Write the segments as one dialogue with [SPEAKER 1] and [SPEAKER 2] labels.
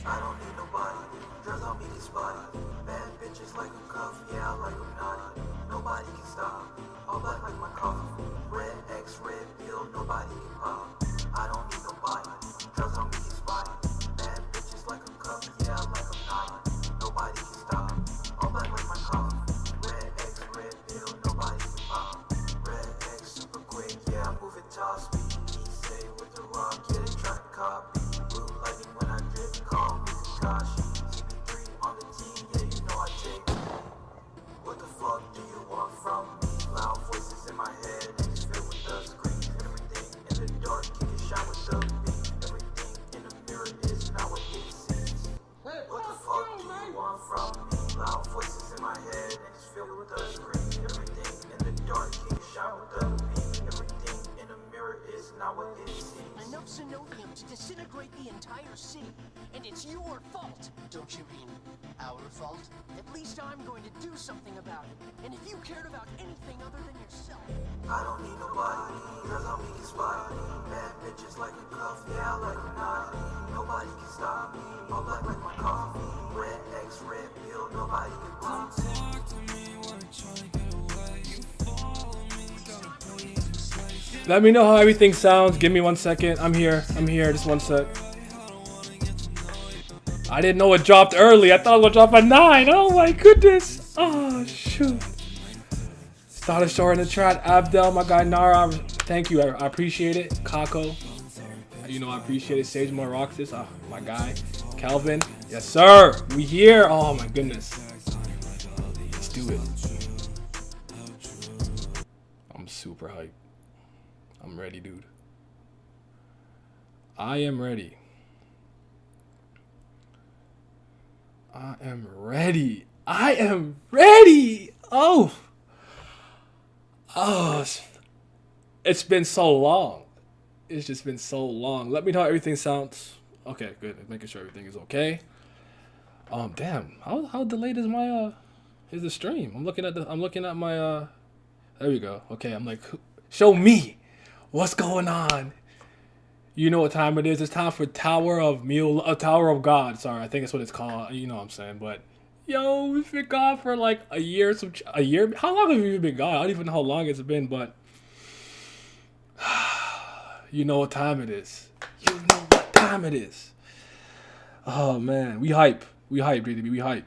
[SPEAKER 1] I don't need nobody. Drugs on me, this body. Bad bitches like a cuff, yeah, I like them naughty. Nobody can stop. All black like my coffee. Red X, red pill, nobody can pop. I don't need nobody. Drugs on me, this body. Bad bitches like a cuff, yeah, I like them naughty. Nobody can stop. All black like my coffee. Red X, red pill, nobody can pop. Red X, super quick, yeah, I'm moving top speed. Say with the rock, yeah, they try to copy. Blue lightning when I drip, call me Kakashi. CP3 on the team, yeah, you know I take it. What the fuck do you want from me? Loud voices in my head, and it's filled with the screams. Everything in the dark, you can shine with the beam. Everything in the mirror is not what it seems. What the fuck do you want from me? Loud voices in my head, and it's filled with the screams. Everything in the dark, you can shine with the beam. Everything in the mirror is not what it seems.
[SPEAKER 2] Enough Xenonium to disintegrate the entire sea, and it's your fault.
[SPEAKER 3] Don't you mean our fault?
[SPEAKER 2] At least I'm going to do something about it. And if you cared about anything other than yourself,
[SPEAKER 1] I don't need nobody. Girls on me can spot me. Bad bitches like a cuff, yeah, I like them naughty. Nobody can stop me. All black like my coffee. Red X, red pill, nobody can pop.
[SPEAKER 4] Let me know how everything sounds. Give me 1 second. I'm here. Just 1 sec. I didn't know it dropped early. I thought it would drop at 9. Oh my goodness. Oh shoot. Started short in the chat. Abdel, my guy Nara. Thank you. I appreciate it. Kako. You know I appreciate it. Sage More Roxas. Oh, my guy. Calvin. Yes, sir. We here. Oh my goodness. Let's do it. I'm super hyped. I'm ready, dude. I am ready. I am ready. I am ready. Oh. Oh. It's been so long. It's just been so long. Let me know how everything sounds. Okay, good. Making sure everything is okay. Damn. How delayed is my is the stream? I'm looking at my there we go. Okay, I'm like, show me what's going on. You know what time it is. It's time for Tower of Mule, Tower of God. Sorry, I think that's what it's called. You know what I'm saying. But, yo, we've been gone for like a year. A year? How long have we been gone? I don't even know how long it's been, but you know what time it is. You know what time it is. Oh, man. We hype. We hype, baby. We hype.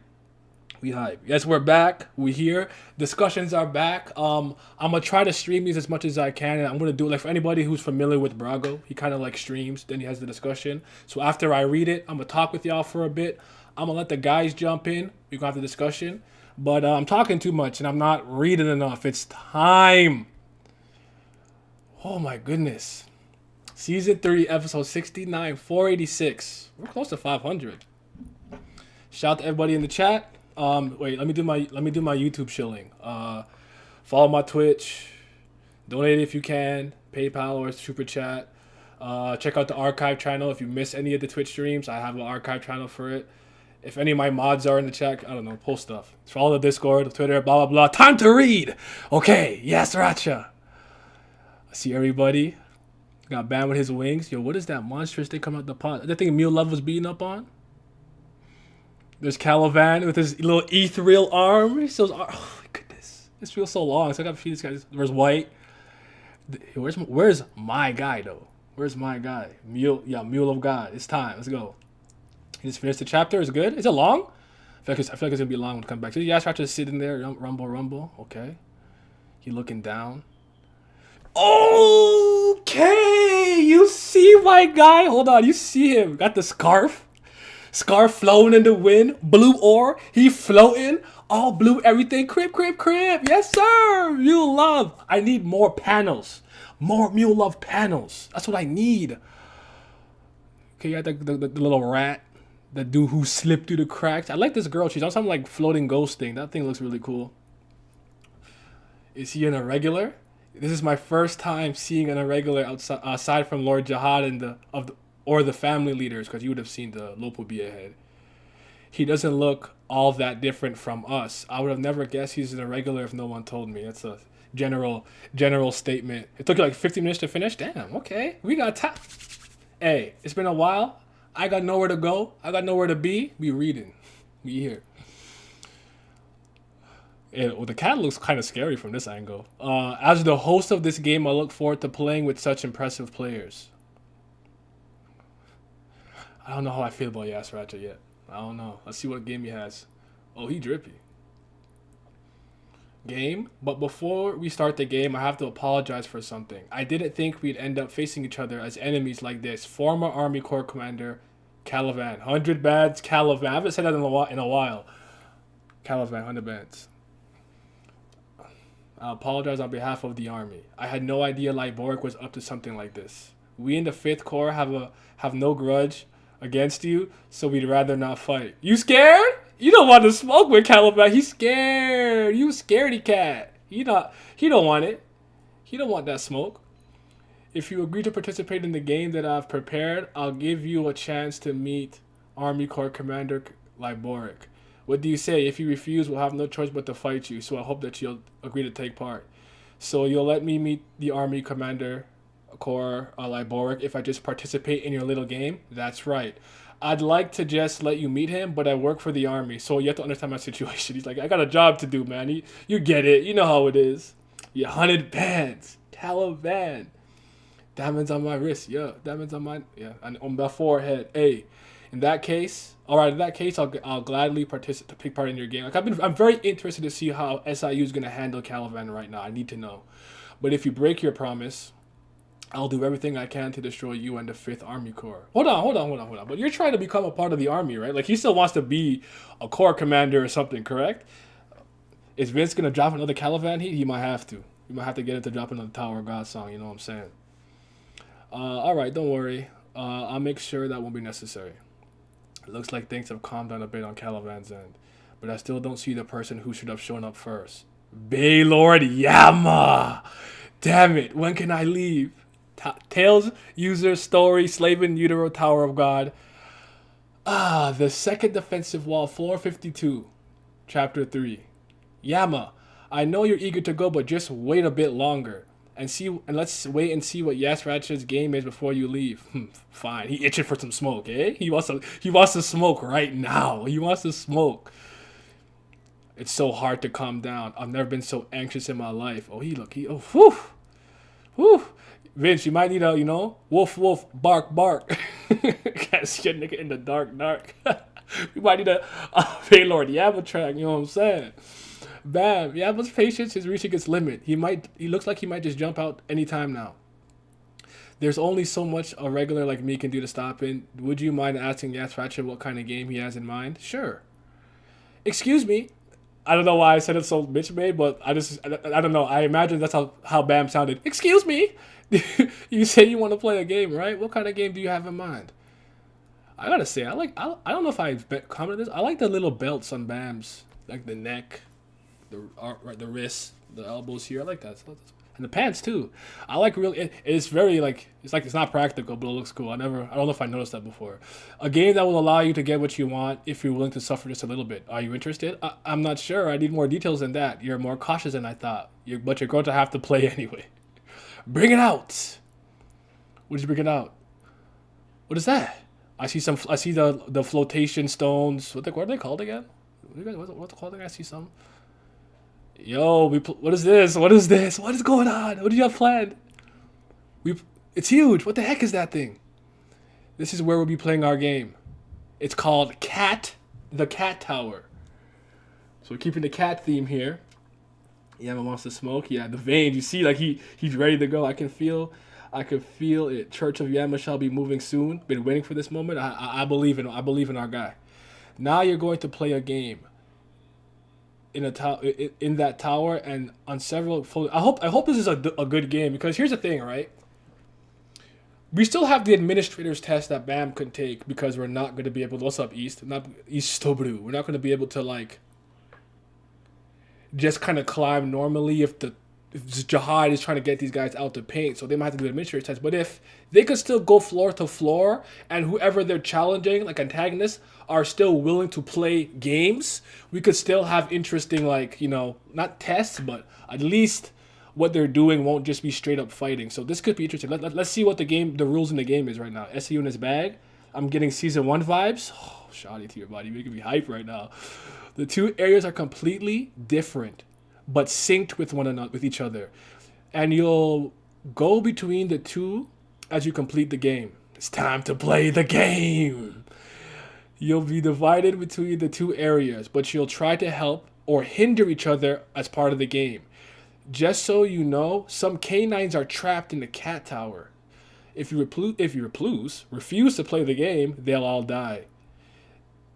[SPEAKER 4] We hype. Yes, we're back. We here. Discussions are back. I'm gonna try to stream these as much as I can, and I'm gonna do it like for anybody who's familiar with Brago. He kind of like streams, then he has the discussion. So after I read it, I'm gonna talk with y'all for a bit. I'm gonna let the guys jump in. We gonna have the discussion, but I'm talking too much and I'm not reading enough. It's time. Oh my goodness. Season 3, episode 69, 486. We're close to 500. Shout out to everybody in the chat. Wait, let me do my YouTube shilling. Follow my Twitch, donate if you can, PayPal or super chat. Check out the archive channel if you miss any of the Twitch streams. I have an archive channel for it. If any of my mods are in the chat, I don't know, post stuff. Follow the Discord, Twitter, blah blah blah. Time to read. Okay, yes, Ratchet. I see everybody. Got banned with his wings. Yo, what is that monstrous thing coming out the pot? That thing Mule Love was beating up on. There's Kallavan with his little ethereal arm. Oh my goodness, this feels so long. So I got to feed these guys. Where's White? Where's my guy though? Where's my guy? Mule, yeah, Mule of God. It's time. Let's go. He just finished the chapter. Is it good? Is it long? I feel like it's gonna be long when we come back. So yeah, Ratchet sitting there. Rumble. Okay. He looking down. Okay, you see my guy. Hold on, you see him? Got the scarf. Scarf flowing in the wind, blue ore, he floating, all blue, everything, crib, yes sir, Mule Love. I need more panels, more Mule Love panels, that's what I need. Okay, you got the little rat, the dude who slipped through the cracks. I like this girl, she's on some like floating ghost thing, that thing looks really cool. Is he an irregular? This is my first time seeing an irregular aside from Lord Jihad and or the family leaders, because you would have seen the Lopobia head. He doesn't look all that different from us. I would have never guessed he's an irregular if no one told me. That's a general statement. It took you like 50 minutes to finish? Damn, okay. We got time. Hey, it's been a while. I got nowhere to go. I got nowhere to be. We reading. We here. Well, the cat looks kind of scary from this angle. As the host of this game, I look forward to playing with such impressive players. I don't know how I feel about Yas Ratchet yet. I don't know. Let's see what game he has. Oh, he drippy. Game, but before we start the game, I have to apologize for something. I didn't think we'd end up facing each other as enemies like this. Former Army Corps Commander Kallavan. 100 bands, Kallavan. I haven't said that in a while. Kallavan, 100 bands. I apologize on behalf of the army. I had no idea Liboric was up to something like this. We in the 5th Corps have no grudge against you, so we'd rather not fight. You scared? You don't want to smoke with Kallavan. He's scared. You scaredy cat. He don't want it. He don't want that smoke. If you agree to participate in the game that I've prepared, I'll give you a chance to meet Army Corps Commander Liboric. What do you say? If you refuse, we'll have no choice but to fight you, so I hope that you'll agree to take part. So you'll let me meet the Army Commander Corps Liboric if I just participate in your little game? That's right. I'd like to just let you meet him, but I work for the army, so you have to understand my situation. He's like, I got a job to do, man. You get it. You know how it is. You 100 bands. Kallavan. Diamonds on my wrist. Yeah, diamonds on my... Yeah, and on my forehead. Hey, in that case... Alright, in that case, I'll gladly take part in your game. Like I'm very interested to see how SIU is going to handle Kallavan right now. I need to know. But if you break your promise... I'll do everything I can to destroy you and the 5th Army Corps. Hold on. But you're trying to become a part of the army, right? Like, he still wants to be a corps commander or something, correct? Is Vince going to drop another Kallavan heat? He might have to. He might have to get it to drop another Tower of God song, you know what I'm saying? Alright, don't worry. I'll make sure that won't be necessary. It looks like things have calmed down a bit on Kallavan's end. But I still don't see the person who should have shown up first. Baylord Yama! Damn it, when can I leave? Tales, user, story, slave in utero, Tower of God. The second defensive wall, floor 52, chapter 3. Yama, I know you're eager to go, but just wait a bit longer. And let's wait and see what Yas Ratchet's game is before you leave. Fine, he itching for some smoke, eh? He wants to smoke right now. He wants to smoke. It's so hard to calm down. I've never been so anxious in my life. Oh, whew. Vince, you might need a, woof, woof, bark, bark. Can't see a nigga in the dark. You might need a Baylord Yama track, you know what I'm saying? Bam, Yama's patience is reaching its limit. He looks like he might just jump out anytime now. There's only so much a regular like me can do to stop him. Would you mind asking Yas Ratchet what kind of game he has in mind? Sure. Excuse me. I don't know why I said it so bitch-made, but I don't know. I imagine that's how Bam sounded. Excuse me. You say you want to play a game, right? What kind of game do you have in mind? I gotta say, I don't know if I commented this. I like the little belts on Bam's, like the neck, the wrist, the elbows here. I like that. And the pants too. I like really. It's very it's not practical, but it looks cool. I don't know if I noticed that before. A game that will allow you to get what you want if you're willing to suffer just a little bit. Are you interested? I'm not sure. I need more details than that. You're more cautious than I thought. But you're going to have to play anyway. Bring it out. What did you bring it out? What is that? I see the flotation stones. What are they called again? What's it called again? I see some. Yo, what is this? What is this? What is going on? What do you have planned? It's huge. What the heck is that thing? This is where we'll be playing our game. It's called the Cat Tower. So we're keeping the cat theme here. Yama wants to smoke. Yeah, the veins. You see, like he's ready to go. I can feel it. Church of Yama shall be moving soon. Been waiting for this moment. I believe in our guy. Now you're going to play a game. In that tower and on several. I hope this is a good game, because here's the thing, right? We still have the administrator's test that Bam could take, because we're not going to be able to. What's up, East? Not East Stobru. We're not going to be able to just kind of climb normally if Jihad is trying to get these guys out to paint, so they might have to do an administrator's test. But if they could still go floor to floor, and whoever they're challenging, like antagonists, are still willing to play games, we could still have interesting, not tests, but at least what they're doing won't just be straight up fighting. So this could be interesting. Let's see what the rules in the game is right now. SEU in his bag. I'm getting season 1 vibes. Oh, shoddy to your body, you're making me hype right now. The two areas are completely different, but synced with one another, with each other, and you'll go between the two as you complete the game. It's time to play the game. You'll be divided between the two areas, but you'll try to help or hinder each other as part of the game. Just so you know, some canines are trapped in the cat tower. If you refuse to play the game, they'll all die.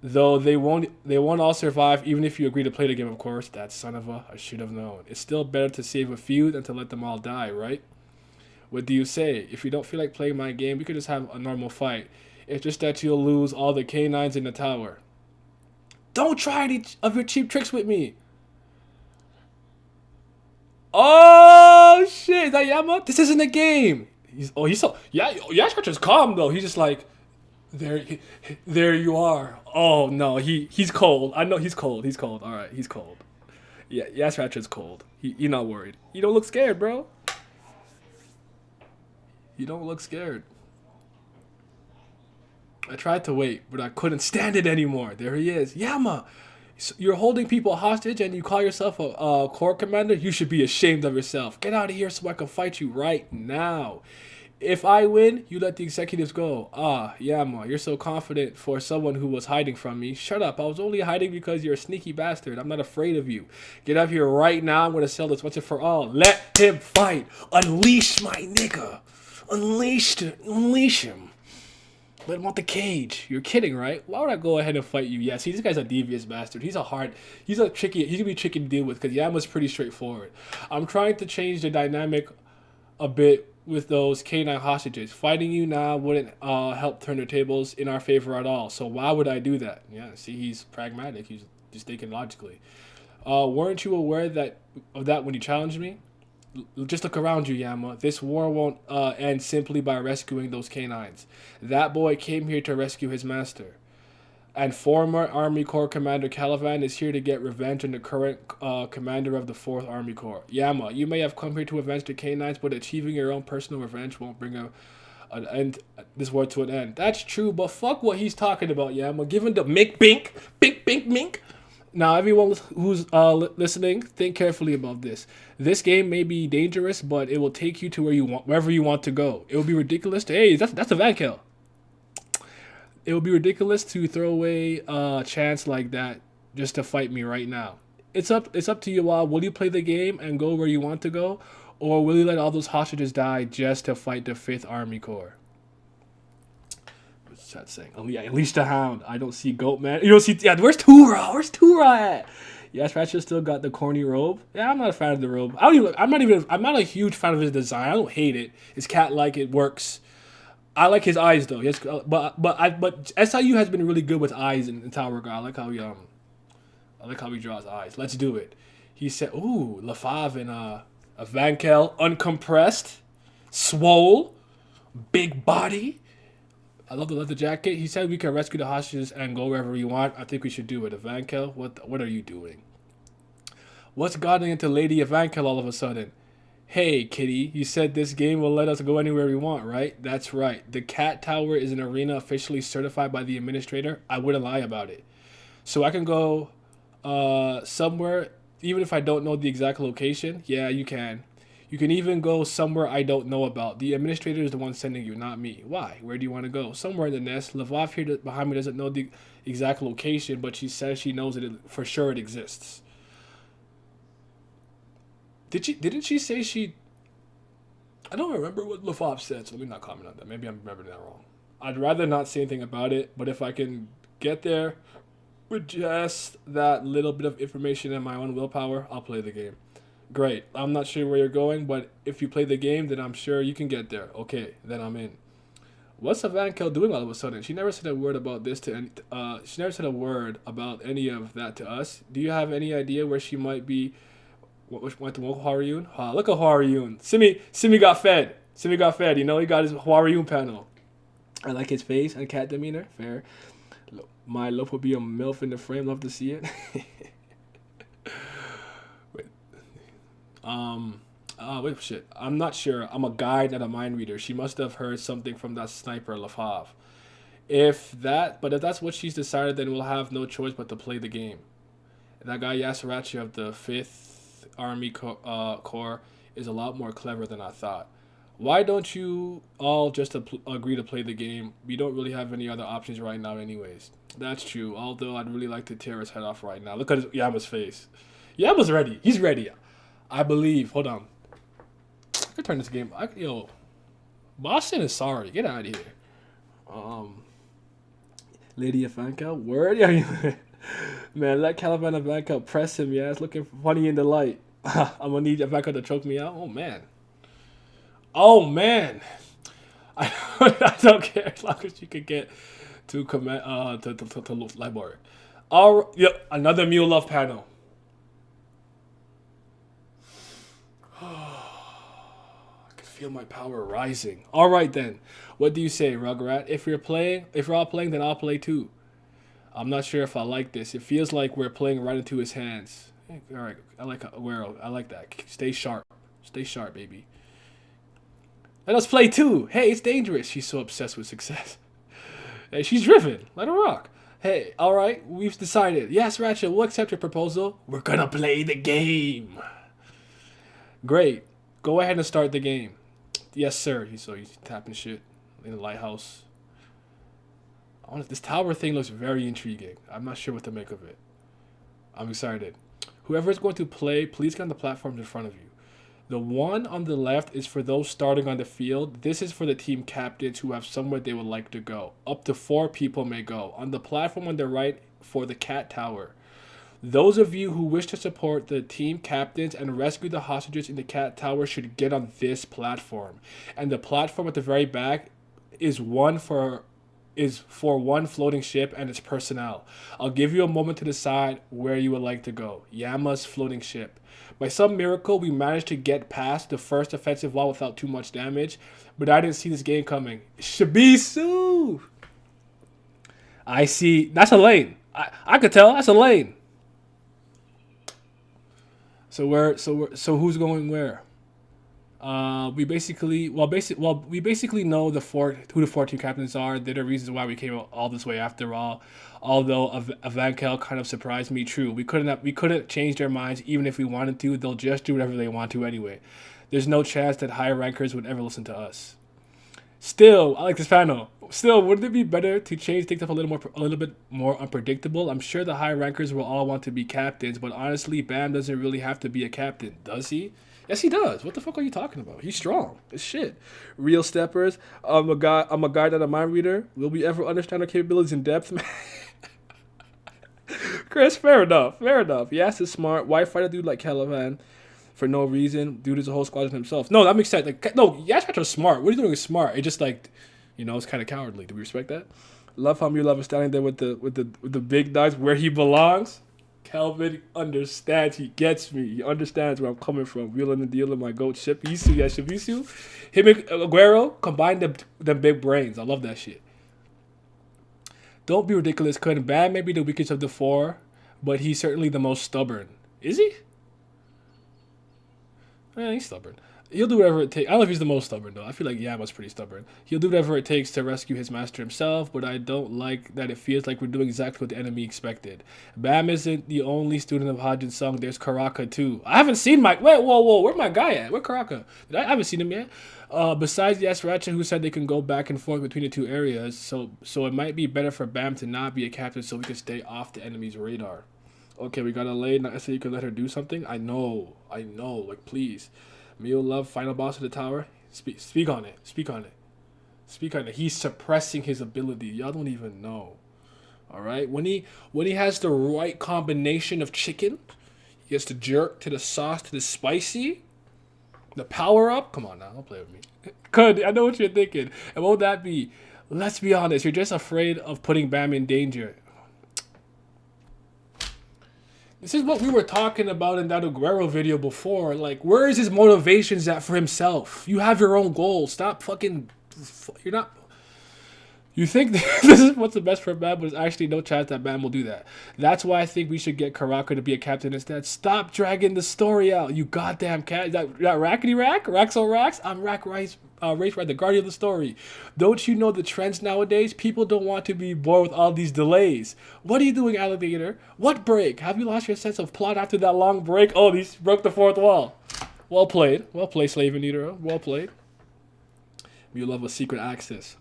[SPEAKER 4] Though they won't all survive even if you agree to play the game, of course. That son of a, I should have known. It's still better to save a few than to let them all die, right? What do you say? If you don't feel like playing my game, we could just have a normal fight. It's just that you'll lose all the canines in the tower. Don't try any of your cheap tricks with me. Oh shit, is that Yama? This isn't a game. He's so yeah. Yashka's calm though. He's just like, there you are. Oh no, he's cold. I know he's cold. He's cold. All right, he's cold. Yeah, Ratchet's cold. You're not worried. You don't look scared, bro. You don't look scared. I tried to wait, but I couldn't stand it anymore. There he is. Yama, you're holding people hostage and you call yourself a corps commander? You should be ashamed of yourself. Get out of here so I can fight you right now. If I win, you let the executives go. Ah, Yama, you're so confident for someone who was hiding from me. Shut up. I was only hiding because you're a sneaky bastard. I'm not afraid of you. Get up here right now. I'm going to sell this once and for all. Let him fight. Unleash my nigga. Unleash him. Let him out the cage. You're kidding, right? Why would I go ahead and fight you? Yeah, see, this guy's a devious bastard. He's gonna be tricky to deal with because Yama's pretty straightforward. I'm trying to change the dynamic a bit with those canine hostages. Fighting you now wouldn't help turn the tables in our favor at all. So why would I do that? Yeah, see, he's pragmatic. He's just thinking logically. Weren't you aware of that when you challenged me? Just look around you, Yama. This war won't end simply by rescuing those canines. That boy came here to rescue his master. And former Army Corps Commander Kallavan is here to get revenge on the current commander of the 4th Army Corps. Yama, you may have come here to avenge the canines, but achieving your own personal revenge won't bring an end, this war to an end. That's true, but fuck what he's talking about, Yama. Given the mink, bink, bink, bink, mink. Now, everyone who's listening, think carefully about this. This game may be dangerous, but it will take you to wherever you want to go. It will be ridiculous to that's Evankhell. It would be ridiculous to throw away a chance like that just to fight me right now. It's up to you all. Will you play the game and go where you want to go, or will you let all those hostages die just to fight the 5th Army Corps? What's that saying? Oh yeah, unleash the hound. I don't see Goat Man. You don't see. Yeah, where's Tura? Where's Tura at? Yes, Ratchet still got the corny robe. Yeah, I'm not a fan of the robe. I'm not a huge fan of his design. I don't hate it. It's cat-like. It works. I like his eyes though. Yes, but SIU has been really good with eyes in Tower God. I like how he draws eyes. Let's do it. He said, "Ooh, Lafave and Evankhell, uncompressed, swole, big body." I love the leather jacket. He said we can rescue the hostages and go wherever we want. I think we should do it. Evankhell, what are you doing? What's gotten into Lady Evankhell all of a sudden? Hey, kitty, you said this game will let us go anywhere we want, right? That's right. The Cat Tower is an arena officially certified by the administrator. I wouldn't lie about it. So I can go somewhere, even if I don't know the exact location. Yeah, you can. You can even go somewhere I don't know about. The administrator is the one sending you, not me. Why? Where do you want to go? Somewhere in the nest. Lavav here behind me doesn't know the exact location, but she says she knows it for sure it exists. Didn't she say she... I don't remember what Lafave said, so let me not comment on that. Maybe I'm remembering that wrong. I'd rather not say anything about it, but if I can get there with just that little bit of information and my own willpower, I'll play the game. Great. I'm not sure where you're going, but if you play the game, then I'm sure you can get there. Okay, then I'm in. What's Evankhell doing all of a sudden? She never said a word about this to any... she never said a word about any of that to us. Do you have any idea where she might be... Which went to Haryun? Look at Haryun. Simi got fed. Simi got fed. You know, he got his Haryun panel. I like his face and cat demeanor. Fair. My love would be a MILF in the frame. Love to see it. Wait. Wait, shit. I'm not sure. I'm a guide, not a mind reader. She must have heard something from that sniper, Lafav. But if that's what she's decided, then we'll have no choice but to play the game. That guy Ratchet of the 5th Army Corps is a lot more clever than I thought. Why don't you all just agree to play the game? We don't really have any other options right now anyways. That's true, although I'd really like to tear his head off right now. Look at Yama's face. Yama's ready. He's ready. I believe. Hold on. I can turn this game. Yo, Boston is sorry. Get out of here. Lady Evankhell, word? Yeah, man, let Kallavan and Evankhell press him, yeah. It's looking funny in the light. I'm gonna need Evankhell to choke me out. Oh, man. Oh, man. I don't care as long as you can get to command, to library. Yep, another Mule Love panel. Feel my power rising. All right then. What do you say, Rugrat? If we're all playing, then I'll play too. I'm not sure if I like this. It feels like we're playing right into his hands. All right. I like Aguero. I like that. Stay sharp. Stay sharp, baby. Let us play too. Hey, it's dangerous. She's so obsessed with success. Hey, she's driven. Let her rock. Hey, all right. We've decided. Yes, Ratchet, we'll accept your proposal. We're gonna play the game. Great. Go ahead and start the game. Yes, sir. He's tapping shit in the lighthouse. This tower thing looks very intriguing. I'm not sure what to make of it. I'm excited. Whoever is going to play, please get on the platforms in front of you. The one on the left is for those starting on the field. This is for the team captains who have somewhere they would like to go. Up to 4 people may go. On the platform on the right for the cat tower. Those of you who wish to support the team captains and rescue the hostages in the cat tower should get on this platform. And the platform at the very back is for one floating ship and its personnel. I'll give you a moment to decide where you would like to go. Yama's floating ship. By some miracle, we managed to get past the first offensive wall without too much damage, but I didn't see this game coming. Shibisu! I see. That's a lane. I could tell. That's a lane. So who's going where? We basically know who the 4 team captains are. They're the reasons why we came all this way after all. Although Evankhell kind of surprised me. True, we couldn't change their minds even if we wanted to. They'll just do whatever they want to anyway. There's no chance that Haigh-Rankers would ever listen to us. Still, I like this panel. Still, wouldn't it be better to change things up a little bit more unpredictable? I'm sure the Haigh-Rankers will all want to be captains, but honestly, Bam doesn't really have to be a captain, does he? Yes, he does. What the fuck are you talking about? He's strong. It's shit. Real steppers. I'm a guy that a mind reader. Will we ever understand our capabilities in depth, man? Chris, fair enough. Yes, is smart. Why fight a dude like Kallavan for no reason? Dude is a whole squadron himself. No, that makes sense. Yasrach's smart. What are you doing is smart. It's just it's kind of cowardly. Do we respect that? Love how Mule is standing there with the big dogs where he belongs. Kelvin understands. He gets me. He understands where I'm coming from. Wheeling and dealing my goat Shibisu. Yeah, Shibisu. Him and Aguero combined them big brains. I love that shit. Don't be ridiculous, Couldn't Bad may be the weakest of the 4, but he's certainly the most stubborn. Is he? He's stubborn. He'll do whatever it takes. I don't know if he's the most stubborn, though. I feel like Yama's pretty stubborn. He'll do whatever it takes to rescue his master himself, but I don't like that it feels like we're doing exactly what the enemy expected. Bam isn't the only student of Hajin Sung. There's Karaka, too. I haven't seen my... Wait, whoa. Where's my guy at? Where's Karaka? I haven't seen him yet. Besides, yes, Ratchet, who said they can go back and forth between the 2 areas, so it might be better for Bam to not be a captain so we can stay off the enemy's radar. Okay, we got a lane. Not necessarily you can let her do something. I know. Like, please. Mule Love, final boss of the tower. Speak on it. He's suppressing his ability. Y'all don't even know. All right? When he has the right combination of chicken, he has to jerk to the sauce, to the spicy, the power up. Come on now, don't play with me. Good, I know what you're thinking. And what would that be? Let's be honest. You're just afraid of putting Bam in danger. This is what we were talking about in that Aguero video before. Like, where is his motivations at for himself? You have your own goals. Stop fucking... You're not... You think this is what's the best for Bam, but there's actually no chance that Bam will do that. That's why I think we should get Karaka to be a captain instead. Stop dragging the story out, you goddamn cat. That rackety rack? Racks on racks? I'm Rack Rice, Race Right, the guardian of the story. Don't you know the trends nowadays? People don't want to be bored with all these delays. What are you doing, alligator? What break? Have you lost your sense of plot after that long break? Oh, he broke the fourth wall. Well played. Well played, Slave and Eater. Well played. You love a secret access.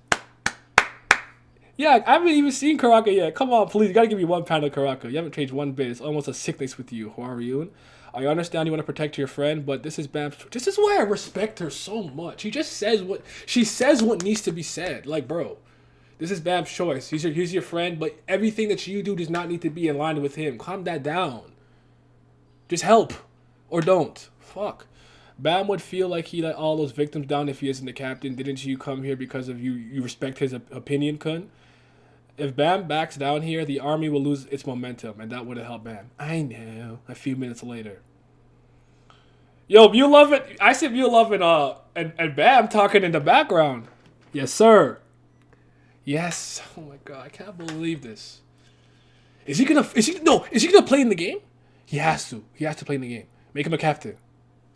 [SPEAKER 4] Yeah, I haven't even seen Karaka yet. Come on, please. You gotta give me one panel Karaka. You haven't changed one bit. It's almost a sickness with you, Huariyun. I understand you want to protect your friend, but this is Bam's. This is why I respect her so much. She just says what she says. What needs to be said. Like, bro, this is Bam's choice. He's your friend, but everything that you do does not need to be in line with him. Calm that down. Just help, or don't. Fuck. Bam would feel like he let all those victims down if he isn't the captain. Didn't you come here because of you respect his opinion, cunt? If Bam backs down here, the army will lose its momentum, and that would have helped Bam. I know. A few minutes later. Yo, Mule love it. I see Mule love it, and Bam talking in the background. Yes, sir. Yes. Oh my god, I can't believe this. Is he gonna play in the game? He has to. He has to play in the game. Make him a captain.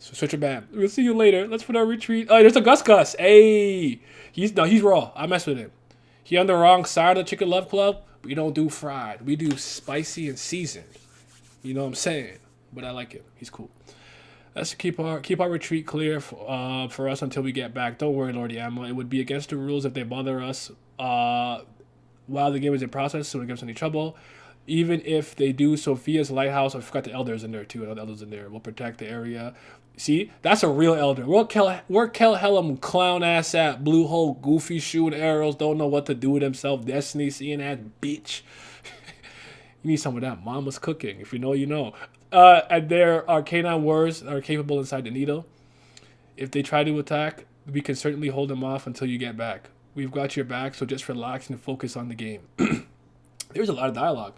[SPEAKER 4] So switch your Bam. We'll see you later. Let's put our retreat. Oh, there's a Gus Gus. Hey. He's raw. I mess with him. He on the wrong side of the Chicken Love Club. We don't do fried. We do spicy and seasoned. You know what I'm saying? But I like him. He's cool. Let's keep our retreat clear for us until we get back. Don't worry, Lord Yama. It would be against the rules if they bother us while the game is in process, so it gives us any trouble. Even if they do, Sophia's lighthouse. I forgot the elders in there too. Another elders in there will protect the area. See, that's a real elder. Where Kel Hellam clown ass at? Blue hole, goofy shooting arrows, don't know what to do with himself. Destiny seeing that bitch. You need some of that mama's cooking. If you know, you know. And their canine warriors are capable inside the needle. If they try to attack, we can certainly hold them off until you get back. We've got your back, so just relax and focus on the game. There's a lot of dialogue.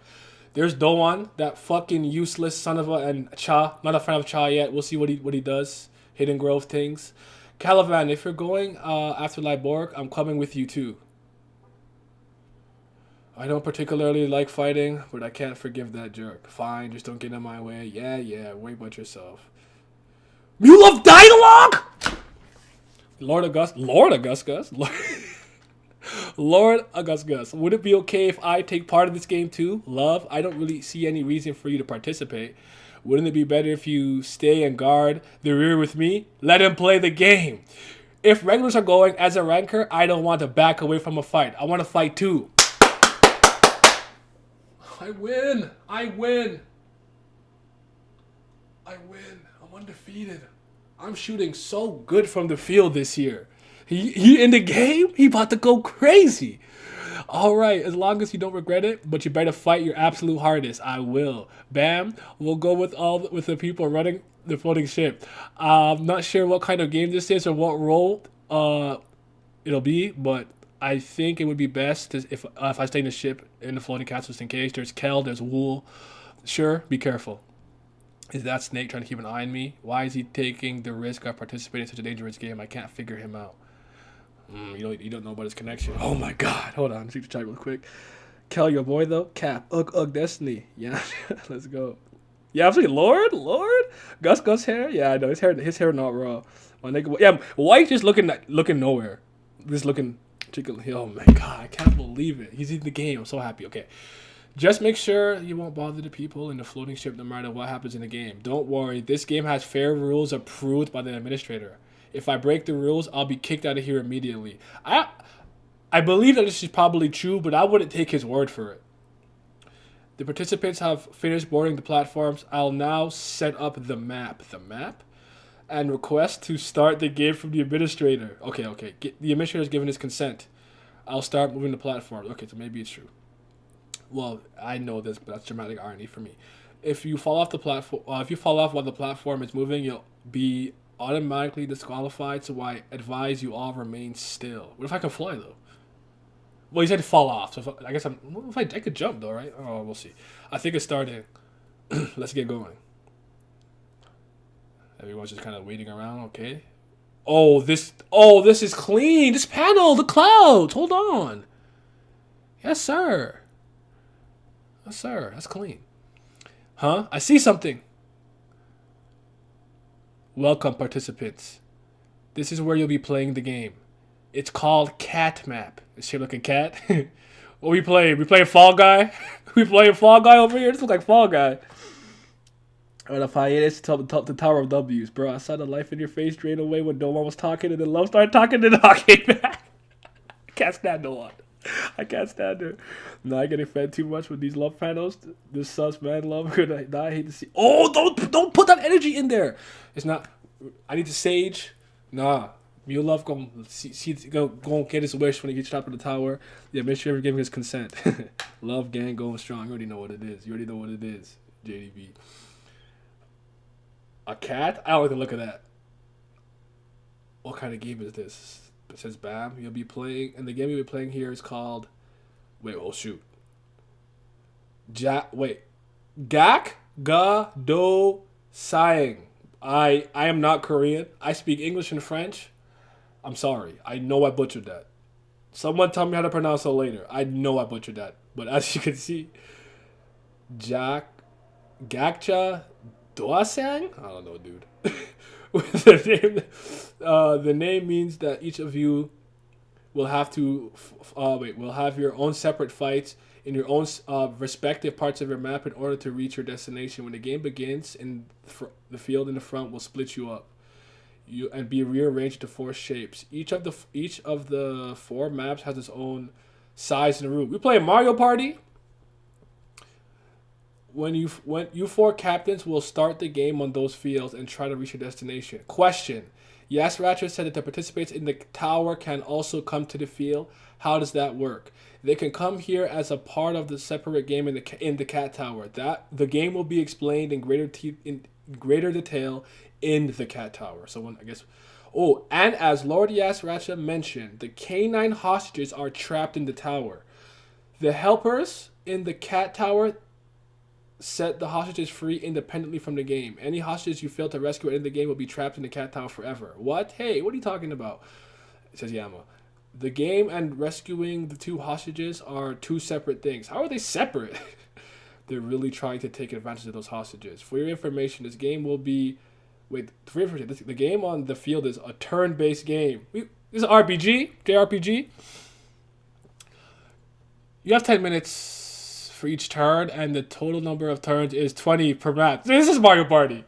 [SPEAKER 4] There's Doan, that fucking useless son of a, and Cha. Not a fan of Cha yet. We'll see what he does. Hidden Grove things. Kallavan, if you're going after Liborg, I'm coming with you too. I don't particularly like fighting, but I can't forgive that jerk. Fine, just don't get in my way. Yeah, worry about yourself. You love dialogue? Lord Augustus. Lord Augustus, would it be okay if I take part in this game too? Love, I don't really see any reason for you to participate. Wouldn't it be better if you stay and guard the rear with me? Let him play the game. If regulars are going as a ranker, I don't want to back away from a fight. I want to fight too. I win. I'm undefeated. I'm shooting so good from the field this year. He in the game, he about to go crazy. All right, as long as you don't regret it, but you better fight your absolute hardest. I will. Bam, we'll go with the people running the floating ship. I'm not sure what kind of game this is or what role it'll be, but I think it would be best if I stay in the ship in the floating castle just in case. There's Kel, there's Wool. Sure, be careful. Is that snake trying to keep an eye on me? Why is he taking the risk of participating in such a dangerous game? I can't figure him out. You don't know about his connection. Oh my god. Hold on. Let's check real quick. Kel, your boy though? Cap. Ugh, Destiny. Yeah. Let's go. Yeah, I'm saying Lord? Gus hair? Yeah, I know. His hair not raw. My nigga. Yeah, White just looking nowhere. Just looking chicken. Oh my god. I can't believe it. He's in the game. I'm so happy. Okay. Just make sure you won't bother the people in the floating ship no matter what happens in the game. Don't worry. This game has fair rules approved by the administrator. If I break the rules, I'll be kicked out of here immediately. I believe that this is probably true, but I wouldn't take his word for it. The participants have finished boarding the platforms. I'll now set up the map. The map? And request to start the game from the administrator. Okay. The administrator has given his consent. I'll start moving the platforms. Okay, so maybe it's true. Well, I know this, but that's dramatic irony for me. If you fall off while the platform is moving, you'll be automatically disqualified, so I advise you all remain still. What if I can fly though? Well, you said fall off, so I guess I could jump though, right? Oh, we'll see. I think it's starting. Let's get going. Everyone's just kind of waiting around. Okay. Oh, this is clean. This panel, the clouds. Hold on. Yes, sir. Yes, sir. That's clean. Huh? I see something. Welcome, participants. This is where you'll be playing the game. It's called Cat Map. Is she looking cat? What we playing? We playing Fall Guy? We playing Fall Guy over here? This looks like Fall Guy. Or the hiatus to the Tower of W's, bro. I saw the life in your face drain away when no one was talking, and then love started talking, and then I came back. I can't stand no one. I can't stand her. Not getting fed too much with these love panels. This sus, man, love her. I hate to see. Oh, don't put that energy in there. It's not. I need to sage. Nah, Mule love go get his wish when he gets trapped in the tower. Yeah, make sure you're giving his consent. Love gang going strong. You already know what it is. You already know what it is. JDB. A cat? I don't like the look of that. What kind of game is this? It says BAM. You'll be playing, and the game you'll be playing here is called. Wait, oh shoot. Gak Ga Do Sang. I am not Korean. I speak English and French. I'm sorry. I know I butchered that. Someone tell me how to pronounce it later. I know I butchered that. But as you can see, Gakcha Doasang? I don't know, dude. The name means that each of you will have to will have your own separate fights in your own respective parts of your map in order to reach your destination. When the game begins, the field in the front will split you up. And be rearranged to 4 shapes. Each of the 4 maps has its own size and route. We play Mario Party. When you 4 captains will start the game on those fields and try to reach your destination. Question: Yes, Ratchet said that the participants in the tower can also come to the field. How does that work? They can come here as a part of the separate game in the cat tower. That the game will be explained in greater detail in the cat tower. So when I guess, and as Lord Yas Ratchet mentioned, the canine hostages are trapped in the tower. The helpers in the cat tower set the hostages free independently from the game. Any hostages you fail to rescue in the game will be trapped in the cat tower forever. What? Hey, what are you talking about? It says Yama. The game and rescuing the 2 hostages are 2 separate things. How are they separate? They're really trying to take advantage of those hostages. For your information, this game will be... the game on the field is a turn-based game. This is RPG, JRPG. You have 10 minutes for each turn, and the total number of turns is 20 per map. This is Mario Party.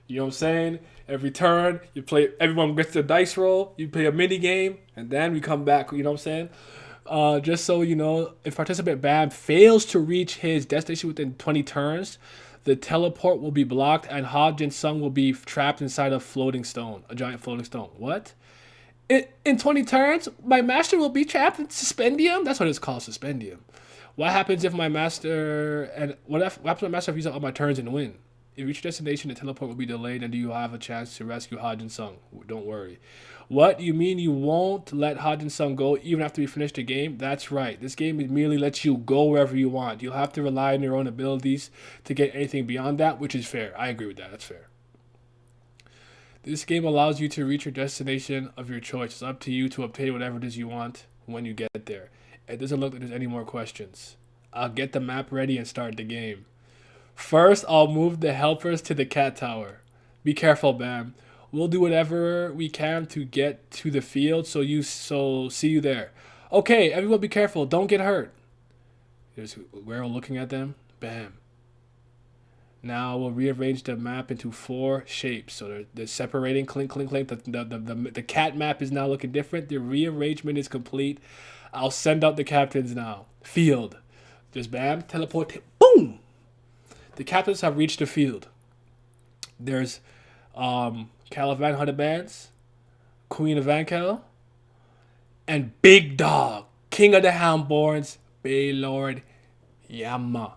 [SPEAKER 4] You know what I'm saying? Every turn, you play. Everyone gets the dice roll. You play a mini game, and then we come back. You know what I'm saying? Just so you know, if participant Bam fails to reach his destination within 20 turns, the teleport will be blocked, and Hodge and Sung will be trapped inside a floating stone, a giant floating stone. What? In 20 turns, my master will be trapped in suspendium? That's what it's called, suspendium. What happens if my master... And what happens if my master uses all my turns and win? If you reach your destination, the teleport will be delayed, and do you have a chance to rescue Hodge and Sung? Don't worry. What? You mean you won't let Hodge and Sung go even after we finish the game? That's right. This game merely lets you go wherever you want. You'll have to rely on your own abilities to get anything beyond that, which is fair. I agree with that. That's fair. This game allows you to reach your destination of your choice. It's up to you to obtain whatever it is you want when you get there. It doesn't look like there's any more questions. I'll get the map ready and start the game. First, I'll move the helpers to the cat tower. Be careful, Bam. We'll do whatever we can to get to the field, so see you there. Okay, everyone be careful. Don't get hurt. There's Guerrero looking at them. Bam. Now we'll rearrange the map into 4 shapes. So they're separating. Clink, clink, clink. The cat map is now looking different. The rearrangement is complete. I'll send out the captains now. Field. Just Bam. Teleport. Boom! The captains have reached the field. There's Kallavan Hunter Bands, Queen of Evankhell, and Big Dog, King of the Houndborns, Baylord Yama.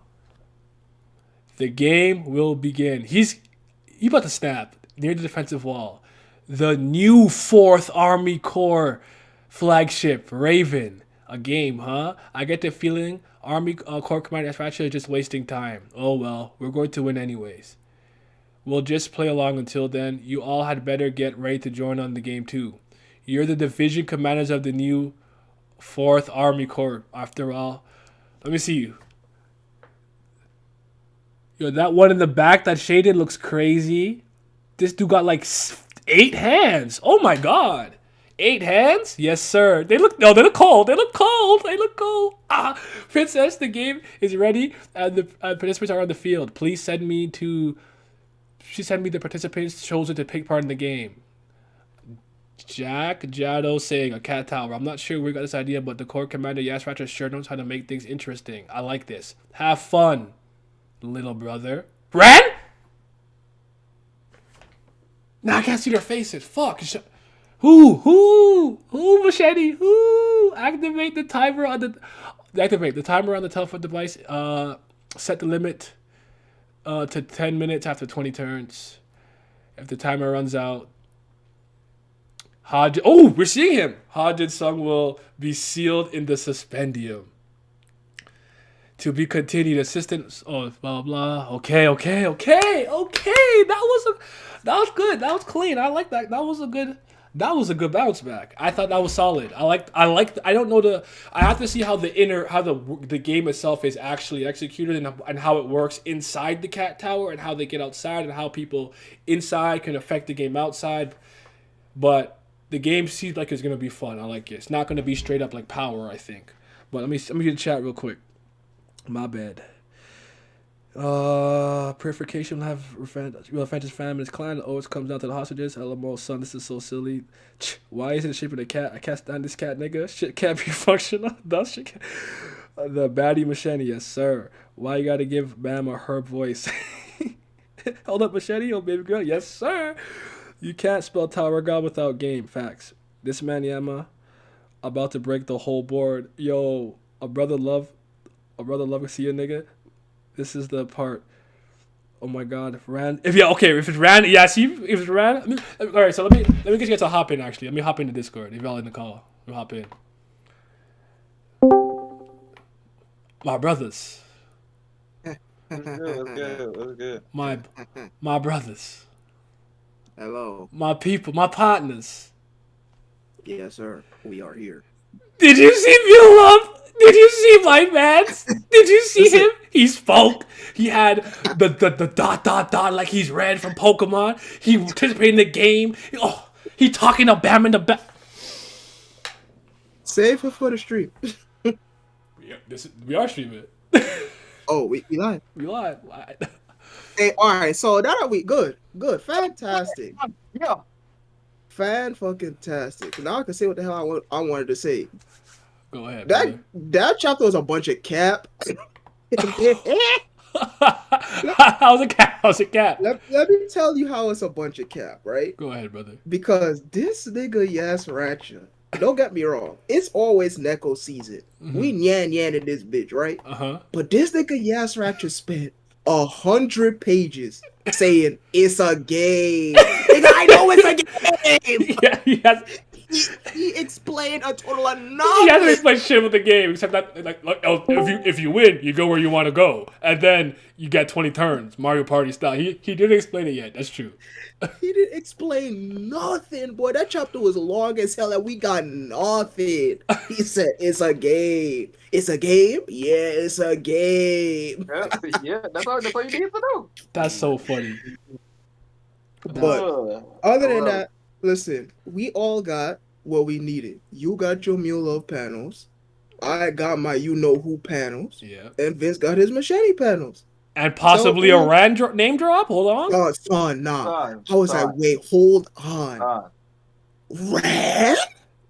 [SPEAKER 4] The game will begin. He's about to snap near the defensive wall. The new 4th Army Corps flagship, Raven. A game, huh? I get the feeling Army Corps Commander Ratchet is just wasting time. Oh well, we're going to win anyways. We'll just play along until then. You all had better get ready to join on the game too. You're the division commanders of the new Fourth Army Corps. After all, let me see. Yo, that one in the back that shaded looks crazy. This dude got like 8 hands. Oh my god. 8 hands? Yes, sir. They look no, they look cold. They look cold. They look cold. Ah, Princess, the game is ready and the participants are on the field. Please send me to. She sent me the participants chosen to take part in the game. Jack Jado saying a cat tower. I'm not sure where we got this idea, but the Corps Commander Yas Ratchet sure knows how to make things interesting. I like this. Have fun, little brother. Ran? Now I can't see their faces. Fuck. Who, machete? Who? Activate the timer on the telephone device. Set the limit to 10 minutes after 20 turns. If the timer runs out, we're seeing him. Hajin Sung will be sealed in the suspendium. To be continued. Assistant. Oh, blah blah. Okay. That was good. That was clean. I like that. That was a good bounce back. I thought that was solid. I don't know I have to see how the game itself is actually executed and how it works inside the cat tower and how they get outside and how people inside can affect the game outside. But the game seems like it's gonna be fun. I like it. It's not gonna be straight up like Power, I think. But let me get the chat real quick. My bad. Purification will have Fantasy Famine is clan. It always comes down to the hostages. LMO, son, this is so silly. Why isn't it shaping a cat? I can't stand this cat, nigga. Shit can't be functional. That shit can't. The baddie machete, yes, sir. Why you gotta give Bam a herb voice? Hold up, machete, oh baby girl, yes, sir. You can't spell Tower God without game. Facts. This man Yama about to break the whole board. Yo, a brother love to see a nigga. This is the part. Oh my god, if it's Rand, yeah. See, if it's Rand. All right, so let me get you guys to hop in. Actually, let me hop into Discord. If y'all in the call, we'll hop in. My brothers.
[SPEAKER 5] What's good?
[SPEAKER 4] My brothers.
[SPEAKER 6] Hello.
[SPEAKER 4] My people. My partners.
[SPEAKER 6] Yes, sir. We are here.
[SPEAKER 4] Did you see Mule Love? Did you see my man? Did you see him? He spoke. He had the dot like he's Red from Pokemon. He participated in the game. Oh, he talking to Bam in the back.
[SPEAKER 6] Save it for the stream.
[SPEAKER 4] We are streaming.
[SPEAKER 6] Oh, we live.
[SPEAKER 4] We live.
[SPEAKER 6] Hey, all right. So that we good, fantastic.
[SPEAKER 5] Yeah.
[SPEAKER 6] Fan-fucking-tastic. Now I can say what the hell I wanted to say.
[SPEAKER 4] Go ahead.
[SPEAKER 6] That chapter was a bunch of cap.
[SPEAKER 4] How's a cat?
[SPEAKER 6] Let me tell you how it's a bunch of cap, right?
[SPEAKER 4] Go ahead, brother.
[SPEAKER 6] Because this nigga Yas Ratchet, don't get me wrong, it's always Neko season.
[SPEAKER 4] Mm-hmm.
[SPEAKER 6] We yan in this bitch, right?
[SPEAKER 4] Uh-huh.
[SPEAKER 6] But this nigga Yas Ratchet spent 100 pages saying it's a game. Nigga, I know it's a game.
[SPEAKER 4] Yeah,
[SPEAKER 6] he explained a total of nothing.
[SPEAKER 4] He hasn't explained shit with the game except that if you win, you go where you want to go, and then you get 20 turns, Mario Party style. He didn't explain it yet. That's true.
[SPEAKER 6] He didn't explain nothing, boy. That chapter was long as hell, and we got nothing. He said it's a game. It's a game. Yeah, it's a game.
[SPEAKER 5] Yeah, that's all you need to know.
[SPEAKER 4] That's so funny.
[SPEAKER 6] But other than that, listen, we all got what we needed. You got your Mule Love panels. I got my you know who panels.
[SPEAKER 4] Yeah.
[SPEAKER 6] And Vince got his machete panels.
[SPEAKER 4] And possibly a Rand name drop? Hold on.
[SPEAKER 6] Oh, son, nah. I was like, wait, hold on. Rand?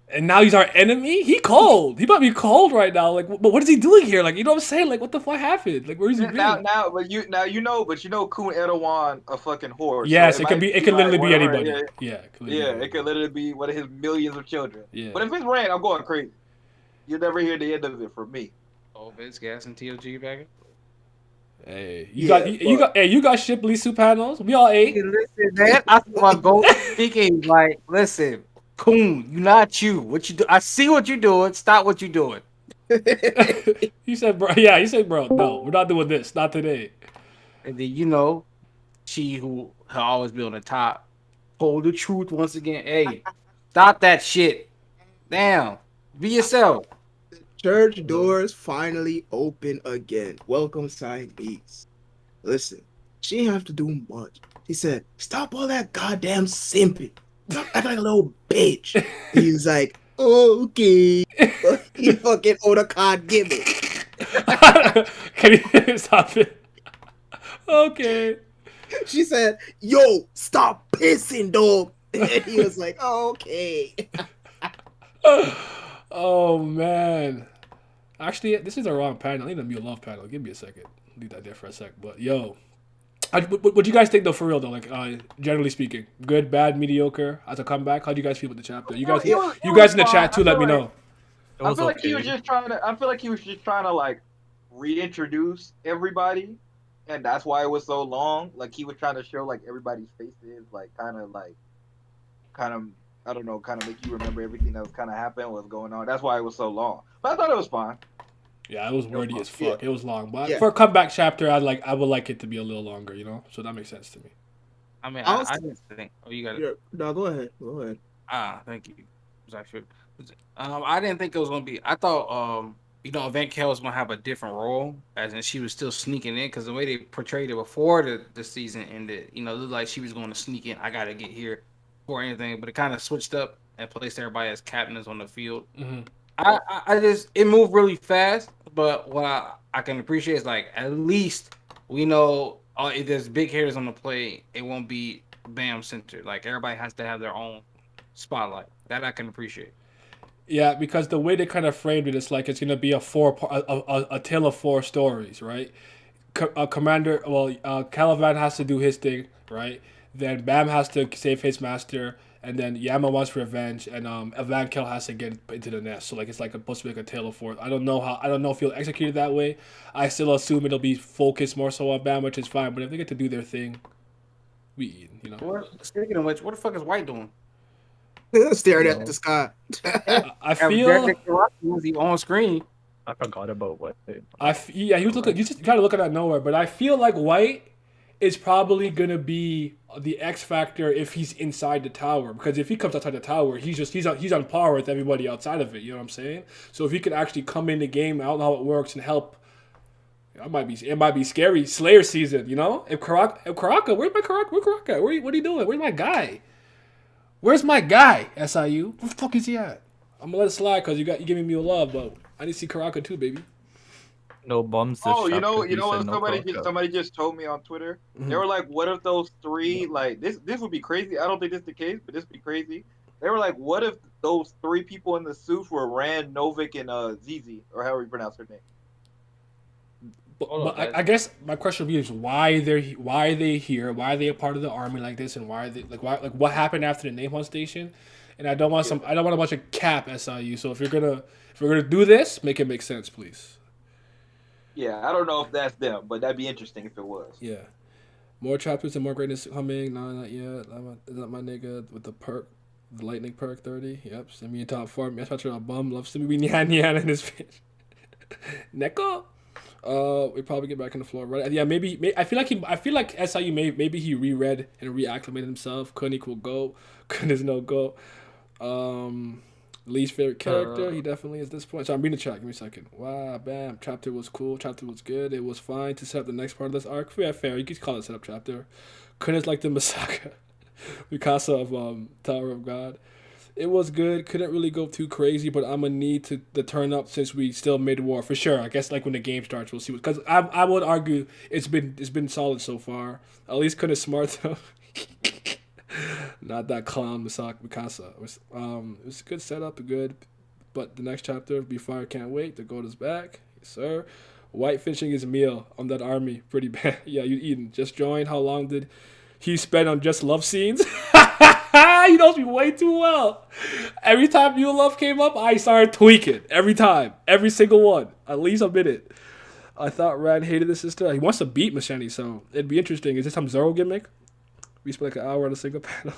[SPEAKER 4] And now he's our enemy? He cold. He might be cold right now. Like, but what is he doing here? Like, you know what I'm saying? Like, what the fuck happened? Like, where is he been?
[SPEAKER 5] But you know Kun Erdogan a fucking horse.
[SPEAKER 4] Yes,
[SPEAKER 5] so
[SPEAKER 4] it could literally be anybody.
[SPEAKER 5] Yeah, it could literally be one of his millions of children.
[SPEAKER 4] Yeah.
[SPEAKER 5] But if it's Rand, I'm going crazy. You'll never hear the end of it from me.
[SPEAKER 7] Oh, Vince Gas and TOG back.
[SPEAKER 4] Hey, you got Shipley Soup panels. We all ate.
[SPEAKER 7] Hey, listen, man, I saw my goal speaking. Like, listen, Coon, you not you. What you do? I see what you're doing. Stop what you're doing.
[SPEAKER 4] He said, bro. Yeah, he said, bro. No, we're not doing this. Not today.
[SPEAKER 7] And then she who will always be on the top, hold the truth once again. Hey, stop that shit. Damn, be yourself.
[SPEAKER 6] Church doors finally open again. Welcome, Siamese. Listen, she didn't have to do much. She said, "Stop all that goddamn simping. Stop acting like a little bitch." He was like, "Okay." He fucking Otakon gimmick.
[SPEAKER 4] Can you stop it? Okay.
[SPEAKER 6] She said, "Yo, stop pissing, dog." And he was like, "Okay."
[SPEAKER 4] Oh man. Actually, this is the wrong panel. I need a Mule Love panel. Give me a second. Leave that there for a sec. But yo, what do you guys think though? For real though, like generally speaking, good, bad, mediocre as a comeback. How do you guys feel about the chapter? You guys, you guys in the chat too. Let me know.
[SPEAKER 5] I feel like he was just trying to. I feel like he was just trying to like reintroduce everybody, and that's why it was so long. Like he was trying to show like everybody's faces, like kind of I don't know, kind of make you remember everything that was kind of happening, what's going on. That's why it was so long. But I thought it was fine.
[SPEAKER 4] Yeah, it was wordy as fuck.
[SPEAKER 6] Yeah.
[SPEAKER 4] It was long, but
[SPEAKER 6] Yeah.
[SPEAKER 4] for a comeback chapter, I would like it to be a little longer. You know, so that makes sense to me.
[SPEAKER 7] I mean,
[SPEAKER 6] I was-
[SPEAKER 7] I didn't think. Oh, you got it.
[SPEAKER 6] Yeah, no, go ahead. Go ahead.
[SPEAKER 7] Thank you. Was actually, I didn't think it was gonna be. I thought, Evankhell was gonna have a different role, as in she was still sneaking in, because the way they portrayed it before the season ended, it looked like she was going to sneak in. I gotta get here before anything, but it kind of switched up and placed everybody as captains on the field.
[SPEAKER 4] Mm-hmm.
[SPEAKER 7] I just it moved really fast, but what I can appreciate is like at least we know if there's big hitters on the play, it won't be Bam centered. Like everybody has to have their own spotlight. That I can appreciate.
[SPEAKER 4] Yeah, because the way they kind of framed it, it's like it's gonna be a tale of four stories, right? Commander, Kallavan has to do his thing, right? Then Bam has to save his master, and then Yama wants revenge, and Evankhell has to get into the nest. So like it's like supposed to be like a tale of four. I don't know if he'll execute it that way. I still assume it'll be focused more so on Bam, which is fine. But if they get to do their thing, we eat,
[SPEAKER 7] Speaking of which, what the fuck is White doing?
[SPEAKER 6] Staring at the sky.
[SPEAKER 4] I feel.
[SPEAKER 7] Was he on screen?
[SPEAKER 8] I forgot about what.
[SPEAKER 4] Yeah, he was looking. You just kind of looking at nowhere, but I feel like White is probably gonna be the X factor if he's inside the tower. Because if he comes outside the tower, he's on par with everybody outside of it. You know what I'm saying? So if he could actually come in the game, I don't know how it works, and help. It might be scary. Slayer season, If Karaka, where's my Karaka? Where's Karaka? What are you doing? Where's my guy? Where's my guy? SIU. Where the fuck is he at? I'm gonna let it slide because you giving me a love, but I need to see Karaka too, baby.
[SPEAKER 8] No bombs.
[SPEAKER 5] Oh, you know what? Somebody just told me on Twitter.
[SPEAKER 4] Mm-hmm.
[SPEAKER 5] They were like, "What if those three like this? This would be crazy. I don't think this is the case, but this would be crazy." They were like, "What if those three people in the suits were Rand, Novik, and Zizi, or however you pronounce her name?"
[SPEAKER 4] But I guess my question would be is why are they here? Why are they a part of the army like this? And why are they what happened after the name hunt station? And I don't want a bunch of cap SIU. So if we're gonna do this, make it make sense, please.
[SPEAKER 5] Yeah, I don't know if that's them, but that'd be interesting if it was.
[SPEAKER 4] Yeah, more chapters and more greatness coming. No, not yet. Is that my nigga with the perk, the lightning perk 30? Yep, send me a top 4. That's not a bum. Love to be Nyan in his bitch. Neko. We probably get back on the floor, right? Yeah, maybe I feel like SIU maybe he reread and reacclimated himself. Kun equal go. Kun is no go. Least favorite character, he definitely is at this point. So I'm reading the chat. Give me a second. Wow, bam. Chapter was cool. Chapter was good. It was fine to set up the next part of this arc. Yeah, fair. You could call it setup chapter. Kun is like the Masaka, Mikasa of Tower of God. It was good. Couldn't really go too crazy, but I'm gonna need to turn up since we still mid war for sure. I guess like when the game starts, we'll see. Because I would argue it's been solid so far. At least Kun is smart though. Not that clown Mikasa. It was a good setup, but the next chapter will be fire. Can't wait. The gold is back, yes, sir. White fishing his meal on that army, pretty bad. Yeah, you eating. Just joined. How long did he spend on just love scenes? He knows me way too well. Every time New Love came up, I started tweaking. Every time. Every single one. At least a minute. I thought Rand hated his sister. He wants to beat Machete, so it'd be interesting. Is this some Zoro gimmick? We spent like an hour on a single panel.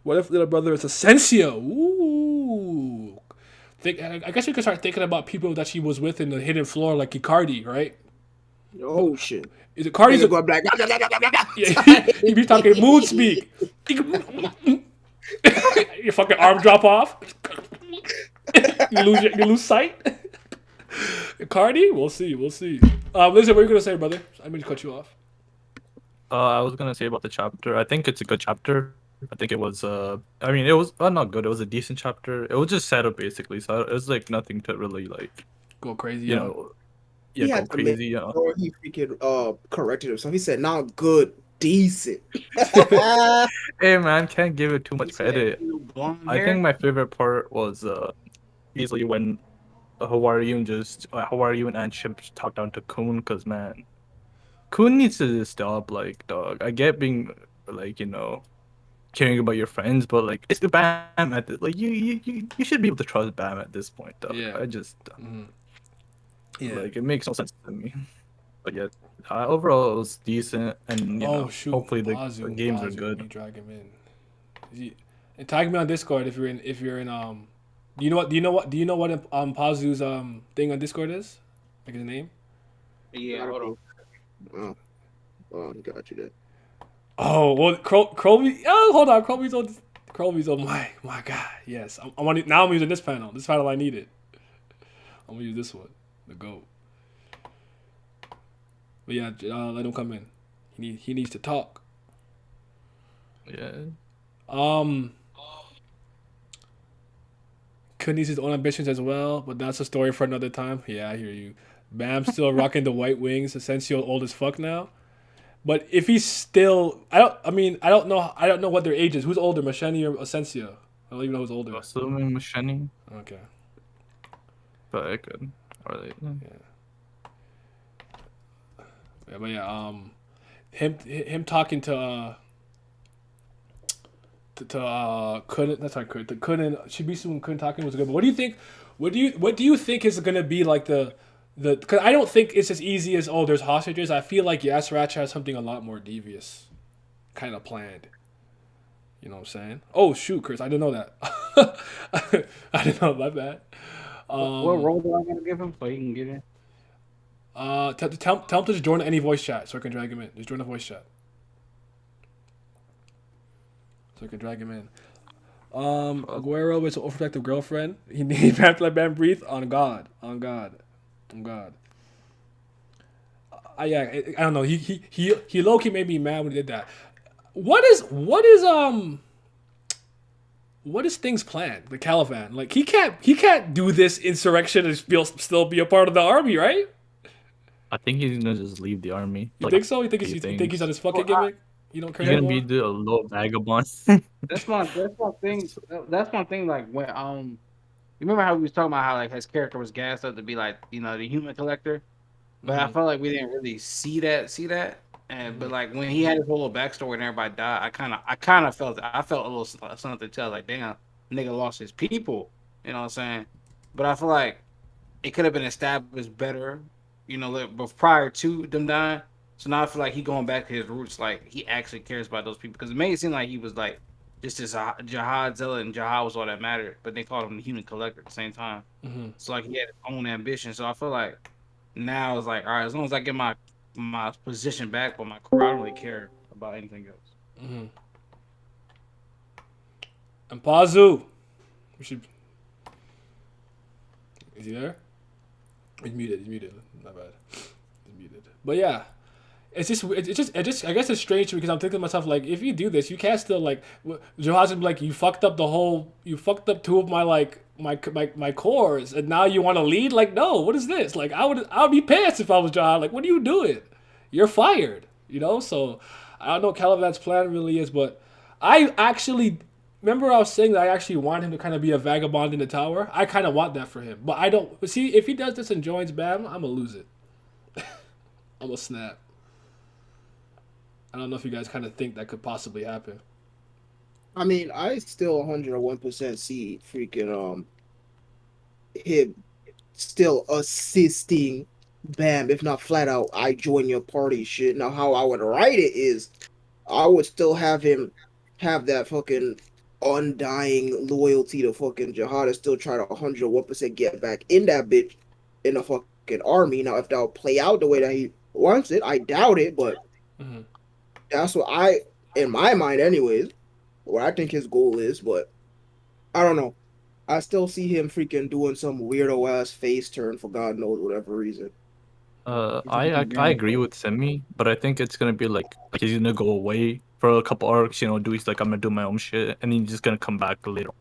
[SPEAKER 4] What if little brother is Asensio? Ooh. I guess we could start thinking about people that she was with in the hidden floor, like Icardi, right?
[SPEAKER 6] Oh shit!
[SPEAKER 4] Is it Cardi's
[SPEAKER 6] going black?
[SPEAKER 4] Yeah, he be talking mood speak. Your fucking arm drop off. You lose sight. Cardi? We'll see. We'll see. Listen, what are you gonna say, brother? I mean to cut you off.
[SPEAKER 8] I was gonna say about the chapter. I think it's a good chapter. I think it was. I mean, it was not good. It was a decent chapter. It was just set up basically, so it was like nothing to really like,
[SPEAKER 4] Go crazy
[SPEAKER 8] you
[SPEAKER 4] on.
[SPEAKER 8] know, yeah,
[SPEAKER 6] He
[SPEAKER 8] go
[SPEAKER 6] had to make
[SPEAKER 8] crazy.
[SPEAKER 6] sure he freaking corrected himself. He said, "Not good, decent."
[SPEAKER 8] Hey man, can't give it too
[SPEAKER 7] He
[SPEAKER 8] much
[SPEAKER 7] said,
[SPEAKER 8] credit.
[SPEAKER 7] "You blonde
[SPEAKER 8] I think
[SPEAKER 7] hair."
[SPEAKER 8] my favorite part was easily when how are you and Anship talk down to Kun, because man, Kun needs to just stop. Like, dog, I get being like, caring about your friends, but like it's the Bam at the, like you should be able to trust Bam at this point, dog.
[SPEAKER 4] Yeah.
[SPEAKER 8] I just
[SPEAKER 4] Yeah.
[SPEAKER 8] like it makes no sense to me. But yeah, overall it was decent, and
[SPEAKER 4] Oh shoot,
[SPEAKER 8] hopefully the games are
[SPEAKER 4] Pazu. Let
[SPEAKER 8] good.
[SPEAKER 4] me drag him in. And tag me on Discord if you're in Do you know what? Pazu's thing on Discord is? Like his name?
[SPEAKER 7] Yeah, hold on.
[SPEAKER 6] Oh, got you there.
[SPEAKER 4] Oh well, Crowley. Oh, hold on, Crowley's on. Crowley's on. My God, yes. Now I'm using this panel. This panel I needed. I'm gonna use this one. The goat. But yeah, let him come in. He needs to talk.
[SPEAKER 8] Yeah.
[SPEAKER 4] Could needs his own ambitions as well, but that's a story for another time. Yeah, I hear you. Bam's still rocking the white wings. Asensio old as fuck now. But if he's still, I don't know. I don't know what their age is. Who's older, Macheni or Asensio? I don't even know who's older.
[SPEAKER 8] Assuming Macheni,
[SPEAKER 4] Okay.
[SPEAKER 8] but I could. Or they,
[SPEAKER 4] Yeah, but yeah, him talking to couldn't that's not good. The couldn't Shibisu and couldn't talking was good. But what do you think? What do you think is gonna be like the because I don't think it's as easy as there's hostages. I feel like Ratchet has something a lot more devious, kind of planned. You know what I'm saying? Oh shoot, Chris, I didn't know that. I didn't know. My bad.
[SPEAKER 7] What role do I gotta give him so he can get in?
[SPEAKER 4] Tell him to just join any voice chat so I can drag him in. Just join the voice chat. So I can drag him in. Aguero is an overprotective girlfriend. He have to let man breathe. On God. I don't know. He low key made me mad when he did that. What is things planned? The Kallavan, like he can't do this insurrection and still be a part of the army, right?
[SPEAKER 8] I think he's gonna just leave the army.
[SPEAKER 4] You think so? You think he's on his fucking gimmick? You don't care
[SPEAKER 8] He's gonna
[SPEAKER 4] anymore?
[SPEAKER 8] be the little vagabond.
[SPEAKER 7] That's my thing. That's my thing. Like when you remember how we was talking about how like his character was gassed up to be like the human collector, but I felt like we didn't really see that. And but like when he had his whole little backstory and everybody died, I kind of felt I felt a little something to tell like damn nigga lost his people. You know what I'm saying? But I feel like it could have been established better. Like, but prior to them dying. So now I feel like he going back to his roots, like he actually cares about those people. Because it made it seem like he was like just this jihad zealot, and jihad was all that mattered. But they called him the human collector at the same time. So like he had his own ambition. So I feel like now it's like, all right, as long as I get my position back, but my career, I don't really care about anything else.
[SPEAKER 4] And Pazu, we should. Is he there? He's muted. Not bad. He's muted. But yeah, it's just. I guess it's strange because I'm thinking to myself like, if you do this, you can't still like. Johansson be like, you fucked up two of my like my cores, and now you want to lead? Like, no, what is this? Like, I would be pissed if I was John. Like, what are you doing? You're fired. So I don't know what Kallavan's plan really is, but I actually. Remember I was saying that I actually want him to kind of be a vagabond in the tower? I kind of want that for him. But I don't... But see, if he does this and joins Bam, I'm going to lose it. I'm going to snap. I don't know if you guys kind of think that could possibly happen.
[SPEAKER 6] I mean, I still 101% see freaking him still assisting Bam, if not flat out, I join your party shit. Now, how I would write it is, I would still have him have that fucking undying loyalty to fucking Jihad and still try to 101% get back in that bitch in the fucking army. Now, if that'll play out the way that he wants it, I doubt it, but that's what in my mind, anyways, what I think his goal is. But I don't know. I still see him freaking doing some weirdo ass face turn for God knows whatever reason.
[SPEAKER 8] I agree with Semi, but I think it's gonna be like he's gonna go away for a couple arcs, do he's like I'm gonna do my own shit, and then he's just gonna come back later on,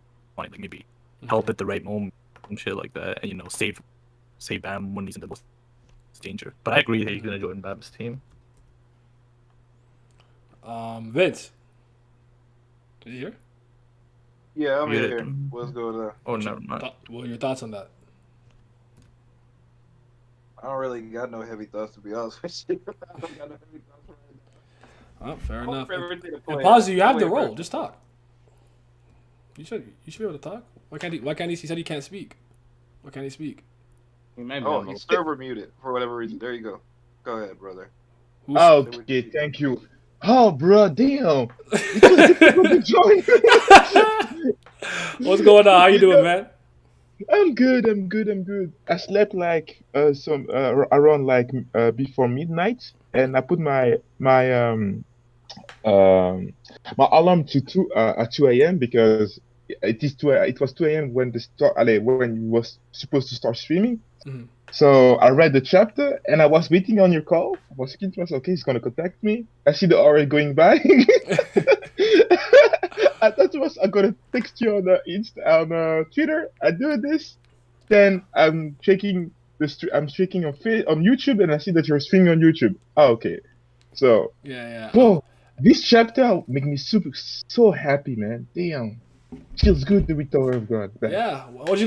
[SPEAKER 8] like maybe help at the right moment and shit like that, and save Bam when he's in the most danger. But I agree that he's gonna join Bam's team.
[SPEAKER 4] Vince, are you here?
[SPEAKER 5] Yeah, I'm
[SPEAKER 8] Muted.
[SPEAKER 5] here. Let's go there.
[SPEAKER 8] Oh, never mind.
[SPEAKER 4] What are your thoughts on that?
[SPEAKER 5] I don't really got no heavy thoughts to be honest with you. I don't got no heavy thoughts right now.
[SPEAKER 4] Oh, fair
[SPEAKER 5] Hope
[SPEAKER 4] enough.
[SPEAKER 5] everything to
[SPEAKER 4] And
[SPEAKER 5] play.
[SPEAKER 4] Pause, you have the
[SPEAKER 5] Play
[SPEAKER 4] role.
[SPEAKER 5] first.
[SPEAKER 4] Just talk. You should be able to talk. Why can't he? He said he can't speak. Why can't he speak?
[SPEAKER 7] He might be
[SPEAKER 5] Oh,
[SPEAKER 7] on the-
[SPEAKER 5] he's server muted for whatever reason. There you go. Go ahead, brother.
[SPEAKER 4] Who's,
[SPEAKER 9] Okay, thank you. Oh, bro, damn. It was difficult to join.
[SPEAKER 4] What's going on? How you doing,
[SPEAKER 9] know,
[SPEAKER 4] man?
[SPEAKER 9] I'm good. I slept like around like before midnight, and I put um my alarm to 2 a.m. because it was 2 a.m. when when you was supposed to start streaming.
[SPEAKER 4] Mhm.
[SPEAKER 9] So I read the chapter and I was waiting on your call. I was thinking to myself, okay, he's gonna contact me. I see the hour going by. I thought I'm gonna text you on Twitter. I do this, then I'm checking I'm checking on YouTube, and I see that you're streaming on YouTube. Oh, okay. So,
[SPEAKER 4] Yeah.
[SPEAKER 9] bro, this chapter make me so happy, man. Damn, feels good to be Tower of God back.
[SPEAKER 4] Yeah. What'd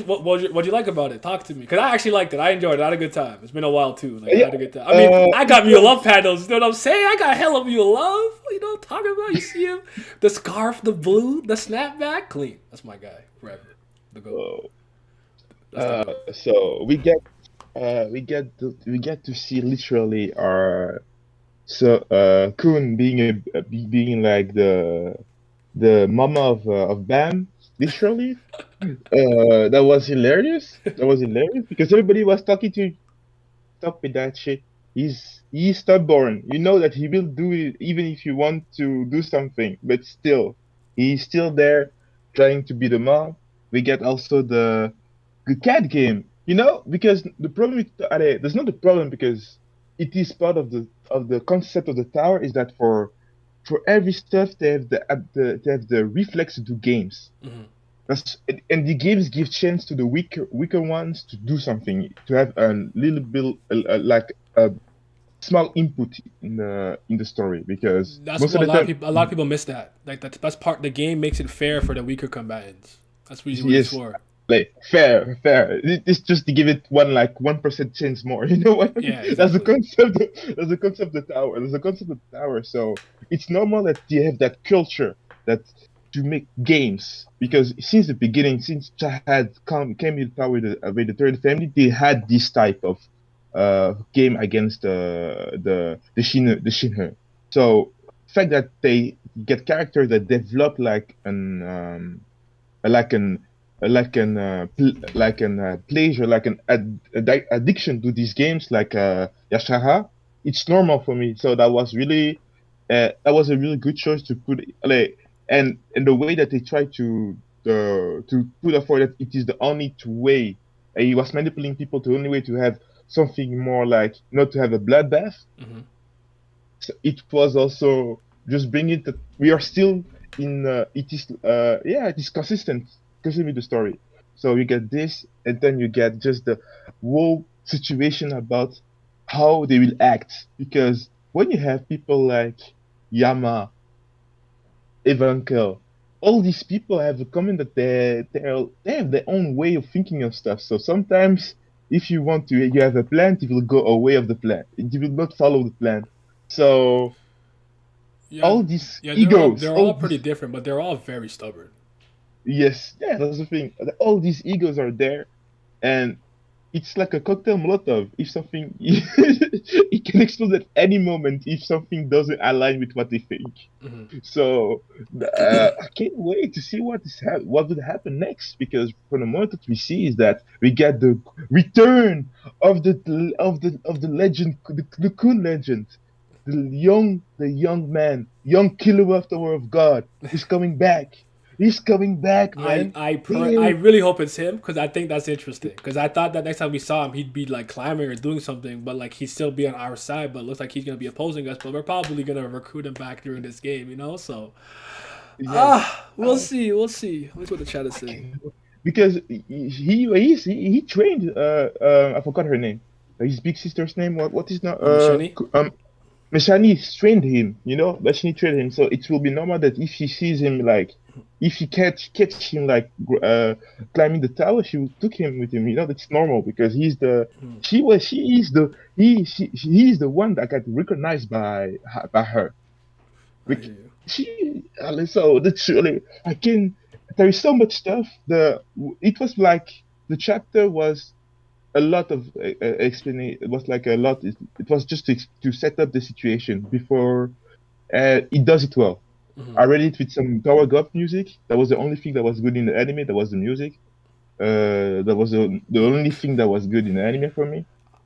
[SPEAKER 4] you like about it? Talk to me. Cause I actually liked it. I enjoyed it. I had a good time. It's been a while too. Like I
[SPEAKER 9] Yeah,
[SPEAKER 4] had a good time. I mean, I got
[SPEAKER 9] it
[SPEAKER 4] Mule
[SPEAKER 9] was-
[SPEAKER 4] Love panels. You know what I'm saying? I got hella Mule Love. You know what I'm talking about? You see him? The scarf, the blue, the snapback, clean. That's my guy forever. The goat. That's the goat.
[SPEAKER 9] So we get to see literally our Kun being like the mama of Bam, literally. That was hilarious. That was hilarious because everybody was talking to stop with that shit. He's stubborn. You know that he will do it even if you want to do something, but still, he's still there trying to be the mom. We get also the cat game. You know, because the problem with there's not the problem because it is part of the concept of the tower is that for every stuff they have the reflex to do games.
[SPEAKER 4] Mhm.
[SPEAKER 9] And the games give chance to the weaker ones to do something, to have a little bit like a small input in the story because
[SPEAKER 4] That's
[SPEAKER 9] most
[SPEAKER 4] what
[SPEAKER 9] of the time,
[SPEAKER 4] a lot of people miss that. Like that's part the game makes it fair for the weaker combatants. That's usually what it's
[SPEAKER 9] yes,
[SPEAKER 4] for.
[SPEAKER 9] like fair. It's just to give it 1% chance more. You know what?
[SPEAKER 4] Yeah,
[SPEAKER 9] That's the
[SPEAKER 4] exactly.
[SPEAKER 9] concept. That's the concept of the tower. That's the concept of the tower. So it's normal that they have that culture that to make games because since the beginning, since came in power with the third family, they had this type of game against the Shinhe. So the fact that they get characters that develop like an pleasure, like an addiction to these games, like Yashara, it's normal for me. So that was a really good choice to put like, and the way that they try to put forward that it is the only way. He was manipulating people to the only way to have something more like not to have a bloodbath.
[SPEAKER 4] Hmm.
[SPEAKER 9] So it was also just bringing that we are still in it is consistent with the story. So you get this and then you get just the whole situation about how they will act because when you have people like Yama, Evankhell, all these people have a common that they have their own way of thinking of stuff. So sometimes if you want to you have a plan, it will go away of the plan. It will not follow the plan. So
[SPEAKER 4] Yeah,
[SPEAKER 9] all these
[SPEAKER 4] yeah.
[SPEAKER 9] egos,
[SPEAKER 4] They're all
[SPEAKER 9] all
[SPEAKER 4] pretty
[SPEAKER 9] these
[SPEAKER 4] different, but they're all very stubborn.
[SPEAKER 9] yes, yeah, that's the thing. All these egos are there, and it's like a cocktail molotov. If something, it can explode at any moment if something doesn't align with what they think.
[SPEAKER 4] Hmm.
[SPEAKER 9] So I can't wait to see what would happen next because for the moment that we see is that we get the return of the legend, the Kun legend, the young man, young killer of the War of God is coming back. He's coming back, man.
[SPEAKER 4] I
[SPEAKER 9] He
[SPEAKER 4] really hope it's him because I think that's interesting. Because I thought that next time we saw him, he'd be like climbing or doing something, but like he'd still be on our side. But it looks like he's gonna be opposing us. But we're probably gonna recruit him back during this game, you know. So
[SPEAKER 9] yes.
[SPEAKER 4] we'll see, we'll see. Let's see what the chat is
[SPEAKER 9] I
[SPEAKER 4] saying.
[SPEAKER 9] can because he trained I forgot her name. His big sister's name. What is not
[SPEAKER 4] Oh, Machine.
[SPEAKER 9] Meshani trained him, you know. Meshani trained him, so it will be normal that if she sees him like, if she catch him like climbing the tower, she will took him with him. You know, that's normal because she is the he is the one that got recognized by her.
[SPEAKER 4] I hear you.
[SPEAKER 9] So that's really I can. There is so much stuff. It was like the chapter was a lot of explaining. It was like a lot. It was just to set up the situation before. It does it well. I read it with some Tower God music. That was the only thing that was good in the anime. That was the music. That was the only thing that was good in the anime for me.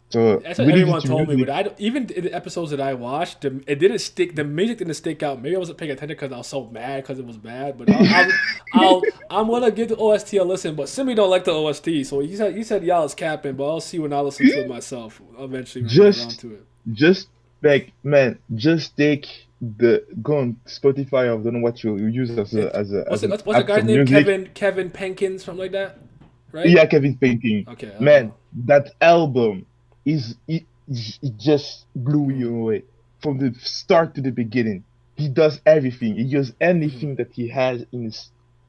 [SPEAKER 9] So
[SPEAKER 4] That's what
[SPEAKER 9] we needed
[SPEAKER 4] everyone
[SPEAKER 9] to
[SPEAKER 4] told me, but
[SPEAKER 9] really.
[SPEAKER 4] I don't, even in the episodes that I watched, it didn't stick. The music didn't stick out. Maybe I wasn't paying attention because I was so mad because it was bad. But I'm gonna give the OST a listen. But Simi don't like the OST, so he said y'all is capping. But I'll see when I listen to it myself. Eventually, when I get around
[SPEAKER 9] just
[SPEAKER 4] to it.
[SPEAKER 9] just like man, just take the go on Spotify or don't know what you use as an
[SPEAKER 4] What's the
[SPEAKER 9] app for
[SPEAKER 4] guy's name?
[SPEAKER 9] music.
[SPEAKER 4] Kevin Penkins, something like that, right?
[SPEAKER 9] Yeah, Kevin Painting.
[SPEAKER 4] Okay,
[SPEAKER 9] Man, that album it just blew you away from the start to the beginning. He does everything. He uses anything that he has in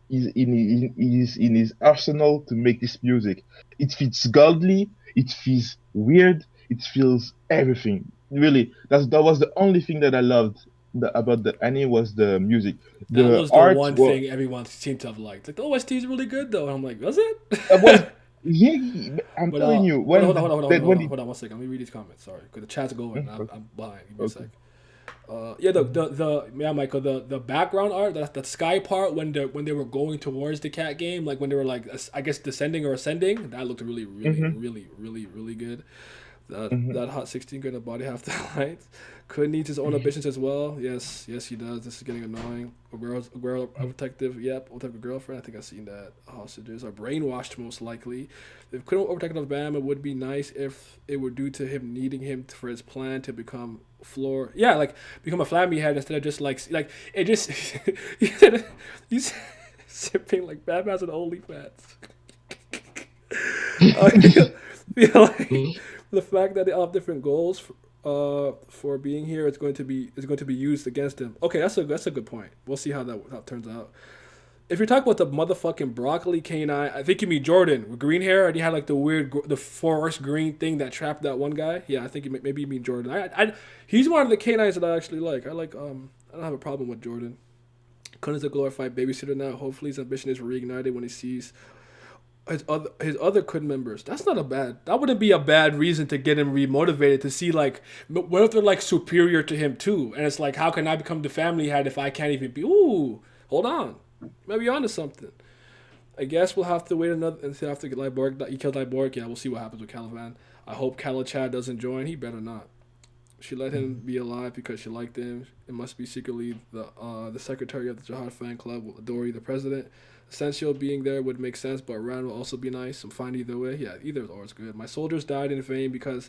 [SPEAKER 9] his arsenal to make this music. It feels godly. It feels weird. It feels everything. Really, that was the only thing that I loved about the anime was the music.
[SPEAKER 4] that
[SPEAKER 9] The
[SPEAKER 4] was the
[SPEAKER 9] art
[SPEAKER 4] one thing everyone seemed to have liked. Like the OST is really good though, and I'm like, was it?
[SPEAKER 9] was yeah. I'm
[SPEAKER 4] But
[SPEAKER 9] telling you
[SPEAKER 4] hold on,
[SPEAKER 9] when
[SPEAKER 4] hold on, hold on, hold on,
[SPEAKER 9] that
[SPEAKER 4] hold
[SPEAKER 9] when
[SPEAKER 4] on, hold on, 1 second. Let me read these comments. Sorry, because the chat's going.
[SPEAKER 9] okay.
[SPEAKER 4] I'm behind. Give me a
[SPEAKER 9] Okay.
[SPEAKER 4] sec. Yeah, yeah, Michael, the background art, the sky part when they were going towards the cat game, like when they were like I guess descending or ascending, that looked really, really,
[SPEAKER 9] Mm-hmm.
[SPEAKER 4] really, really, really good.
[SPEAKER 9] Mm-hmm.
[SPEAKER 4] That hot 16 gonna body half the lights. Could needs his own ambitions as well. Yes, yes he does. This is getting annoying. A protective. Yep, protective girlfriend. I think I've seen that. Hostages are brainwashed most likely. If couldn't overprotective of Bam, it would be nice if it were due to him needing him for his plan to become floor. Yeah, like become a flammy head instead of just like it just he's sipping like Bam has an OnlyFans. Feel like the fact that they all have different goals for being here is going to be used against him. Okay, that's a good point. We'll see how that turns out. If you're talking about the motherfucking broccoli canine, I think you mean Jordan with green hair, and he had like the weird the forest green thing that trapped that one guy. Yeah, I think maybe you mean Jordan. He's one of the canines that I actually like. I don't have a problem with Jordan. Kun is a glorified babysitter now. Hopefully his ambition is reignited when he sees his other Kun members. That's not a bad. That wouldn't be a bad reason to get him remotivated to see like what if they're like superior to him too, and it's like how can I become the family head if I can't even be? Ooh, hold on, maybe onto something. I guess we'll have to wait until after Liborg. He killed Liborg. Yeah, we'll see what happens with Kallavan. I hope Kalachad doesn't join. He better not. She let him be alive because she liked him. It must be secretly the secretary of the Jihad fan club, Dory, the president. Essential being there would make sense, but Ran will also be nice. I'm fine either way. Yeah, either is always good. My soldiers died in vain because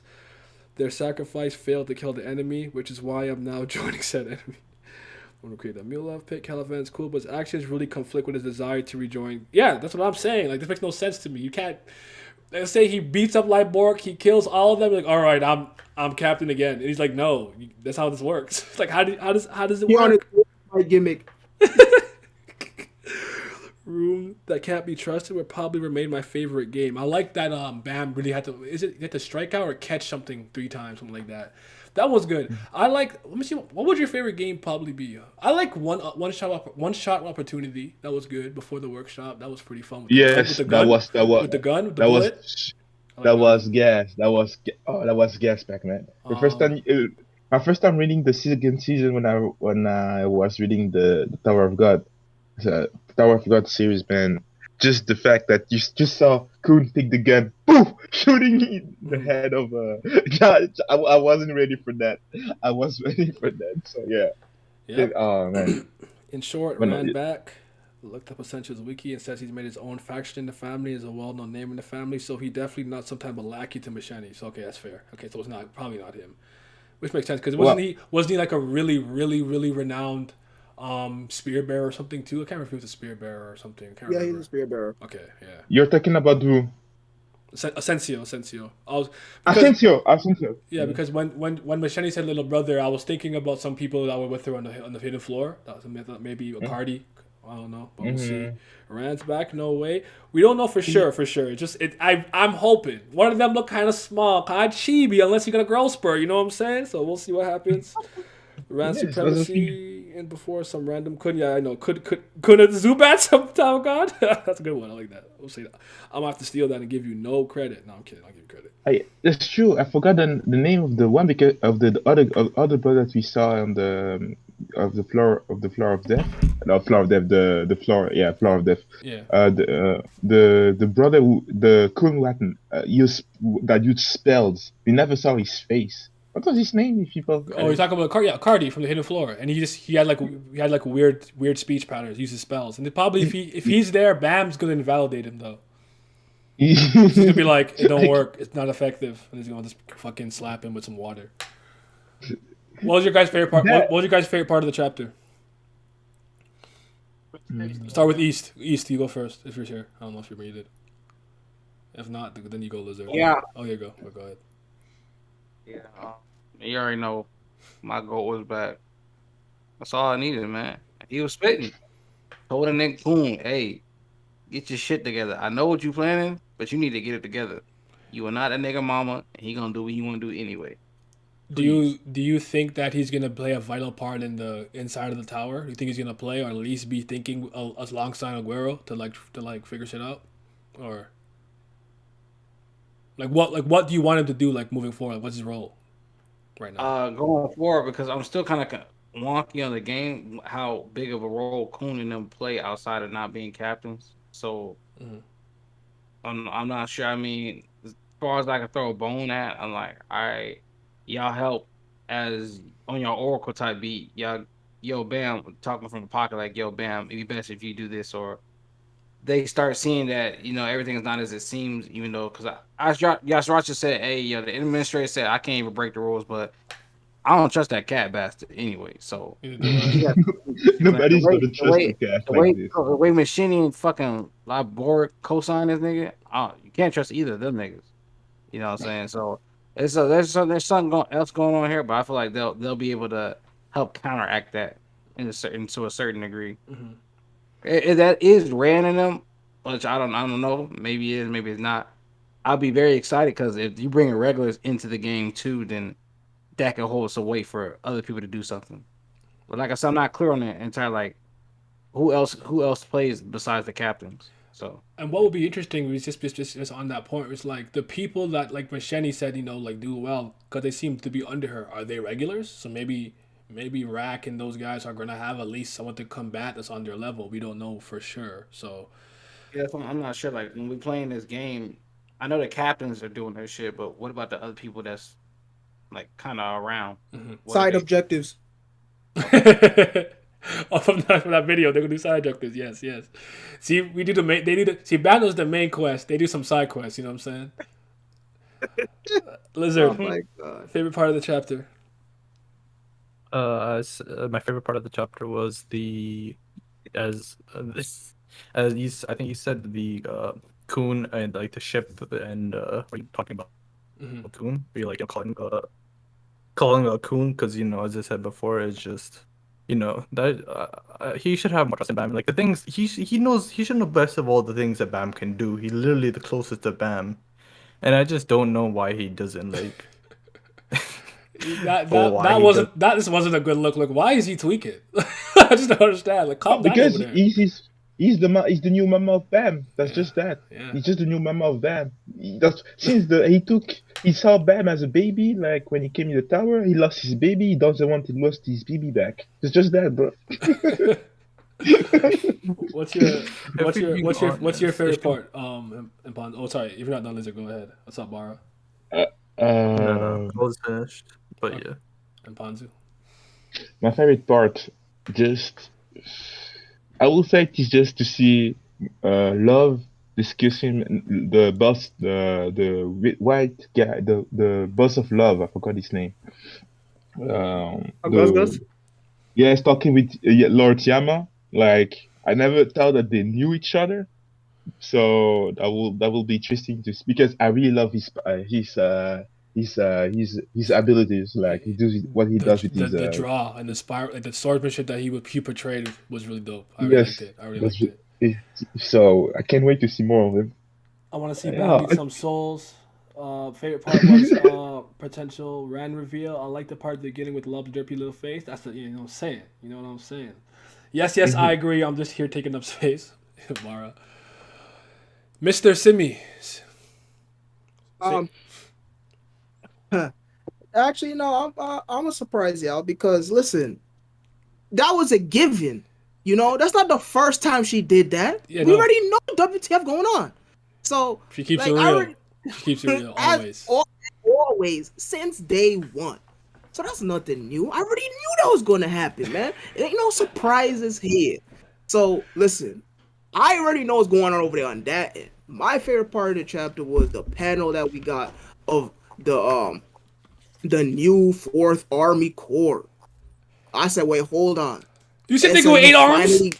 [SPEAKER 4] their sacrifice failed to kill the enemy, which is why I'm now joining said enemy. I want to create a Mule love pick. Calavan's cool, but his actions really conflict with his desire to rejoin. Yeah, that's what I'm saying. Like this makes no sense to me. You can't. Let's say he beats up Liborg, he kills all of them. Like, all right, I'm captain again, and he's like, no, that's how this works. It's like, how does it
[SPEAKER 6] Be honest,
[SPEAKER 4] work?
[SPEAKER 6] my gimmick.
[SPEAKER 4] Room that can't be trusted would probably remain my favorite game. I like that. Bam really had to. You had to strike out or catch something 3 times, something like that. That was good. I like. Let me see. What would your favorite game probably be? I like one shot opportunity. That was good before the workshop. That was pretty fun. With
[SPEAKER 9] Yes,
[SPEAKER 4] the gun. With the gun. With the
[SPEAKER 9] that
[SPEAKER 4] bullet.
[SPEAKER 9] was
[SPEAKER 4] I like
[SPEAKER 9] that
[SPEAKER 4] that one.
[SPEAKER 9] was gas. That was gas back, man. My first time reading the second season when I was reading the Tower of God, the Tower of God series, man. Just the fact that you just saw Kun take the gun, boom, shooting in the head of Judge. I wasn't ready for that. I was ready for that. So yeah.
[SPEAKER 4] Yep.
[SPEAKER 9] Oh man.
[SPEAKER 4] In short,
[SPEAKER 9] When
[SPEAKER 4] ran back. Looked up Essentials wiki and says he's made his own faction in the family, is a well-known name in the family, so he definitely not some type of lackey to Machete. So okay, that's fair. Okay, so it's not probably not him, which makes sense because
[SPEAKER 9] Well,
[SPEAKER 4] wasn't he like a really renowned spear bearer or something too? I can't remember if he was a spear bearer or something. I can't
[SPEAKER 6] Yeah, he's a
[SPEAKER 4] remember.
[SPEAKER 6] spear bearer.
[SPEAKER 4] Okay, yeah.
[SPEAKER 9] you're talking about who?
[SPEAKER 4] Asensio. I was because
[SPEAKER 9] Asensio. Asensio.
[SPEAKER 4] yeah, because when Machete said little brother, I was thinking about some people that were with her on the hidden floor. That was, I thought maybe a Cardi. I don't know, but we'll see.
[SPEAKER 9] Mm-hmm.
[SPEAKER 4] Rand's back, no way. We don't know for sure. For sure, it's just I'm hoping one of them look kind of small, kind of chibi, unless you got a growth spurt. You know what I'm saying? So we'll see what happens. Rand
[SPEAKER 9] Yes, that's the thing.
[SPEAKER 4] supremacy and before some random could yeah I know could a Zubat sometime god. That's a good one. I like that. We'll see that. I'm gonna have to steal that and give you no credit. No, I'm kidding. I'll give you credit.
[SPEAKER 9] That's true. I forgot the name of the one because of the other bird that we saw on the of the floor of death. No, floor of death. The floor. Yeah, floor of death.
[SPEAKER 4] Yeah.
[SPEAKER 9] The brother who the Kun who had that used spells. We never saw his face. What was his name? If people.
[SPEAKER 4] Oh, you're talking about Cardi from the Hidden Floor, and he had like weird speech patterns, uses spells, and probably if he's there, Bam's gonna invalidate him though. He's gonna be like, it don't work, it's not effective, and he's gonna just fucking slap him with some water. What was your guys' favorite part? What was your guys' favorite part of the chapter? Start with East. East, you go first if you're here. I don't know if you read it. If not, then you go Lizard.
[SPEAKER 7] Yeah.
[SPEAKER 4] Oh, here you go. Go ahead.
[SPEAKER 7] Yeah, you already know my goal was back. That's all I needed, man. He was spitting. Told the nigga, boom, hey, get your shit together. I know what you planning, but you need to get it together. You are not a nigga mama, and he gonna do what you want to do anyway.
[SPEAKER 4] Do you think that he's gonna play a vital part in the inside of the tower? Do you think he's gonna play, or at least be thinking alongside Aguero to like figure shit out, or what do you want him to do like moving forward? Like, what's his role right now?
[SPEAKER 7] Going forward because I'm still kind of wonky on the game. How big of a role Kuhn and them play outside of not being captains? So
[SPEAKER 4] Mhm.
[SPEAKER 7] I'm not sure. I mean, as far as I can throw a bone at, I'm like, all right, y'all help as on your Oracle type beat. Y'all, yo, bam, talking from the pocket like, yo, bam, it'd be best if you do this, or they start seeing that everything is not as it seems, even though because Ratchet said, hey, yo, the administrator said I can't even break the rules, but I don't trust that cat bastard anyway. So
[SPEAKER 4] Neither do I.
[SPEAKER 7] he got like
[SPEAKER 9] Nobody's gonna trust the cat like this.
[SPEAKER 7] the way Machine and fucking Labor co-sign this nigga, you can't trust either of them niggas. You know what I'm saying? So there's something else going on here, but I feel like they'll be able to help counteract that to a certain degree.
[SPEAKER 4] Mhm.
[SPEAKER 7] That is ran in them, which I don't know. Maybe it is, maybe it's not. I'll be very excited because if you bring regulars into the game too, then that can hold us away for other people to do something. But like I said, I'm not clear on the entire like who else plays besides the captains. So
[SPEAKER 4] And what would be interesting was just on that point was like the people that like Machete said like do well because they seem to be under her. Are they regulars? So maybe Rack and those guys are gonna have at least someone to combat that's on their level. We don't know for sure. So
[SPEAKER 7] yeah, I'm not sure. Like when we playing this game, I know the captains are doing their shit, but what about the other people that's like kind of around? What are
[SPEAKER 6] Side
[SPEAKER 7] they?
[SPEAKER 6] objectives.
[SPEAKER 4] off of that video, they're gonna do side objectives. Yes, yes. See, we do the main. They do the see. Battle's the main quest. They do some side quests. You know what I'm saying?
[SPEAKER 6] Oh
[SPEAKER 4] Lizard,
[SPEAKER 6] my god.
[SPEAKER 4] favorite part of the chapter.
[SPEAKER 8] My favorite part of the chapter was the as this as you I think you said the Coon and like the ship and what are you talking about?
[SPEAKER 4] Mm-hmm.
[SPEAKER 8] Coon? Are you like calling a Coon because as I said before, it's just that he should have more trust in Bam. Like the things he should know best of all the things that Bam can do. He's literally the closest to Bam, and I just don't know why he doesn't like.
[SPEAKER 4] That
[SPEAKER 8] why
[SPEAKER 4] that
[SPEAKER 8] he does.
[SPEAKER 4] wasn't that just wasn't a good look. Like, why is he tweaking? I just don't understand. Like, calm down over
[SPEAKER 9] Because
[SPEAKER 4] there.
[SPEAKER 9] he's the new mama of Bam. That's just that.
[SPEAKER 4] Yeah.
[SPEAKER 9] He's just the new mama of Bam. That's since he saw Bam as a baby. Like when he came in the tower, he lost his baby. He doesn't want to lose his baby back. It's just that, bro.
[SPEAKER 4] What's your favorite part? And oh, sorry, if you're not done, Lizard, go ahead. What's up, Bara?
[SPEAKER 8] No, I was finished, but
[SPEAKER 4] Okay.
[SPEAKER 8] yeah.
[SPEAKER 4] And Panzu?
[SPEAKER 9] My favorite part, just I will say it is just to see love discussing the boss, the white guy, the boss of love. I forgot his name.
[SPEAKER 6] Gus
[SPEAKER 9] The
[SPEAKER 6] Gus.
[SPEAKER 9] yes, talking with Lord Yama. Like I never thought that they knew each other. So that will be interesting to because I really love his abilities. Like he does what he does with his
[SPEAKER 4] The draw and the spiral, like the swordsmanship that he portrayed was really dope. I really liked
[SPEAKER 9] yes.
[SPEAKER 4] it. I really
[SPEAKER 9] That's
[SPEAKER 4] liked it.
[SPEAKER 9] it, so I can't wait to see more of him.
[SPEAKER 4] I want to see Bam
[SPEAKER 9] Yeah,
[SPEAKER 4] meet some souls. Favorite part was potential Rand reveal. I like the part at the beginning with Love's derpy little face. That's the you know what I'm saying. You know what I'm saying. Yes, yes, I
[SPEAKER 9] mhm.
[SPEAKER 4] agree. I'm just here taking up space. Mara, Mr. Simi.
[SPEAKER 6] Um, actually, no, I'm a surprise, y'all, because listen, that was a given. You know, that's not the first time she did that.
[SPEAKER 4] Yeah,
[SPEAKER 6] We
[SPEAKER 4] no.
[SPEAKER 6] already know WTF going on. So,
[SPEAKER 4] She keeps it
[SPEAKER 6] like, I
[SPEAKER 4] real.
[SPEAKER 6] already,
[SPEAKER 4] She keeps it real
[SPEAKER 6] as
[SPEAKER 4] always.
[SPEAKER 6] always, since day one. So that's nothing new. I already knew that was going to happen, man. It ain't no surprises here. So, listen, I already know what's going on over there on that end. My favorite part of the chapter was the panel that we got of the new Fourth Army Corps. I said, wait, hold on.
[SPEAKER 4] You said they go with
[SPEAKER 6] SIU
[SPEAKER 4] 8 arms?
[SPEAKER 6] finally,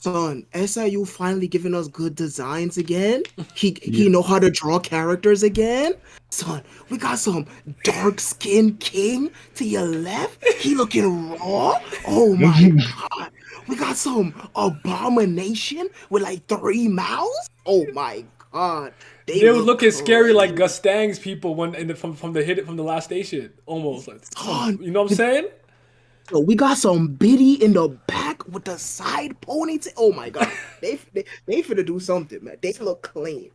[SPEAKER 6] son, SIU finally giving us good designs again. He
[SPEAKER 9] Yeah.
[SPEAKER 6] know how to draw characters again. Son, we got some dark skinned king to your left. He looking raw. Oh my god. We got some abomination with like 3 mouths. Oh my god. They
[SPEAKER 4] They was
[SPEAKER 6] look
[SPEAKER 4] looking scary like
[SPEAKER 6] crazy.
[SPEAKER 4] Gustang's people when from the hit from the last station. Almost like some,
[SPEAKER 6] Son,
[SPEAKER 4] you know what I'm saying?
[SPEAKER 6] so we got some Biddy in the back with the side ponytail. Oh my god, they finna do something, man. They look clean.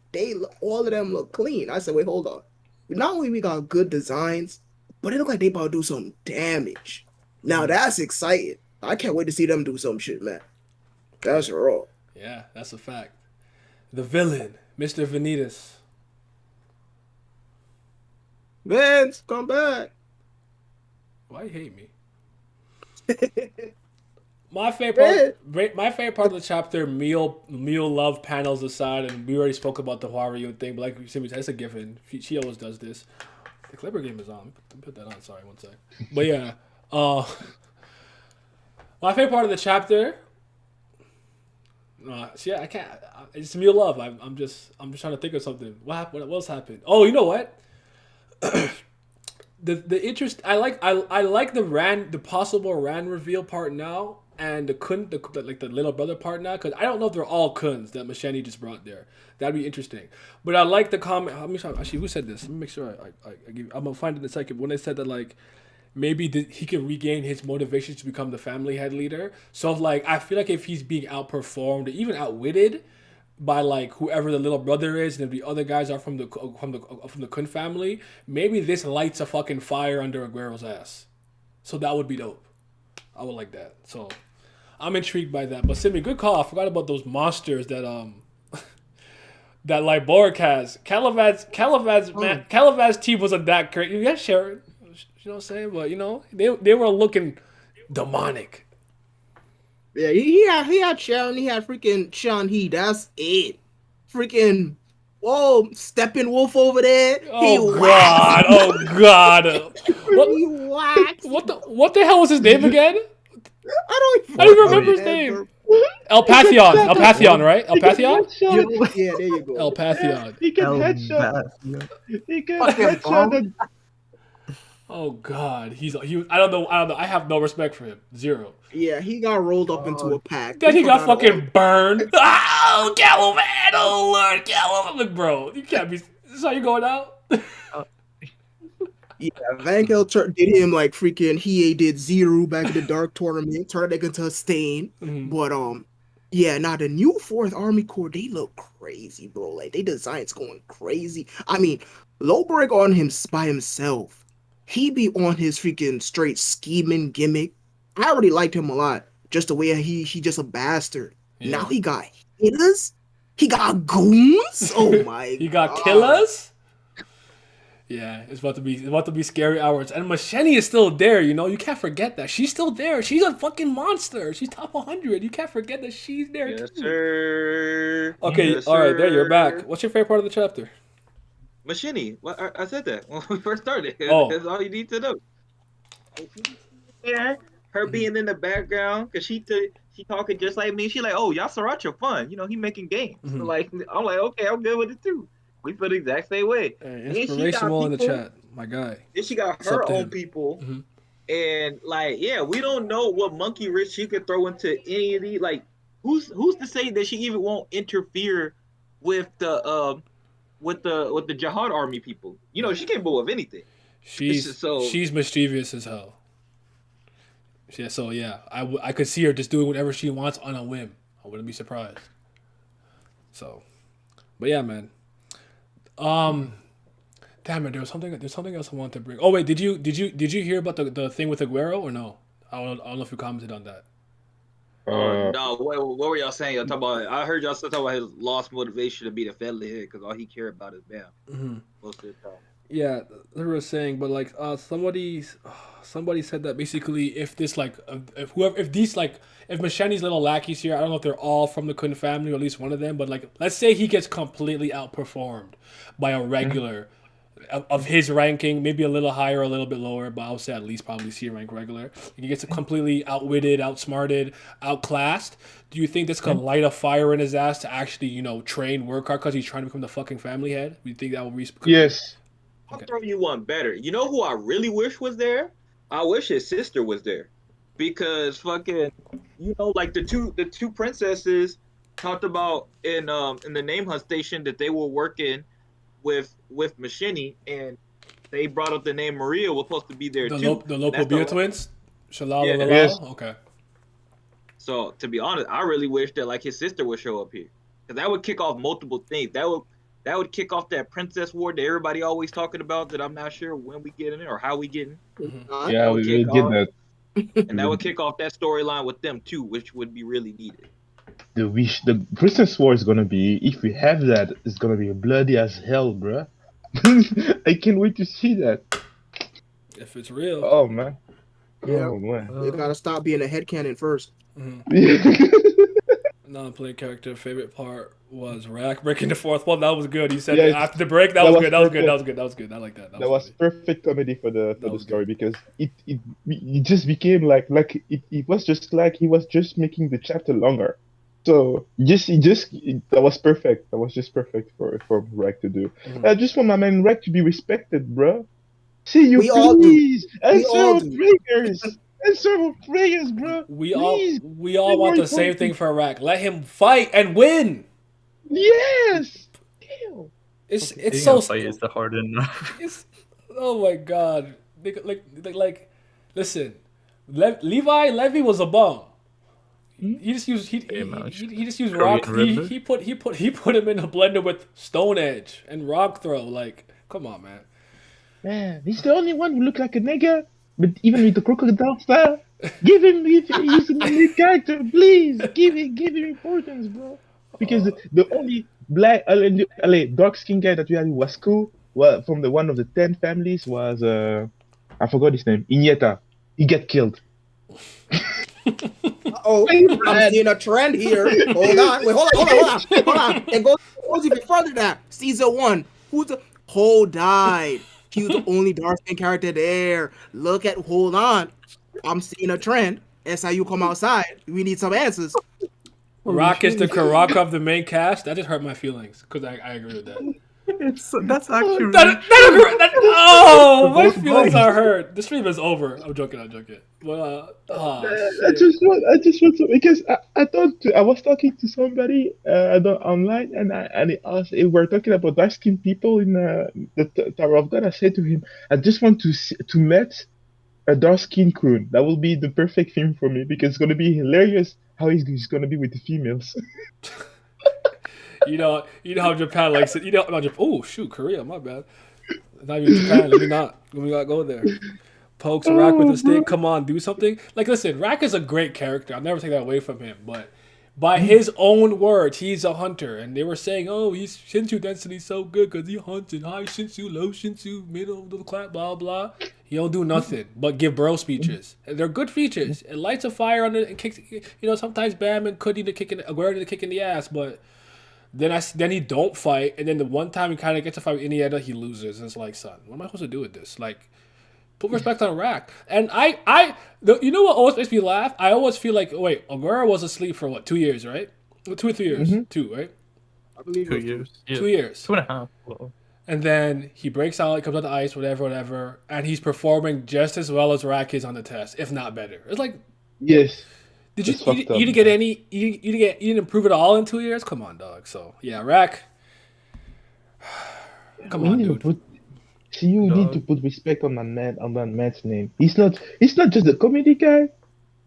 [SPEAKER 6] All of them look clean. I said, wait, hold on. Not only we got good designs, but it look like they about to do some damage. Now that's exciting. I can't wait to see them do some shit, man. That's raw.
[SPEAKER 4] Yeah, that's a fact. The villain, Mr. Vanitas.
[SPEAKER 6] Vince, come back.
[SPEAKER 4] Why you hate me? My favorite part of the chapter, Mule love panels aside, and we already spoke about the Huaryu thing, but like Simi said, it's a given. She always does this. The Clipper game is on. Put that on. Sorry, one sec. But yeah, my favorite part of the chapter. Yeah, I can't. It's Mule love. I'm just trying to think of something. What happened? What else happened? Oh, you know what? The interest I like the possible Rand reveal part now and the little brother part now because I don't know if they're all Kuns that Machete just brought there. That'd be interesting. But I like the comment. Actually, who said this? Let me make sure I'm gonna find it in a second. When they said that like maybe he can regain his motivation to become the family head leader. So if, like I feel like if he's being outperformed, or even outwitted by like whoever the little brother is, and if the other guys are from the Kun family, maybe this lights a fucking fire under Aguero's ass. So that would be dope. I would like that. So I'm intrigued by that. But Simi, good call. I forgot about those monsters that that like Boric has. Kallavan's team wasn't that great. Yeah, Sharon. You know what I'm saying? But you know, they were looking demonic.
[SPEAKER 6] Yeah, he had Sharon, he had freaking Sean He. That's it. Freaking Steppenwolf over there. He
[SPEAKER 4] Oh
[SPEAKER 6] waxed.
[SPEAKER 4] god! Oh god! What
[SPEAKER 6] He waxed.
[SPEAKER 4] what the hell was his name again?
[SPEAKER 6] I don't
[SPEAKER 4] I
[SPEAKER 6] even
[SPEAKER 4] don't even
[SPEAKER 8] Oh,
[SPEAKER 4] remember
[SPEAKER 8] yeah.
[SPEAKER 4] his name.
[SPEAKER 6] remember.
[SPEAKER 4] El
[SPEAKER 9] He got
[SPEAKER 4] Pathion.
[SPEAKER 9] shot.
[SPEAKER 4] El Pathion, right? El
[SPEAKER 9] He got
[SPEAKER 4] Pathion?
[SPEAKER 9] headshot.
[SPEAKER 8] Yo,
[SPEAKER 6] Yeah, there you
[SPEAKER 4] El
[SPEAKER 6] go.
[SPEAKER 9] Yeah,
[SPEAKER 4] Pathion.
[SPEAKER 9] he got
[SPEAKER 8] El
[SPEAKER 9] headshot.
[SPEAKER 8] Bath, yeah.
[SPEAKER 9] He got
[SPEAKER 3] Fucking
[SPEAKER 9] headshot.
[SPEAKER 3] bomb.
[SPEAKER 4] Oh god. He I don't know. I have no respect for him. Zero.
[SPEAKER 6] Yeah, he got rolled up into
[SPEAKER 8] Oh,
[SPEAKER 6] a pack.
[SPEAKER 4] Then
[SPEAKER 6] We
[SPEAKER 4] he got
[SPEAKER 6] forgot all.
[SPEAKER 4] fucking burned. Oh, Kallavan! Oh Lord, Kallavan! Look, bro, you can't be. This is how you going out?
[SPEAKER 6] Yeah, Evankhell did him like freaking he did Zero back in the Dark Tournament, turned it into a stain.
[SPEAKER 4] Mhm.
[SPEAKER 6] But yeah, now the new Fourth Army Corps, they look crazy, bro. Like they designs going crazy. I mean, Lowberg on him by himself, he be on his freaking straight scheming gimmick. I already liked him a lot, just the way he just a bastard. Now
[SPEAKER 4] Yeah.
[SPEAKER 6] he got hitters, he got goons. Oh my
[SPEAKER 4] He got
[SPEAKER 6] god.
[SPEAKER 4] killers. Yeah, it's about to be scary hours. And Macheni is still there, you know. You can't forget that. She's still there. She's a fucking monster. She's top 100. You can't forget that she's there
[SPEAKER 5] Yes,
[SPEAKER 4] too.
[SPEAKER 5] sir.
[SPEAKER 4] Okay,
[SPEAKER 5] Yes,
[SPEAKER 4] all right, there you're back.
[SPEAKER 5] sir.
[SPEAKER 4] What's your favorite part of the chapter?
[SPEAKER 5] Machine. Well, I said that when we first started.
[SPEAKER 4] Oh.
[SPEAKER 5] That's all you need to know. Yeah, her
[SPEAKER 4] Mhm.
[SPEAKER 5] being in the background because she talking just like me. She like, oh, y'all Sriracha fun. You know, he making games. So
[SPEAKER 4] Mhm.
[SPEAKER 5] like, I'm like, okay, I'm good with it too. We feel the exact same way.
[SPEAKER 4] Hey,
[SPEAKER 5] And she got
[SPEAKER 4] inspirational in the
[SPEAKER 5] people.
[SPEAKER 4] chat, my guy.
[SPEAKER 5] Then she got
[SPEAKER 4] It's up
[SPEAKER 5] her
[SPEAKER 4] to
[SPEAKER 5] own
[SPEAKER 4] him.
[SPEAKER 5] people.
[SPEAKER 4] Mhm.
[SPEAKER 5] And like, yeah, we don't know what monkey wrench she could throw into any of these. Like, who's to say that she even won't interfere with the jihad army people? You know, she capable of anything. So
[SPEAKER 4] She's mischievous as hell. Yeah, so yeah, I could see her just doing whatever she wants on a whim. I wouldn't be surprised. So, but yeah, man. Um, damn it, there's something else I wanted to bring. Oh wait, did you hear about the thing with Aguero or no? I don't know if you commented on that.
[SPEAKER 5] oh
[SPEAKER 9] Uh,
[SPEAKER 5] no, what were y'all saying? Y'all talking about? I heard y'all still talking about his lost motivation to be the family head because all he cared about is Bam
[SPEAKER 4] Hmm.
[SPEAKER 5] most of the time.
[SPEAKER 4] Yeah, they were saying, but like somebody said that basically if this like if whoever if these like if Macheni's little lackeys here, I don't know if they're all from the Kun family or at least one of them, but like let's say he gets completely outperformed by a regular of his ranking, maybe a little higher, a little bit lower, but I would say at least probably C rank regular. He gets completely outwitted, outsmarted, outclassed. Do you think this could light a fire in his ass to actually, you know, train, work hard because he's trying to become the fucking family head? Do you think that will
[SPEAKER 9] yes.
[SPEAKER 5] I'll
[SPEAKER 4] Okay.
[SPEAKER 5] throw you one better. You know who I really wish was there? I wish his sister was there because fucking, like the two princesses talked about in the name hunt station that they were working with Machini and they brought up the name Maria was supposed to be there too,
[SPEAKER 4] The
[SPEAKER 5] and that's the
[SPEAKER 4] Lopobia twins? Shalal
[SPEAKER 5] yeah.
[SPEAKER 9] Yes.
[SPEAKER 4] Lalal? Okay.
[SPEAKER 5] So to be honest, I really wish that like his sister would show up here because that would kick off multiple things. That would kick off that princess war that everybody always talking about. That I'm not sure when we get in it or how we get in.
[SPEAKER 6] Not.
[SPEAKER 5] That
[SPEAKER 9] Yeah,
[SPEAKER 5] would
[SPEAKER 9] we
[SPEAKER 5] kick
[SPEAKER 9] will get
[SPEAKER 5] off,
[SPEAKER 9] that.
[SPEAKER 5] and that would kick off that storyline with them too, which would be really needed.
[SPEAKER 9] The Princess War is gonna be, if we have that, it's gonna be bloody as hell, bruh. I can't wait to see that.
[SPEAKER 4] If it's real.
[SPEAKER 9] Oh man.
[SPEAKER 6] Yeah,
[SPEAKER 9] Oh man.
[SPEAKER 6] you gotta stop being a headcanon first.
[SPEAKER 4] Mm-hmm.
[SPEAKER 9] Yeah.
[SPEAKER 4] Non-play character favorite part was Rack breaking the fourth wall. That was good. He said
[SPEAKER 9] Yes,
[SPEAKER 4] after the break. That
[SPEAKER 9] that
[SPEAKER 4] was
[SPEAKER 9] was
[SPEAKER 4] good. That was good. That
[SPEAKER 9] perfect.
[SPEAKER 4] was good. That was good. I like that. That
[SPEAKER 9] That
[SPEAKER 4] was
[SPEAKER 9] was
[SPEAKER 4] funny.
[SPEAKER 9] perfect comedy for
[SPEAKER 4] That
[SPEAKER 9] the
[SPEAKER 4] was good.
[SPEAKER 9] story because it just became like it was just like he was just making the chapter longer. So that was perfect. That was just perfect for Rec to do.
[SPEAKER 4] Mhm.
[SPEAKER 9] I just want my man Rec to be respected, bro. See you,
[SPEAKER 6] We all do.
[SPEAKER 9] please.
[SPEAKER 6] We
[SPEAKER 9] Answer
[SPEAKER 6] all
[SPEAKER 9] our
[SPEAKER 6] do.
[SPEAKER 9] prayers. Answer our prayers, bro. Please.
[SPEAKER 4] We all
[SPEAKER 9] Be
[SPEAKER 4] want
[SPEAKER 9] more
[SPEAKER 4] the same thing
[SPEAKER 9] important.
[SPEAKER 4] for Rack. Let him fight and win.
[SPEAKER 9] Yes. Damn.
[SPEAKER 4] It's
[SPEAKER 8] Being a
[SPEAKER 4] so
[SPEAKER 8] fight is the hard enough.
[SPEAKER 4] it's oh my god. Like listen. Levi Levy was a bum.
[SPEAKER 9] Hmm?
[SPEAKER 4] He just used
[SPEAKER 8] Hey, man,
[SPEAKER 4] he just used
[SPEAKER 8] Korean
[SPEAKER 4] rock.
[SPEAKER 8] Riddler.
[SPEAKER 4] He put him in a blender with Stone Edge and Rock Throw. Like, come on, man.
[SPEAKER 9] Man, he's the only one who looked like a nigga, but even with the crocodile style, he's a main character, please, give him importance, bro. Because the only black, dark skin guy that we had who was cool, well, from the one of the 10 families was, I forgot his name, Inyeta. He get killed.
[SPEAKER 6] Oh, I'm seeing a trend here. Hold on. Wait, hold on. It goes even further than that. Season 1. Ho died. He was the only dark skin character there. Hold on. I'm seeing a trend. SIU come outside. We need some answers.
[SPEAKER 4] Rock is the Karaka of the main cast. That just hurt my feelings because I agree with that.
[SPEAKER 8] That's actually
[SPEAKER 4] Oh, my
[SPEAKER 8] Both
[SPEAKER 4] feelings
[SPEAKER 8] ways.
[SPEAKER 4] are hurt. The stream is over. I'm joking. But
[SPEAKER 9] I
[SPEAKER 4] shit.
[SPEAKER 9] just want to because I was talking to somebody online and he asked if we're talking about dark skinned people in the Tower of God. I said to him, I just want to meet a dark skinned Kroon. That will be the perfect thing for me because it's gonna be hilarious how he's gonna be with the females.
[SPEAKER 4] You know how Japan likes it. You know about Japan. Oh shoot, Korea. My bad. Not even Japan. Let me not go there. Pokes Rack with
[SPEAKER 9] Oh,
[SPEAKER 4] a
[SPEAKER 9] bro.
[SPEAKER 4] stick. Come on, do something. Like, listen, Rack is a great character. I'll never take that away from him. But By his own words, he's a hunter, and they were saying, "Oh, he's Shinshu density so good because he hunts in high Shinshu, low Shinshu, middle of the class, blah blah." He don't do nothing but give bro speeches, and they're good speeches. It lights a fire on it and kicks. Sometimes Bam and Cudi to kick in, Aguero to kick in the ass, but then he don't fight, and then the one time he kind of gets a fight with Iniesta, he loses. And it's like, son, what am I supposed to do with this? Like, put respect on Rack. And you know what always makes me laugh? I always feel like, wait, Aguero was asleep for what, 2 years, right? 2 or 3 years, 2, right?
[SPEAKER 6] I believe it
[SPEAKER 8] 2
[SPEAKER 6] was
[SPEAKER 8] years. Yeah.
[SPEAKER 4] 2 years.
[SPEAKER 8] 2.5. Well,
[SPEAKER 4] And then he breaks out, he comes out the ice, whatever, and he's performing just as well as Rack is on the test, if not better. It's like,
[SPEAKER 9] Yes.
[SPEAKER 4] did you
[SPEAKER 9] That's
[SPEAKER 4] you,
[SPEAKER 9] fucked
[SPEAKER 4] you
[SPEAKER 9] up,
[SPEAKER 4] didn't get
[SPEAKER 9] man.
[SPEAKER 4] any you didn't improve at all in 2 years? Come on, dog. So yeah, Rack. Come
[SPEAKER 9] We
[SPEAKER 4] on,
[SPEAKER 9] need to
[SPEAKER 4] dude.
[SPEAKER 9] put. See, you need to
[SPEAKER 8] dog.
[SPEAKER 9] put respect on that man's name. He's not. He's not just a comedy guy.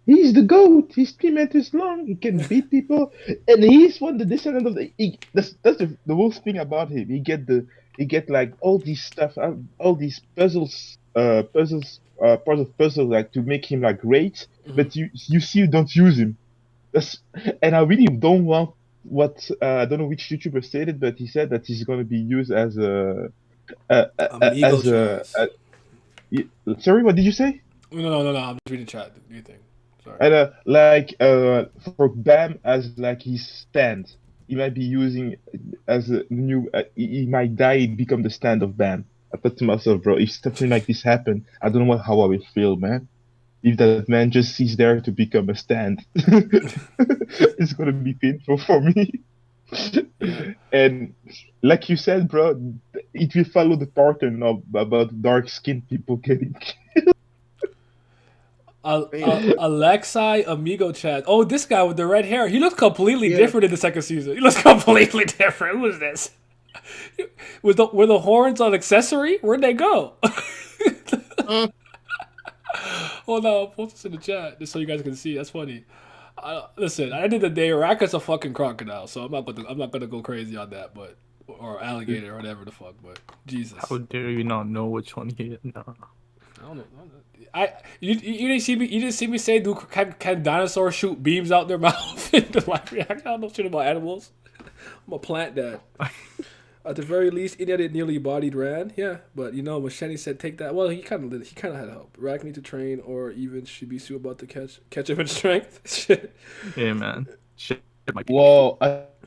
[SPEAKER 9] He's the goat. His 3 meters long. He can beat people, and he's one the descendant of the. That's the worst thing about him. He get like all these stuff, all these part of puzzles like to make him like great. But you see, you don't use him. That's and I really don't want what I don't know which YouTuber said it, but he said that he's gonna be used as
[SPEAKER 4] Amigo
[SPEAKER 9] as
[SPEAKER 4] chance.
[SPEAKER 9] sorry, what did you say?
[SPEAKER 4] No. I'm just reading chat. Do you think? Sorry.
[SPEAKER 9] And like for Bam as like his stand, he might be using as a new. He might die, and become the stand of Bam. I thought to myself, bro, if something like this happened, I don't know how I will feel, man. If that man just sits there to become a stand, it's gonna be painful for me.
[SPEAKER 4] Yeah.
[SPEAKER 9] And like you said, bro, it will follow the pattern of about dark skinned people getting.
[SPEAKER 4] Alexei Amigo chat. Oh, this guy with the red hair. He looks completely different in the second season. He looks completely different. Who is this? Were the horns an accessory? Where'd they go? Oh no, I'll post this in the chat just so you guys can see. That's funny. Listen, at the end of the day, Racker's a fucking crocodile, so I'm not gonna go crazy on that, but or alligator or whatever the fuck. But Jesus,
[SPEAKER 8] how dare you not know which one he is? No.
[SPEAKER 4] I don't know. You didn't see me. You didn't see me say, "Do can dinosaurs shoot beams out their mouth?" in the live reaction? I don't know shit about animals. I'm a plant dad. At the very least, Idiot nearly bodied Rand. Yeah, but when Shenny said take that, well, he kind of had help. Rack need to train, or even Shibisu about to catch him in strength. Shit.
[SPEAKER 8] Yeah, man. Shit might be.
[SPEAKER 9] Whoa,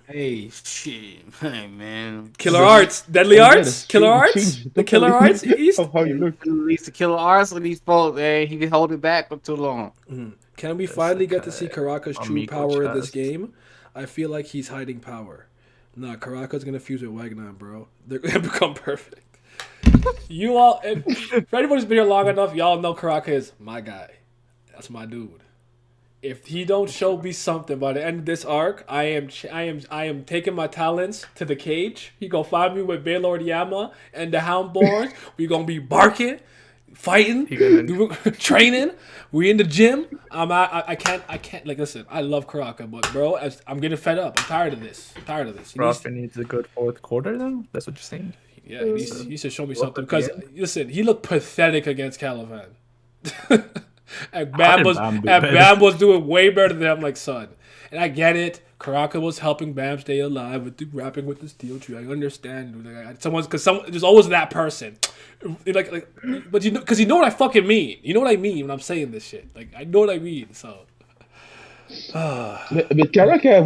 [SPEAKER 7] Hey, shit. Hey, man.
[SPEAKER 4] Killer Arts, Deadly Arts, Killer Arts, the Killer Arts East.
[SPEAKER 9] of how you look.
[SPEAKER 7] At least the killer arts of these folks, he been holding back for too long.
[SPEAKER 4] Can we finally get to see Karaka's true
[SPEAKER 8] Amigo
[SPEAKER 4] power in this
[SPEAKER 8] chest.
[SPEAKER 4] game? I feel like he's hiding power. Nah, Karaka's gonna fuse with Wagner, bro. They're gonna become perfect. You all, if anybody's been here long enough, y'all know Karaka is my guy. That's my dude. If he don't show me something by the end of this arc, I am taking my talents to the cage. He gonna find me with Baylord Yama and the Houndborns. We gonna be barking, fighting, training. We in the gym. I can't. Like, listen, I love Karaka, but bro, I'm getting fed up. I'm tired of this.
[SPEAKER 8] Rafa needs a good fourth quarter, then? That's what you're saying?
[SPEAKER 4] Yeah, he needs to show me something. Because, listen, he looked pathetic against Kallavan. And Bam was doing way better than him, like, son. And I get it. Karaka was helping Bam stay alive with the rapping with the steel tree. I understand. There's always that person. But because you know what I fucking mean. You know what I mean when I'm saying this shit. Like, I know what I mean. So.
[SPEAKER 9] But Karaka,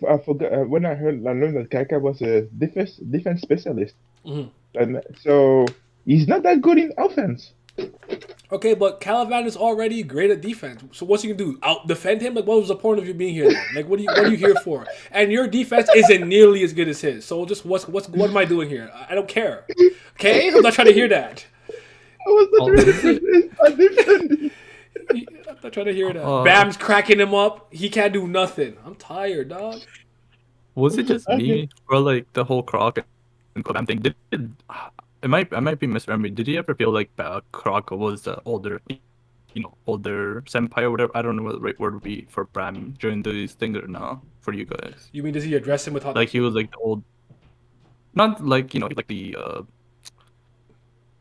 [SPEAKER 9] I forgot when I learned that Karaka was a defense specialist, and so he's not that good in offense.
[SPEAKER 4] Okay, but Kallavan is already great at defense. So what's he gonna do? Out defend him? Like, what was the point of you being here then? Like, what are you here for? And your defense isn't nearly as good as his. So just what am I doing here? I don't care. Okay, I'm not trying to hear that.
[SPEAKER 9] I was not defending.
[SPEAKER 4] I'm not trying to hear that. Bam's cracking him up. He can't do nothing. I'm tired, dog.
[SPEAKER 8] Was it just me, or like the whole Croc and Kallavan thing? I might be misremembering. Did you ever feel like Croc was the older senpai or whatever? I don't know what the right word would be for Bram during these things or not for you guys.
[SPEAKER 4] You mean does he address him with how
[SPEAKER 8] like he was like the old, not like like the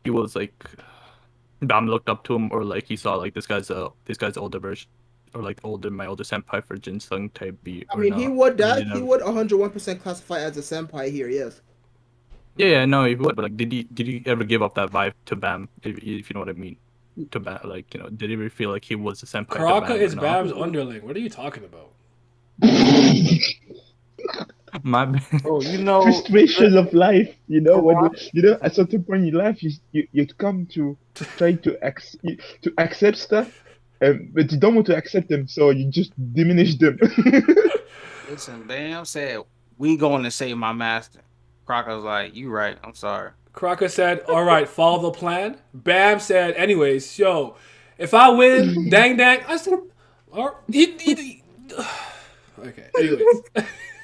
[SPEAKER 8] he was like Bam looked up to him, or like he saw like this guy's older version or like my older senpai for Jinsung type beat.
[SPEAKER 6] I
[SPEAKER 8] or
[SPEAKER 6] mean,
[SPEAKER 8] no?
[SPEAKER 6] he would
[SPEAKER 8] Or
[SPEAKER 6] that
[SPEAKER 8] you
[SPEAKER 6] he
[SPEAKER 8] never-
[SPEAKER 6] would 101% classify as a senpai here. Yes.
[SPEAKER 8] Yeah, no, he would. But like, did he ever give up that vibe to Bam? If you know what I mean. To Bam, like, did he ever feel like he was a senpai to
[SPEAKER 4] Karaka
[SPEAKER 8] Bam or
[SPEAKER 4] is
[SPEAKER 8] not?
[SPEAKER 4] Bam's underling. What are you talking about?
[SPEAKER 8] My bad.
[SPEAKER 7] Oh, you know,
[SPEAKER 9] Frustration of life, when
[SPEAKER 7] Karaka,
[SPEAKER 9] at certain point in life you come to try to accept stuff, but you don't want to accept them, so you just diminish them.
[SPEAKER 7] listen, Bam said we going to save my master. Crocker was like, "You right. I'm sorry."
[SPEAKER 4] Karaka said, "All right, follow the plan." Bam said, "Anyways, yo, if I win, dang dang." I said, okay. Anyways,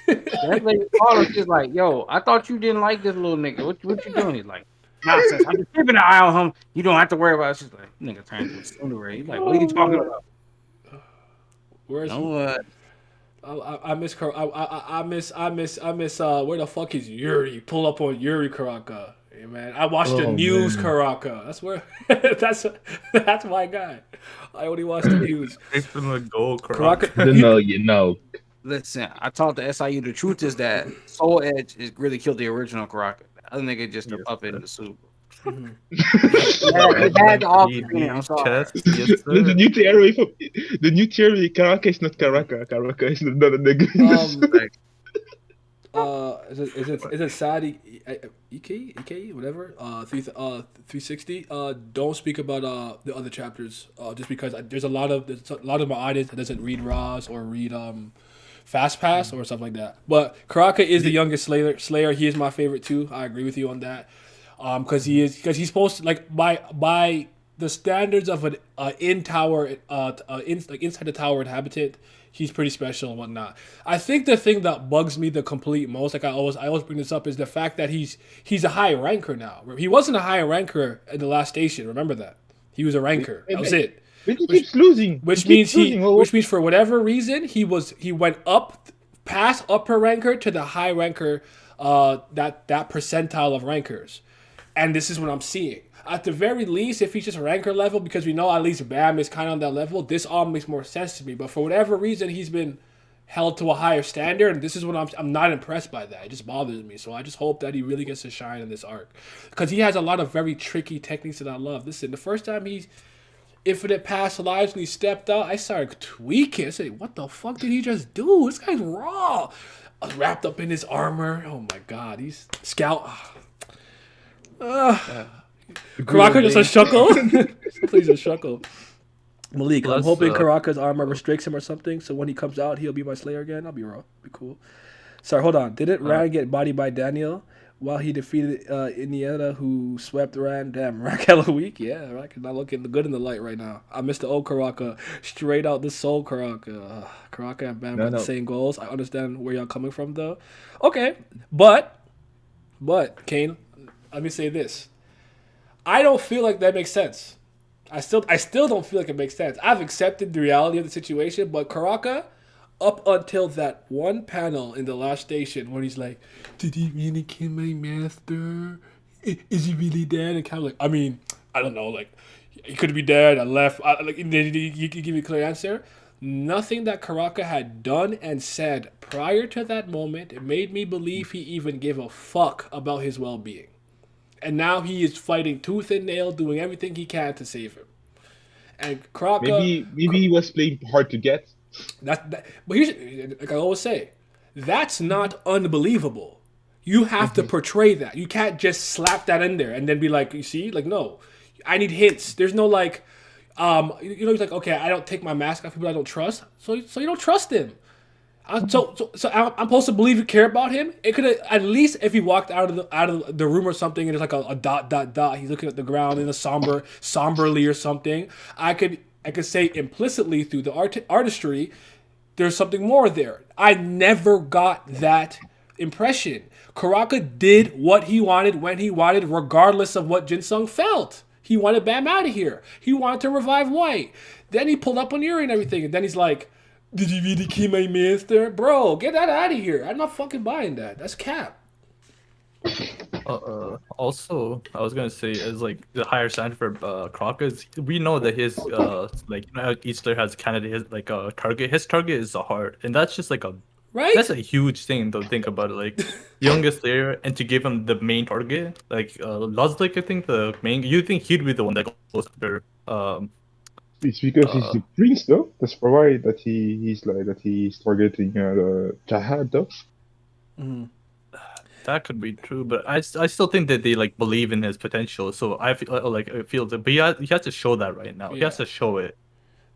[SPEAKER 7] That lady called him. She's like, "Yo, I thought you didn't like this little nigga. What you doing?" He's like, "Nonsense. I'm just keeping an eye on him. You don't have to worry about it." She's like, "Nigga turned into a Cinderella." He's like, "What are you talking about?"
[SPEAKER 4] where's
[SPEAKER 7] You know what?
[SPEAKER 4] I miss I miss where the fuck is Yuri? Pull up on Yuri Karaka. Hey man, I watched the
[SPEAKER 9] Oh,
[SPEAKER 4] news
[SPEAKER 9] man.
[SPEAKER 4] Karaka. That's where that's my guy. I only watch the news.
[SPEAKER 8] Straight from the goal,
[SPEAKER 4] Karaka.
[SPEAKER 9] The
[SPEAKER 7] Listen, I taught the SIU. The truth is that Soul Edge is really killed the original Karaka. The other nigga just a puppet in the suit. He had the off screen. I'm sorry.
[SPEAKER 8] Chest, yes,
[SPEAKER 9] the
[SPEAKER 8] sir.
[SPEAKER 9] new theory Karaka is not Karaka is another nigga.
[SPEAKER 4] Is it Sadi EK whatever 360 don't speak about the other chapters just because there's a lot of my audience that doesn't read Raws or read Fast Pass or stuff like that. But Karaka is the youngest Slayer. He is my favorite too. I agree with you on that. Because he's supposed to, like, by the standards of an in tower inside the tower inhabitant, he's pretty special and whatnot. I think the thing that bugs me the complete most, like I always bring this up, is the fact that he's a high ranker now. He wasn't a high ranker in the last station. Remember that he was a ranker. That was it.
[SPEAKER 9] But he keeps losing.
[SPEAKER 4] Which
[SPEAKER 9] He keeps
[SPEAKER 4] means
[SPEAKER 9] losing. Well,
[SPEAKER 4] which means for whatever reason he went up past upper ranker to the high ranker, that percentile of rankers, and this is what I'm seeing. At the very least, if he's just ranker level, because we know at least Bam is kind of on that level, this all makes more sense to me. But for whatever reason, he's been held to a higher standard, and this is what I'm not impressed by that. It just bothers me. So I just hope that he really gets to shine in this arc, because he has a lot of very tricky techniques that I love. Listen, the first time he's Infinite Past Lives and he stepped out, I started tweaking. I said, what the fuck did he just do? This guy's raw. I was wrapped up in his armor. Oh my god, he's scout. Karaka just a shuckle. Please just shuckle. Malik, I'm
[SPEAKER 8] Plus,
[SPEAKER 4] hoping Karaka's armor restricts him or something, so when he comes out, he'll be my Slayer again. I'll be raw. Be cool. Sorry, hold on. Didn't Ran get bodied by Daniel while he defeated Indiana, who swept Ran? Damn, Ran hella weak. Yeah, Ran not looking good in the light right now. I missed the old Karaka. Straight out the soul Karaka. Karaka and Bam got the same goals. I understand where y'all coming from, though. Okay, but, Kane, let me say this. I don't feel like that makes sense. I still don't feel like it makes sense. I've accepted the reality of the situation, but Karaka, up until that one panel in the last station when he's like, "Did he really kill my master? Is he really dead?" And kind of like, I mean, I don't know, like, he could be dead. I left. Did you give me a clear answer? Nothing that Karaka had done and said prior to that moment made me believe he even gave a fuck about his well-being. And now he is fighting tooth and nail, doing everything he can to save him. And Karaka,
[SPEAKER 9] maybe he was playing hard to get.
[SPEAKER 4] but here's, like I always say, that's not unbelievable. You have to portray that. You can't just slap that in there and then be like, you see, like, no, I need hints. There's no like, he's like, okay, I don't take my mask off people I don't trust, so you don't trust him. So I'm supposed to believe you care about him. It could have, at least if he walked out of the room or something and there's like a dot. He's looking at the ground in a somberly or something. I could say implicitly through the artistry, there's something more there. I never got that impression. Karaka did what he wanted when he wanted, regardless of what Jinsung felt. He wanted Bam out of here. He wanted to revive White. Then he pulled up on Yuri and everything, and then he's like, "Did you really kill my master?" Bro, get that out of here. I'm not fucking buying that. That's cap.
[SPEAKER 8] Also, I was gonna say is like the higher standard for Crocus. We know that his like you know how each player has candidate his like a target. His target is the heart, and that's just like a that's
[SPEAKER 4] Right?
[SPEAKER 8] a huge thing to think about it. Like youngest player, and to give him the main target, like Lozlik, I think the main. You think he'd be the one that goes after
[SPEAKER 9] It's because he's
[SPEAKER 8] uh
[SPEAKER 9] the prince, though. That's why that he's like that he's targeting the Jihad, though.
[SPEAKER 4] Mhm.
[SPEAKER 8] that could be true, but I still think that they like believe in his potential. So I feel like I feel that, but he has to show that right now. He
[SPEAKER 4] Yeah.
[SPEAKER 8] has to show it.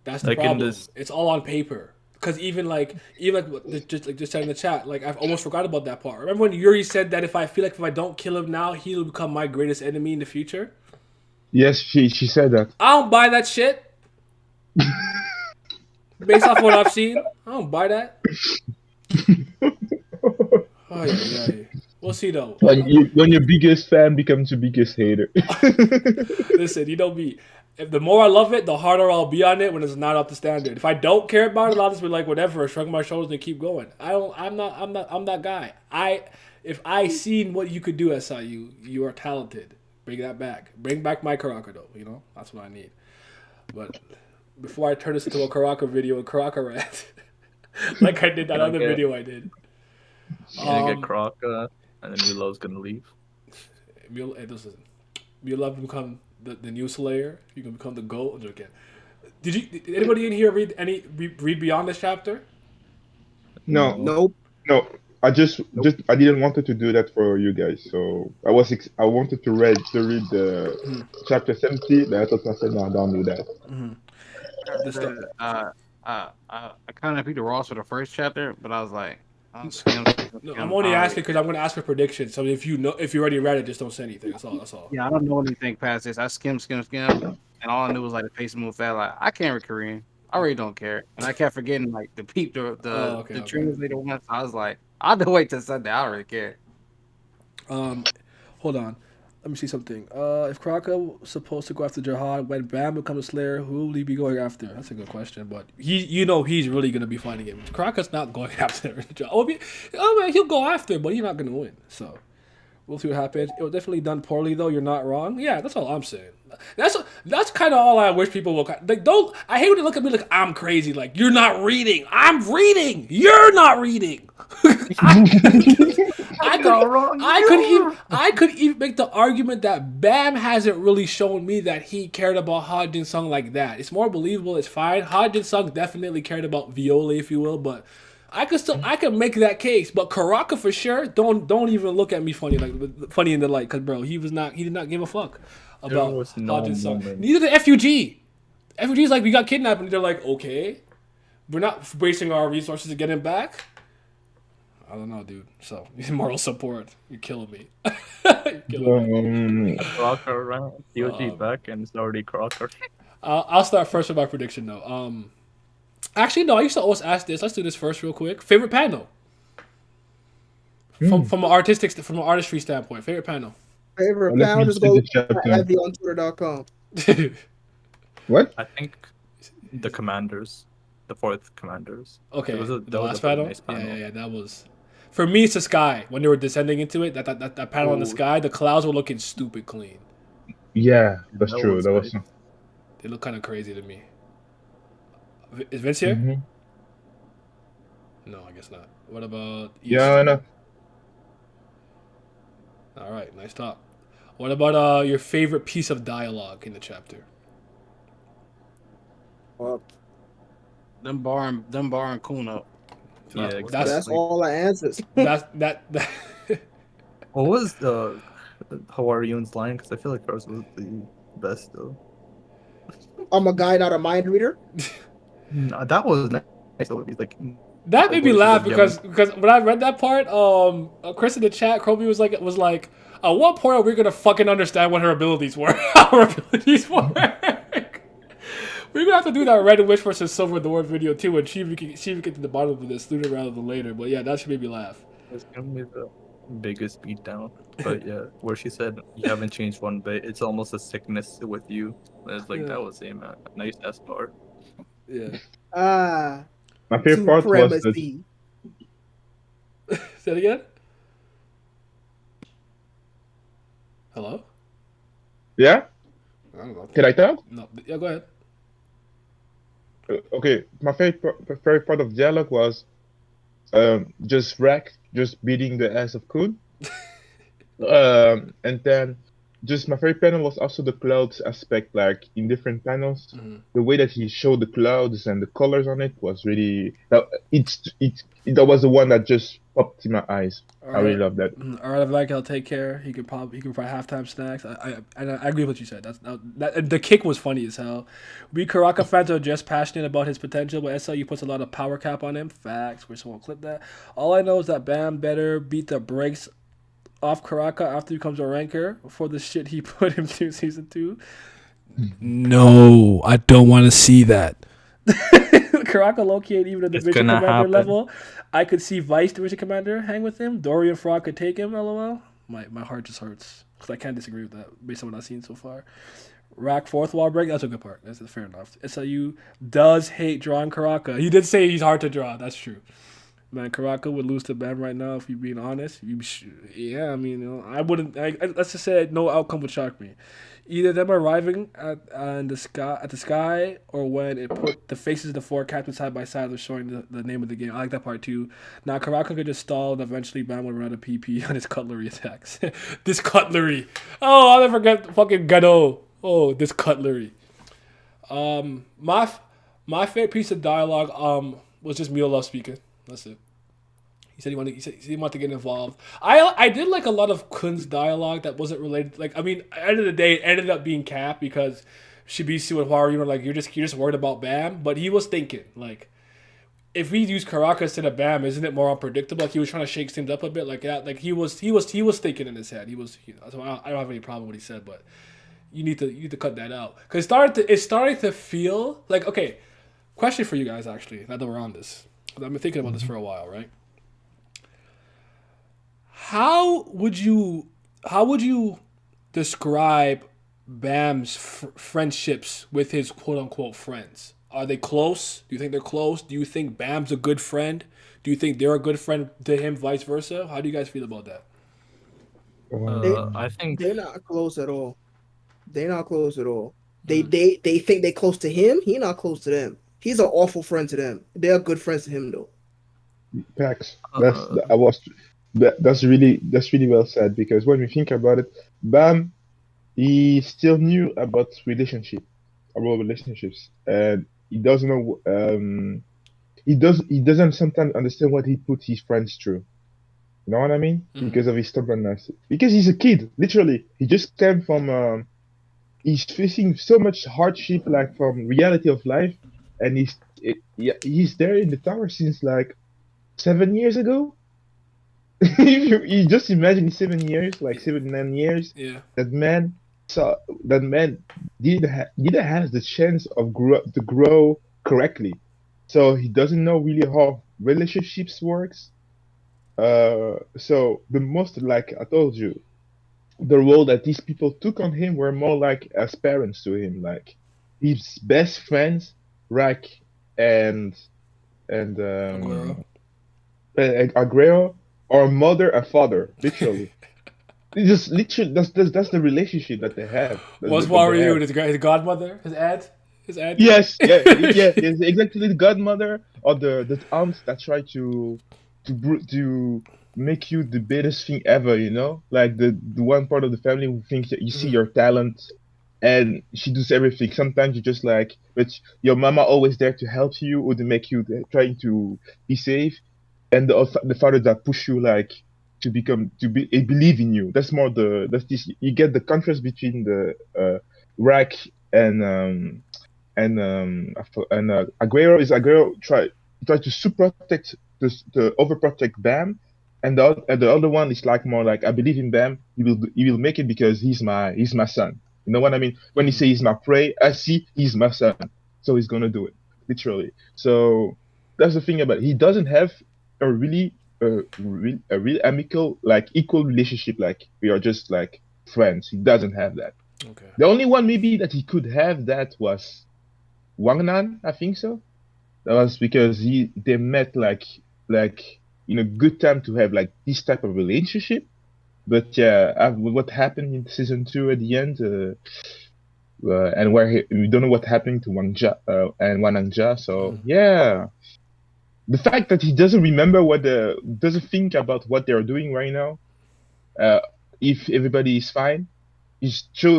[SPEAKER 4] That's the
[SPEAKER 8] Like in
[SPEAKER 4] problem.
[SPEAKER 8] this,
[SPEAKER 4] It's all on paper. Because just said in the chat, like I've almost forgot about that part. Remember when Yuri said that if I don't kill him now, he'll become my greatest enemy in the future?
[SPEAKER 9] Yes, she said that.
[SPEAKER 4] I don't buy that shit. Based off what I've seen, I don't buy that. Oh yeah. We'll see though.
[SPEAKER 9] When your biggest fan becomes your biggest hater.
[SPEAKER 4] Listen, you know me. If the more I love it, the harder I'll be on it when it's not up to standard. If I don't care about it, I'll just be like, whatever, shrug my shoulders and keep going. I don't. I'm that guy. If I seen what you could do, SIU, you are talented. Bring that back. Bring back my Karaka though. You know that's what I need. But before I turn this into a Karaka video and Karaka rant, like I did that
[SPEAKER 8] gonna
[SPEAKER 4] other
[SPEAKER 8] get
[SPEAKER 4] video I did.
[SPEAKER 8] gonna get Croc, and then Milo's gonna leave.
[SPEAKER 4] Mule, hey, listen, Mule have become the new Slayer. You can become the GOAT. Again. Did anybody in here read beyond this chapter?
[SPEAKER 9] No,
[SPEAKER 6] Nope.
[SPEAKER 9] no. I didn't wanted to do that for you guys. So I wanted to read the chapter 70, but I thought I said no, don't do that.
[SPEAKER 4] This stuff.
[SPEAKER 7] I kind of picked the Ross for the first chapter, but I was like, I'll skim.
[SPEAKER 4] No, I'm only asking because I'm going to ask for predictions. So if you already read it, just don't say anything. That's all. That's all.
[SPEAKER 7] Yeah, I don't know anything past this. I skim, and all I knew was like the pace move fast. Like I can't read Korean. I really don't care, and I kept forgetting like the peep
[SPEAKER 4] Okay.
[SPEAKER 7] translator once. I was like, I'll just wait till Sunday. I don't really care.
[SPEAKER 4] Hold on. Let me see something. If Kraka was supposed to go after Jihad, when Bam becomes a Slayer, who will he be going after? That's a good question, but he's really gonna be fighting him. Kraka's not going after Jihad. Oh man, he'll go after, but he's not gonna win. So we'll see what happens. It was definitely done poorly, though. You're not wrong. Yeah, that's all I'm saying. That's kind of all I wish people will like. Don't I hate when they look at me like I'm crazy. Like you're not reading. I'm reading. You're not reading. I could even make the argument that Bam hasn't really shown me that he cared about Hajin Sung like that. It's more believable. It's fine. Hajin Sung definitely cared about Viola, if you will, but I could make that case. But Karaka for sure. Don't even look at me funny in the light, because bro, he did not give a fuck about
[SPEAKER 8] was no
[SPEAKER 4] Hajin Sung.
[SPEAKER 8] moment.
[SPEAKER 4] Neither did F.U.G. F.U.G. is like, we got kidnapped, and they're like, okay, we're not wasting our resources to get him back. I don't know, dude. So moral support. You're killing me. You're killing me.
[SPEAKER 8] Crocker, right? DOG back, and it's already Crocker.
[SPEAKER 4] I'll start first with my prediction, though. Actually, no. I used to always ask this. Let's do this first, real quick. Favorite panel from an artistry standpoint. Favorite panel.
[SPEAKER 6] Favorite
[SPEAKER 9] Let me
[SPEAKER 6] pound is
[SPEAKER 9] see
[SPEAKER 6] go
[SPEAKER 9] the chapter.
[SPEAKER 6] heavy on Twitter.com.
[SPEAKER 9] What?
[SPEAKER 8] I think the Commanders, the fourth Commanders.
[SPEAKER 4] Okay,
[SPEAKER 8] That
[SPEAKER 4] the
[SPEAKER 8] was
[SPEAKER 4] last
[SPEAKER 8] a pretty
[SPEAKER 4] panel.
[SPEAKER 8] nice panel.
[SPEAKER 4] Yeah. That was. For me, it's the sky. When they were descending into it, that panel in the sky, the clouds were looking stupid clean.
[SPEAKER 9] Yeah, that's
[SPEAKER 8] That
[SPEAKER 9] true.
[SPEAKER 8] was
[SPEAKER 9] That was.
[SPEAKER 8] nice.
[SPEAKER 4] They look kind of crazy to me. Is Vince here?
[SPEAKER 9] Mhm.
[SPEAKER 4] No, I guess not. What about East?
[SPEAKER 9] Yeah, no.
[SPEAKER 4] All right, nice talk. What about your favorite piece of dialogue in the chapter?
[SPEAKER 6] Well,
[SPEAKER 7] Them bar and Kun up.
[SPEAKER 8] Yeah,
[SPEAKER 6] that's all I answers.
[SPEAKER 4] that.
[SPEAKER 8] What was the Hawaiian's line? Because I feel like ours was the best though.
[SPEAKER 6] I'm a guy, not a mind reader.
[SPEAKER 8] No, that was nice. Though. He's like
[SPEAKER 4] That made me
[SPEAKER 8] voices
[SPEAKER 4] laugh
[SPEAKER 8] of
[SPEAKER 4] because when I read that part, Chris in the chat, Kobe was like, at what point are we gonna fucking understand what her abilities were? How her abilities work? We're gonna have to do that Red Witch versus Silver Dwarf video too, and she get to the bottom of this sooner rather than later. But yeah, that should make me laugh.
[SPEAKER 8] It's gonna be the biggest beatdown. But yeah, where she said you haven't changed one bit. It's almost a sickness with you. And it's like that was a nice ass bar.
[SPEAKER 4] Yeah.
[SPEAKER 9] My favorite part was the.
[SPEAKER 6] Supremacy.
[SPEAKER 4] Say it again. Hello?
[SPEAKER 9] Yeah,
[SPEAKER 4] I don't know.
[SPEAKER 9] can I talk?
[SPEAKER 4] No. Yeah, go ahead.
[SPEAKER 9] Okay, my favorite part of dialogue was just Rack just beating the ass of Kun. And then just my favorite panel was also the clouds aspect, like in different panels.
[SPEAKER 4] Mhm.
[SPEAKER 9] The way that he showed the clouds and the colors on it was really that was the one that just popped in my eyes.
[SPEAKER 4] All
[SPEAKER 9] I really
[SPEAKER 4] right.
[SPEAKER 9] love that.
[SPEAKER 4] All right, Evankhell, take care. He could probably halftime snacks. I agree with what you said. That the kick was funny as hell. We Karaka fans are just passionate about his potential, but SLU puts a lot of power cap on him. Facts. We're someone clip that. All I know is that Bam better beat the brakes off Karaka after he becomes a ranker for the shit he put him through season 2. No, I don't want to see that. Karaka located even a
[SPEAKER 8] It's
[SPEAKER 4] division
[SPEAKER 8] gonna
[SPEAKER 4] commander
[SPEAKER 8] happen.
[SPEAKER 4] level. I could see Vice division commander hang with him. Dorian Frog could take him. LOL. My heart just hurts because I can't disagree with that based on what I've seen so far. Rack fourth wall break. That's a good part. That's fair enough. SLU does hate drawing Karaka. He did say he's hard to draw. That's true. Man, Karaka would lose to Bam right now if you're being honest. Yeah, I mean, I wouldn't. Let's just say no outcome would shock me. Either them arriving at the sky, or when it put the faces of the four captains side by side, was showing the name of the game. I like that part too. Now Karaka could just stall, and eventually Bam would run out of PP on his cutlery attacks. This cutlery. Oh, I'll never forget fucking Gado. Oh, this cutlery. My favorite piece of dialogue was just Mule Love speaking. That's it. He said he wanted to get involved. I did like a lot of Kun's dialogue that wasn't related. Like I mean, at the end of the day, it ended up being Cap because Shibisu and Haru, like you're just worried about Bam. But he was thinking like, if we use Karaka instead of Bam, isn't it more unpredictable? Like he was trying to shake things up a bit, like that. Like he was thinking in his head. So I don't have any problem with what he said, but you need to cut that out because it's starting to feel like okay. Question for you guys actually. Now that we're on this, I've been thinking about this for a while, right? How would you how would you describe Bam's friendships with his quote unquote friends? Are they close? Do you think they're close? Do you think Bam's a good friend? Do you think they're a good friend to him, vice versa? How do you guys feel about that?
[SPEAKER 6] They
[SPEAKER 8] I think
[SPEAKER 6] they're not close at all. They're not close at all. They
[SPEAKER 4] Mm.
[SPEAKER 6] they they think they're close to him. He not close to them. He's an awful friend to them. They're good friends to him though.
[SPEAKER 9] Facts.
[SPEAKER 8] uh,
[SPEAKER 9] That's really well said because when we think about it, Bam he still knew about relationships, and he doesn't know. He doesn't sometimes understand what he put his friends through. You know what I mean?
[SPEAKER 4] Mm-hmm.
[SPEAKER 9] Because of his stubbornness. Because he's a kid, literally. He just came from. He's facing so much hardship, like from reality of life, and he's there in the tower since like 7 years ago. You just imagine 7 years, like 7 9 years.
[SPEAKER 4] Yeah.
[SPEAKER 9] That man saw that man didn't have the chance of to grow correctly, so he doesn't know really how relationships works. So the most like I told you, the role that these people took on him were more like as parents to him, like his best friends, Rack and and
[SPEAKER 4] Aguero.
[SPEAKER 9] Aguero, or mother and father, literally. It's just literally that's the relationship that they have.
[SPEAKER 4] Was
[SPEAKER 9] That they
[SPEAKER 4] Wario
[SPEAKER 9] have.
[SPEAKER 4] and his godmother, his aunt, his auntie?
[SPEAKER 9] Yes, yeah, yeah, yes, exactly. The godmother or the aunt that try to make you the baddest thing ever. Like the one part of the family who thinks that you see
[SPEAKER 4] Mm-hmm.
[SPEAKER 9] your talent, and she does everything. Sometimes you just like, but your mama always there to help you or to make you trying to be safe, and the father that push you like to believe in you. That's this you get the contrast between the Rack and Aguero try to super protect the overprotect Bam, and the other one is like more like I believe in Bam. He will make it because he's my son. You know what I mean? When he
[SPEAKER 4] Mm-hmm.
[SPEAKER 9] say he's my prey, I see he's my son, so he's gonna do it literally. So that's the thing about it. He doesn't have a really a real amicable like equal relationship like we are just like friends. He doesn't have that.
[SPEAKER 4] Okay.
[SPEAKER 9] The only one maybe that he could have that was Wangnan, I think so. That was because they met like in a good time to have like this type of relationship. But yeah, what happened in season 2 at the end, and we don't know what happened to and Wananja. So yeah, the fact that he doesn't remember doesn't think about what they're doing right now, uh, if everybody is fine, it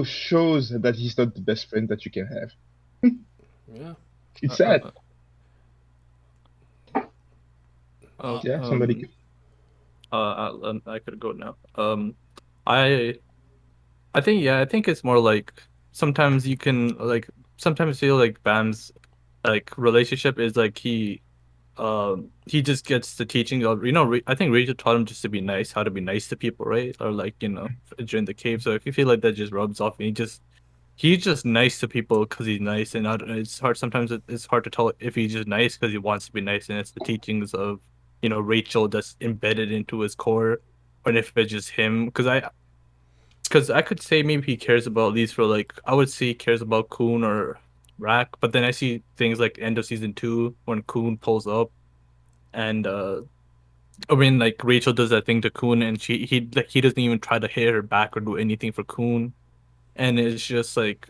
[SPEAKER 9] shows that he's not the best friend that you can have.
[SPEAKER 4] Yeah.
[SPEAKER 9] It's
[SPEAKER 8] Uh,
[SPEAKER 9] sad.
[SPEAKER 8] uh,
[SPEAKER 9] Yeah, somebody.
[SPEAKER 8] um, I could go now. I I think yeah, I think it's more like sometimes you can like sometimes feel like Bam's like relationship is like he just gets the teaching of I think Rachel taught him just to be nice, how to be nice to people, right? Or like during the cave. So if you feel like that just rubs off, and he's just nice to people because he's nice, and it's hard sometimes. It's hard to tell if he's just nice because he wants to be nice, and it's the teachings of Rachel that's embedded into his core, or if it's just him. Because I could say maybe he cares about these for like I would say he cares about Kun or Rack, but then I see things like end of season 2 when Kun pulls up and I mean like Rachel does that thing to Kun and he doesn't even try to hit her back or do anything for Kun, and it's just like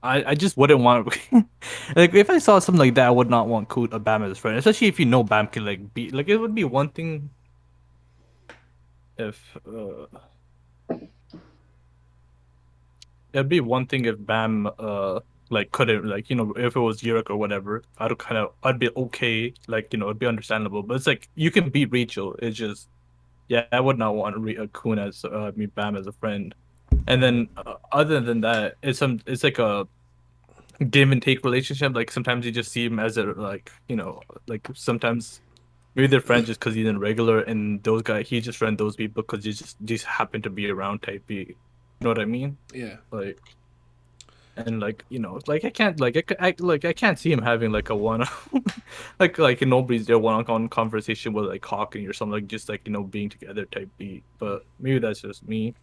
[SPEAKER 8] I just wouldn't want like if I saw something like that I would not want Kun Bam as a friend, especially if Bam can like be like it would be one thing if it'd be one thing if Bam like couldn't like if it was Yurik or whatever I'd be okay, like it'd be understandable, but it's like you can beat Rachel. It's just yeah, I would not want Kun as Bam as a friend. And then other than that, it's like a give and take relationship. Like sometimes you just see him as a like sometimes maybe they're friends just because he's in regular, and those guys he just friend those people because you just happen to be around type B. You know what I mean?
[SPEAKER 4] Yeah.
[SPEAKER 8] Like and like like I can't like I can't see him having like a one like nobody's there one-on-one conversation with like Hawking or something, like just like being together type beat. But maybe that's just me.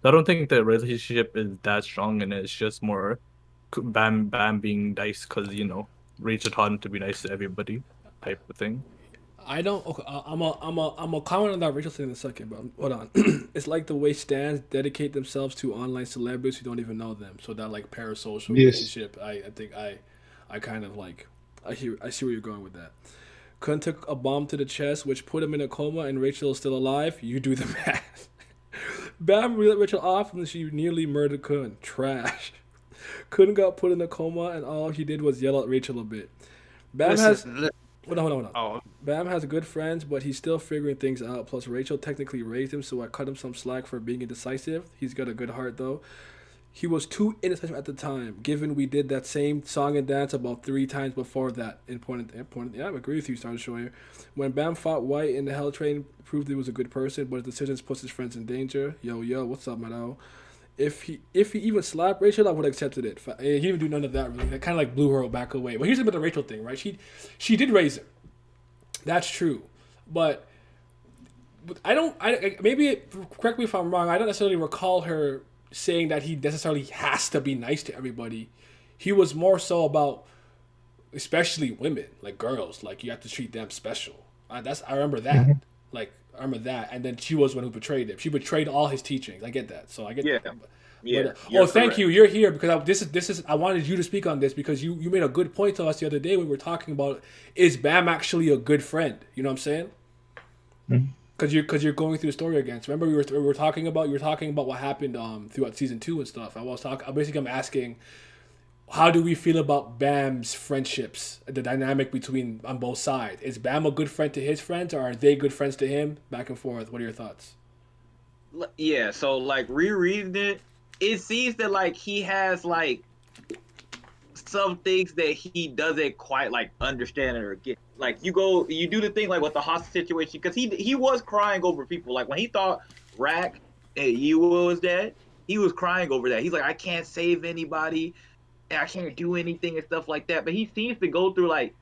[SPEAKER 8] I don't think the relationship is that strong, and it's just more Bam being nice because Rachel taught him to be nice to everybody type of thing.
[SPEAKER 4] I don't. Okay, I'm a comment on that Rachel thing in a second, but hold on. It's like the way stands dedicate themselves to online celebrities who don't even know them. So that like parasocial
[SPEAKER 9] Yes.
[SPEAKER 4] relationship. I think I kind of like. I see where you're going with that. Kun took a bomb to the chest, which put him in a coma, and Rachel is still alive. You do the math. Bam let Rachel off, and she nearly murdered Kun. Trash. Kun got put in a coma, and all he did was yell at Rachel a bit. Bam has.
[SPEAKER 7] Listen,
[SPEAKER 4] Hold on.
[SPEAKER 7] oh,
[SPEAKER 4] Bam has good friends, but he's still figuring things out. Plus, Rachel technically raised him, so I cut him some slack for being indecisive. He's got a good heart, though. He was too indecisive at the time, given we did that same song and dance about 3 times before that. Yeah, I agree with you, Star Destroyer. When Bam fought White in the Hell Train, proved he was a good person, but his decisions put his friends in danger. Yo, what's up, man? If he even slapped Rachel, I would have accepted it. He didn't do none of that really. That kind of like blew her back away. But here's about the Rachel thing, right? She did raise him. That's true, but I don't. Maybe correct me if I'm wrong. I don't necessarily recall her saying that he necessarily has to be nice to everybody. He was more so about, especially women, like girls, like you have to treat them special. I remember that.
[SPEAKER 9] Mhm.
[SPEAKER 4] Like I remember that, and then she was one who betrayed him. She betrayed all his teachings. I get that. So I get
[SPEAKER 5] Yeah.
[SPEAKER 4] that.
[SPEAKER 5] Yeah.
[SPEAKER 4] But
[SPEAKER 5] You're
[SPEAKER 4] thank
[SPEAKER 5] correct.
[SPEAKER 4] you. You're here because this is. I wanted you to speak on this because you made a good point to us the other day when we were talking about is Bam actually a good friend? You know what I'm saying?
[SPEAKER 9] Mhm.
[SPEAKER 4] Because you're going through the story again. So remember we were talking about what happened throughout season 2 and stuff. I'm asking, how do we feel about Bam's friendships, the dynamic between on both sides? Is Bam a good friend to his friends, or are they good friends to him? Back and forth. What are your thoughts?
[SPEAKER 5] Yeah. So like rereading it, it seems that like he has like some things that he doesn't quite like understand or get. Like you do the thing like with the hostage situation because he was crying over people. Like when he thought Rack and you was dead, he was crying over that. He's like, I can't save anybody, and I can't do anything and stuff like that. But he seems to go through like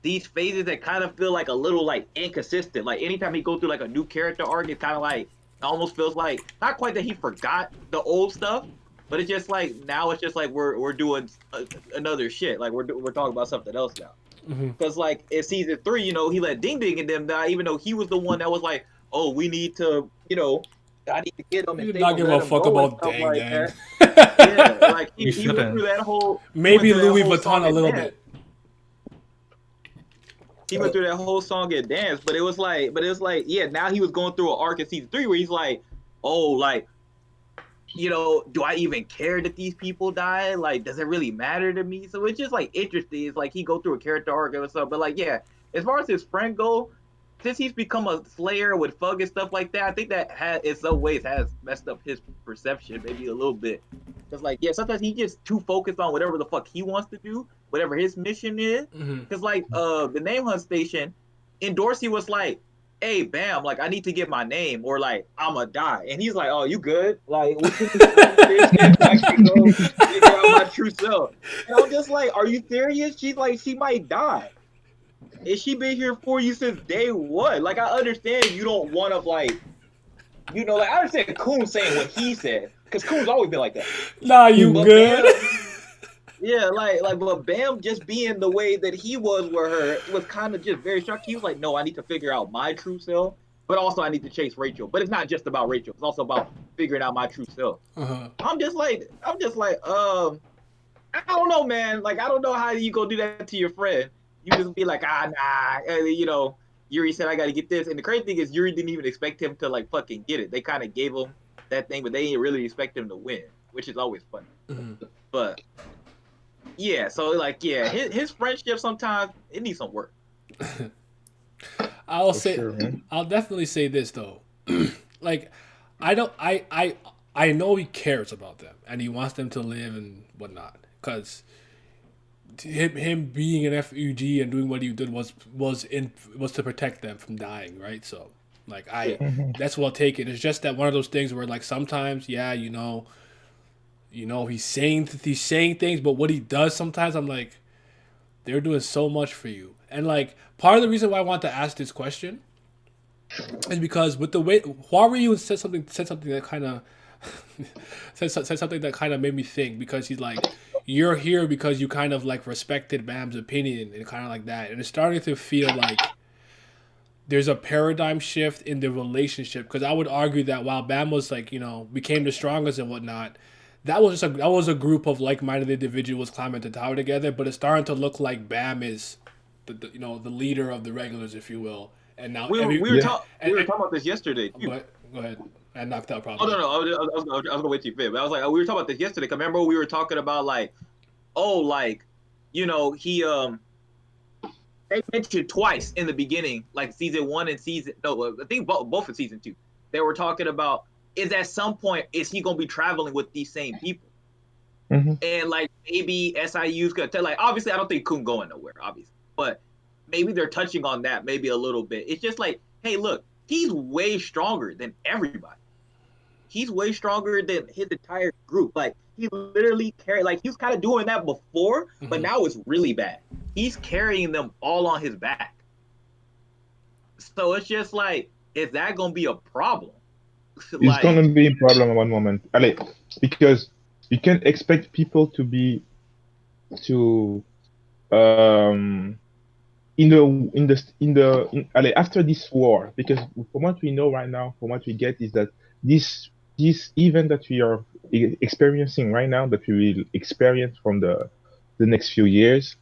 [SPEAKER 5] these phases that kind of feel like a little like inconsistent. Like anytime he goes through like a new character arc, it's kind of like it almost feels like not quite that he forgot the old stuff, but it's just like now it's just like we're doing another shit. Like we're talking about something else now.
[SPEAKER 4] Mm-hmm.
[SPEAKER 5] Because like in season 3, he let Ding Ding and them die, even though he was the one that was like, oh, we need to, I need to get him
[SPEAKER 4] He
[SPEAKER 5] and
[SPEAKER 4] did
[SPEAKER 5] save
[SPEAKER 4] not
[SPEAKER 5] him,
[SPEAKER 4] give
[SPEAKER 5] let
[SPEAKER 4] a
[SPEAKER 5] him
[SPEAKER 4] fuck
[SPEAKER 5] go and
[SPEAKER 4] about
[SPEAKER 5] stuff
[SPEAKER 4] Dang
[SPEAKER 5] like
[SPEAKER 4] Dang.
[SPEAKER 5] that. Yeah, like
[SPEAKER 8] You
[SPEAKER 5] he went through
[SPEAKER 8] shouldn't.
[SPEAKER 5] that whole he went
[SPEAKER 4] Maybe
[SPEAKER 5] through that
[SPEAKER 4] Louis
[SPEAKER 5] whole
[SPEAKER 4] Vuitton
[SPEAKER 5] song
[SPEAKER 4] a
[SPEAKER 5] and
[SPEAKER 4] little
[SPEAKER 5] dance.
[SPEAKER 4] bit.
[SPEAKER 5] He went through that whole song and dance, but it was like, yeah, now he was going through an arc in season 3 where he's like, oh, like, do I even care that these people die? Like, does it really matter to me? So it's just like interesting. It's like he go through a character arc and stuff. But like, yeah, as far as his friend go, since he's become a slayer with F.U.G and stuff like that, I think that in some ways has messed up his perception maybe a little bit. Cause like, yeah, sometimes he gets too focused on whatever the fuck he wants to do, whatever his mission is.
[SPEAKER 4] Hmm.
[SPEAKER 5] Cause like, the name hunt station, in Dorsey was like, hey, Bam, like I need to get my name or like I'ma die. And he's like, oh, you good? Like, what you need some mission? I can go figure out my true self. And I'm just like, are you serious? She's like, she might die. And she been here for you since day one. Like, I understand you don't want to like, like I understand Coon saying what he said, because Coon's always been like that.
[SPEAKER 4] Nah, you
[SPEAKER 5] But
[SPEAKER 4] good?
[SPEAKER 5] Bam, yeah, but Bam just being the way that he was with her, it was kind of just very shocking. He was like, no, I need to figure out my true self, but also I need to chase Rachel. But it's not just about Rachel; it's also about figuring out my true self.
[SPEAKER 4] Uh-huh.
[SPEAKER 5] I don't know, man. Like, I don't know how you go do that to your friend. You just be like, nah, Yuri said I got to get this, and the crazy thing is Yuri didn't even expect him to like fucking get it. They kind of gave him that thing, but they didn't really expect him to win, which is always funny.
[SPEAKER 4] Mhm.
[SPEAKER 5] But yeah, so like, yeah, his friendship sometimes it needs some work.
[SPEAKER 4] I'll
[SPEAKER 9] For
[SPEAKER 4] say,
[SPEAKER 9] sure, man.
[SPEAKER 4] I'll definitely say this though. Like, I don't, I know he cares about them and he wants them to live and whatnot. Cause him being an F.U.G and doing what he did was to protect them from dying, right? So, like,
[SPEAKER 5] Yeah,
[SPEAKER 4] that's what I'll take it. It's just that one of those things where like sometimes, yeah, he's saying things, but what he does sometimes, I'm like, they're doing so much for you. And like part of the reason why I want to ask this question is because with the way Huaryu said something that kind of said something that kind of made me think, because he's like, you're here because you kind of like respected Bam's opinion and kind of like that, and it's starting to feel like there's a paradigm shift in the relationship, because I would argue that while Bam was like, became the strongest and whatnot, that was a group of like-minded individuals climbing the tower together, but it's starting to look like Bam is the leader of the regulars, if you will, and now
[SPEAKER 5] we were
[SPEAKER 4] every
[SPEAKER 5] we were
[SPEAKER 9] Yeah.
[SPEAKER 5] talking
[SPEAKER 4] and,
[SPEAKER 5] about this yesterday too.
[SPEAKER 4] go ahead. I knocked out
[SPEAKER 5] Oh no,
[SPEAKER 4] probably.
[SPEAKER 5] no, I was gonna wait till you finish. But I was like, we were talking about this yesterday. 'Cause remember we were talking about like, oh, like, he they mentioned twice in the beginning, like season one and season no, I think both in season two. They were talking about, is at some point is he gonna be traveling with these same people,
[SPEAKER 9] Hmm.
[SPEAKER 5] and like maybe SIU's gonna tell, like, obviously I don't think Kun going nowhere, obviously, but maybe they're touching on that maybe a little bit. It's just like, hey, look, he's way stronger than everybody. He's way stronger than his entire group. Like, he literally carried, like, he was kind of doing that before, but
[SPEAKER 4] Hmm.
[SPEAKER 5] now it's really bad. He's carrying them all on his back. So it's just like, is that gonna be a problem?
[SPEAKER 9] It's
[SPEAKER 5] Like,
[SPEAKER 9] gonna be a problem at one moment. Allez, because you can't expect people to be to um allez, after this war, because from what we know right now, from what we get is that this event that we are experiencing right now, that we will experience from the next few years,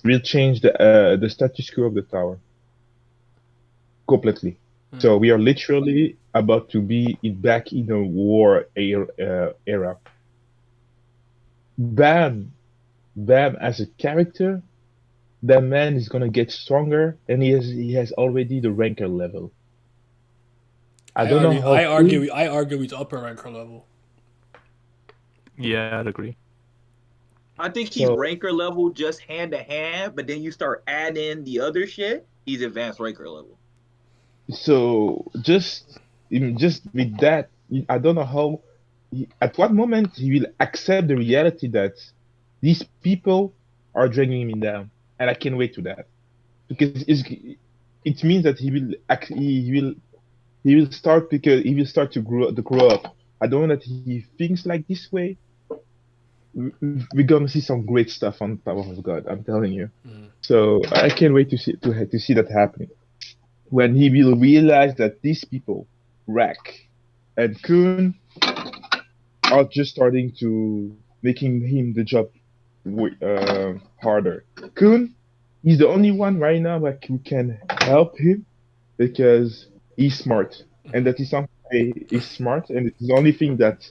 [SPEAKER 9] will change the status quo of the tower completely. So we are literally about to be back in a war era. Bam, Bam as a character, that man is gonna get stronger, and he has already the ranker level. I
[SPEAKER 4] I
[SPEAKER 9] don't know
[SPEAKER 4] argue.
[SPEAKER 9] how cool.
[SPEAKER 4] I argue he's upper ranker level.
[SPEAKER 8] Yeah, I'd agree.
[SPEAKER 5] I think he's
[SPEAKER 9] So
[SPEAKER 5] ranker level just hand to hand, but then you start adding the other shit, he's advanced ranker level.
[SPEAKER 9] so just with that, I don't know how. At what moment he will accept the reality that these people are dragging him down, and I can't wait to that, because it means that he will start, because he will start to grow up. I don't know that he thinks like this way. We're gonna see some great stuff on Power of God. I'm telling you. So I can't wait to see that happening. when he will realize that these people, Rack and Kun, are just starting to making him the job harder. Kun, he's the only one right now that who can help him because he's smart, and that is something he's smart, and it's the only thing that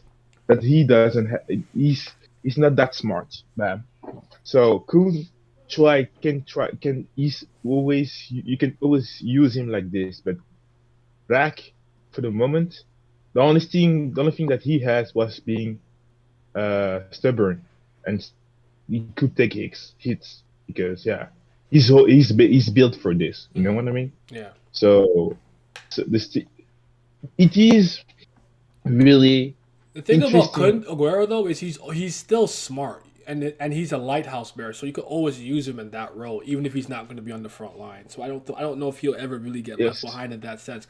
[SPEAKER 9] he doesn't have. He's not that smart, man. So Kun can he's always you can always use him like this, but Rack for the moment, the only thing that he has was being stubborn, and he could take hits because yeah, he's built for this. You know what I mean?
[SPEAKER 4] Yeah.
[SPEAKER 9] So this it is really
[SPEAKER 4] The thing about
[SPEAKER 9] interesting.
[SPEAKER 4] Kun Aguero though is he's still smart and he's a lighthouse bearer, so you could always use him in that role, even if he's not going to be on the front line. So I don't know if he'll ever really get left
[SPEAKER 9] Yes.
[SPEAKER 4] behind in that sense,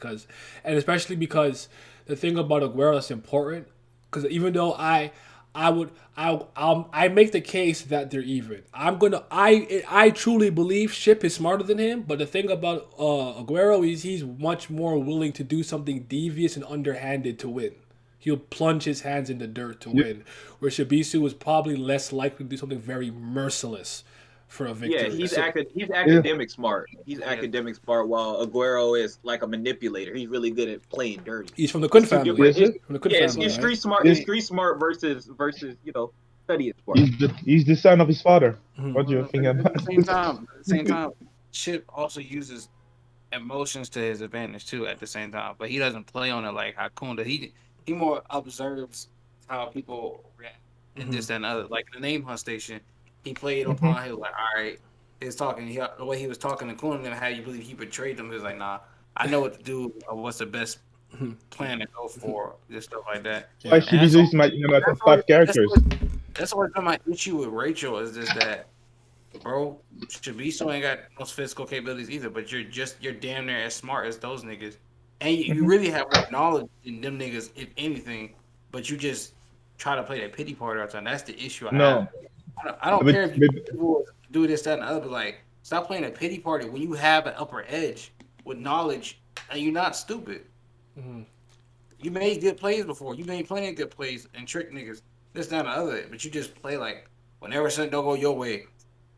[SPEAKER 4] and especially because the thing about Aguero that's important, because even though I make the case that they're even. I truly believe Ship is smarter than him, but the thing about Aguero is he's much more willing to do something devious and underhanded to win. He'll plunge his hands in the dirt to
[SPEAKER 9] Yeah.
[SPEAKER 4] win, where Shibisu was probably less likely to do something very merciless for a
[SPEAKER 5] Yeah,
[SPEAKER 4] victory.
[SPEAKER 5] he's
[SPEAKER 9] Yeah.
[SPEAKER 5] academic smart. He's academic smart, while Aguero is like a manipulator. He's really good at playing dirty.
[SPEAKER 4] He's from the Kun
[SPEAKER 5] It's two
[SPEAKER 4] family.
[SPEAKER 5] different.
[SPEAKER 9] Yes, sir.
[SPEAKER 4] From the Kun
[SPEAKER 5] Yeah,
[SPEAKER 4] family,
[SPEAKER 5] it's
[SPEAKER 4] right?
[SPEAKER 5] street smart. It's
[SPEAKER 9] Yes.
[SPEAKER 5] street smart versus studying smart.
[SPEAKER 9] He's the son of his father. What do you think
[SPEAKER 7] At
[SPEAKER 9] about
[SPEAKER 7] the same time, Chip also uses emotions to his advantage too. At the same time, but he doesn't play on it like Hakunda. He more observes how people react and this that, and other. Like the name hunt station, he played
[SPEAKER 9] Mhm.
[SPEAKER 7] upon. He was like, all right, he's talking. The way he was talking to Kun and how you believe he betrayed them. He was like, nah, I know what to do. Or what's the best plan to go for? Just stuff like that.
[SPEAKER 9] Why
[SPEAKER 4] Yeah.
[SPEAKER 7] And that's
[SPEAKER 9] Shibizu
[SPEAKER 7] all.
[SPEAKER 9] is my top
[SPEAKER 7] That's all.
[SPEAKER 9] five characters?
[SPEAKER 7] That's always been my issue with Rachel is just that, bro, Shabiso ain't got those physical capabilities either, but you're damn near as smart as those niggas. And you
[SPEAKER 9] Mhm.
[SPEAKER 7] really have more knowledge than them niggas, if anything, but you just try to play that pity party all the time. That's the issue I have.
[SPEAKER 9] No,
[SPEAKER 7] I don't
[SPEAKER 9] but,
[SPEAKER 7] care if you
[SPEAKER 9] but
[SPEAKER 7] people do this, that, and the other, but like stop playing a pity party when you have an upper edge with knowledge and you're not stupid. You made good plays before. You made plenty of good plays and trick niggas. This, that, and the other. But you just play like whenever something don't go your way,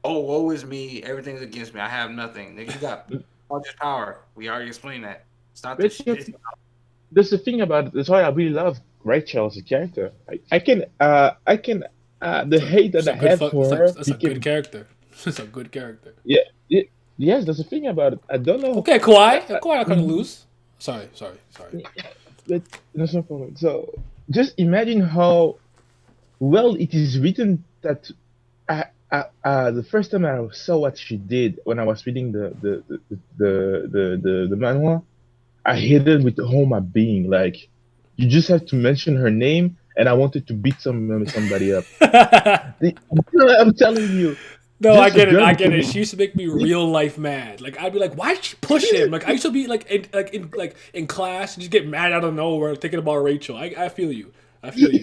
[SPEAKER 7] oh, woe is me. Everything's against me. I have nothing. Nigga, you got much power. We already explained that. Stop this
[SPEAKER 9] but
[SPEAKER 7] shit.
[SPEAKER 9] that's the thing about it. That's why I really love Rachel as a character. I can the hate
[SPEAKER 4] It's
[SPEAKER 9] that
[SPEAKER 4] a
[SPEAKER 9] I
[SPEAKER 4] good
[SPEAKER 9] had
[SPEAKER 4] fuck.
[SPEAKER 9] for her
[SPEAKER 4] That's a good
[SPEAKER 9] became
[SPEAKER 4] character. It's a good character.
[SPEAKER 9] yeah, yes. That's the thing about it. I don't know.
[SPEAKER 4] Okay, Kawhi. Kawhi, I kind of lose. Sorry.
[SPEAKER 9] But that's no problem. So just imagine how well it is written that the first time I saw what she did when I was reading the manhwa, I hated with all my being. Like you just have to mention her name, and I wanted to beat somebody up. I'm telling you,
[SPEAKER 4] No, I
[SPEAKER 9] just a
[SPEAKER 4] get it.
[SPEAKER 9] girl
[SPEAKER 4] I
[SPEAKER 9] who
[SPEAKER 4] get
[SPEAKER 9] can
[SPEAKER 4] it. She used to make me real life mad. Like I'd be like, "Why'd she push him?" Like I used to be in class, and just get mad out of nowhere thinking about Rachel. I feel you. I feel you.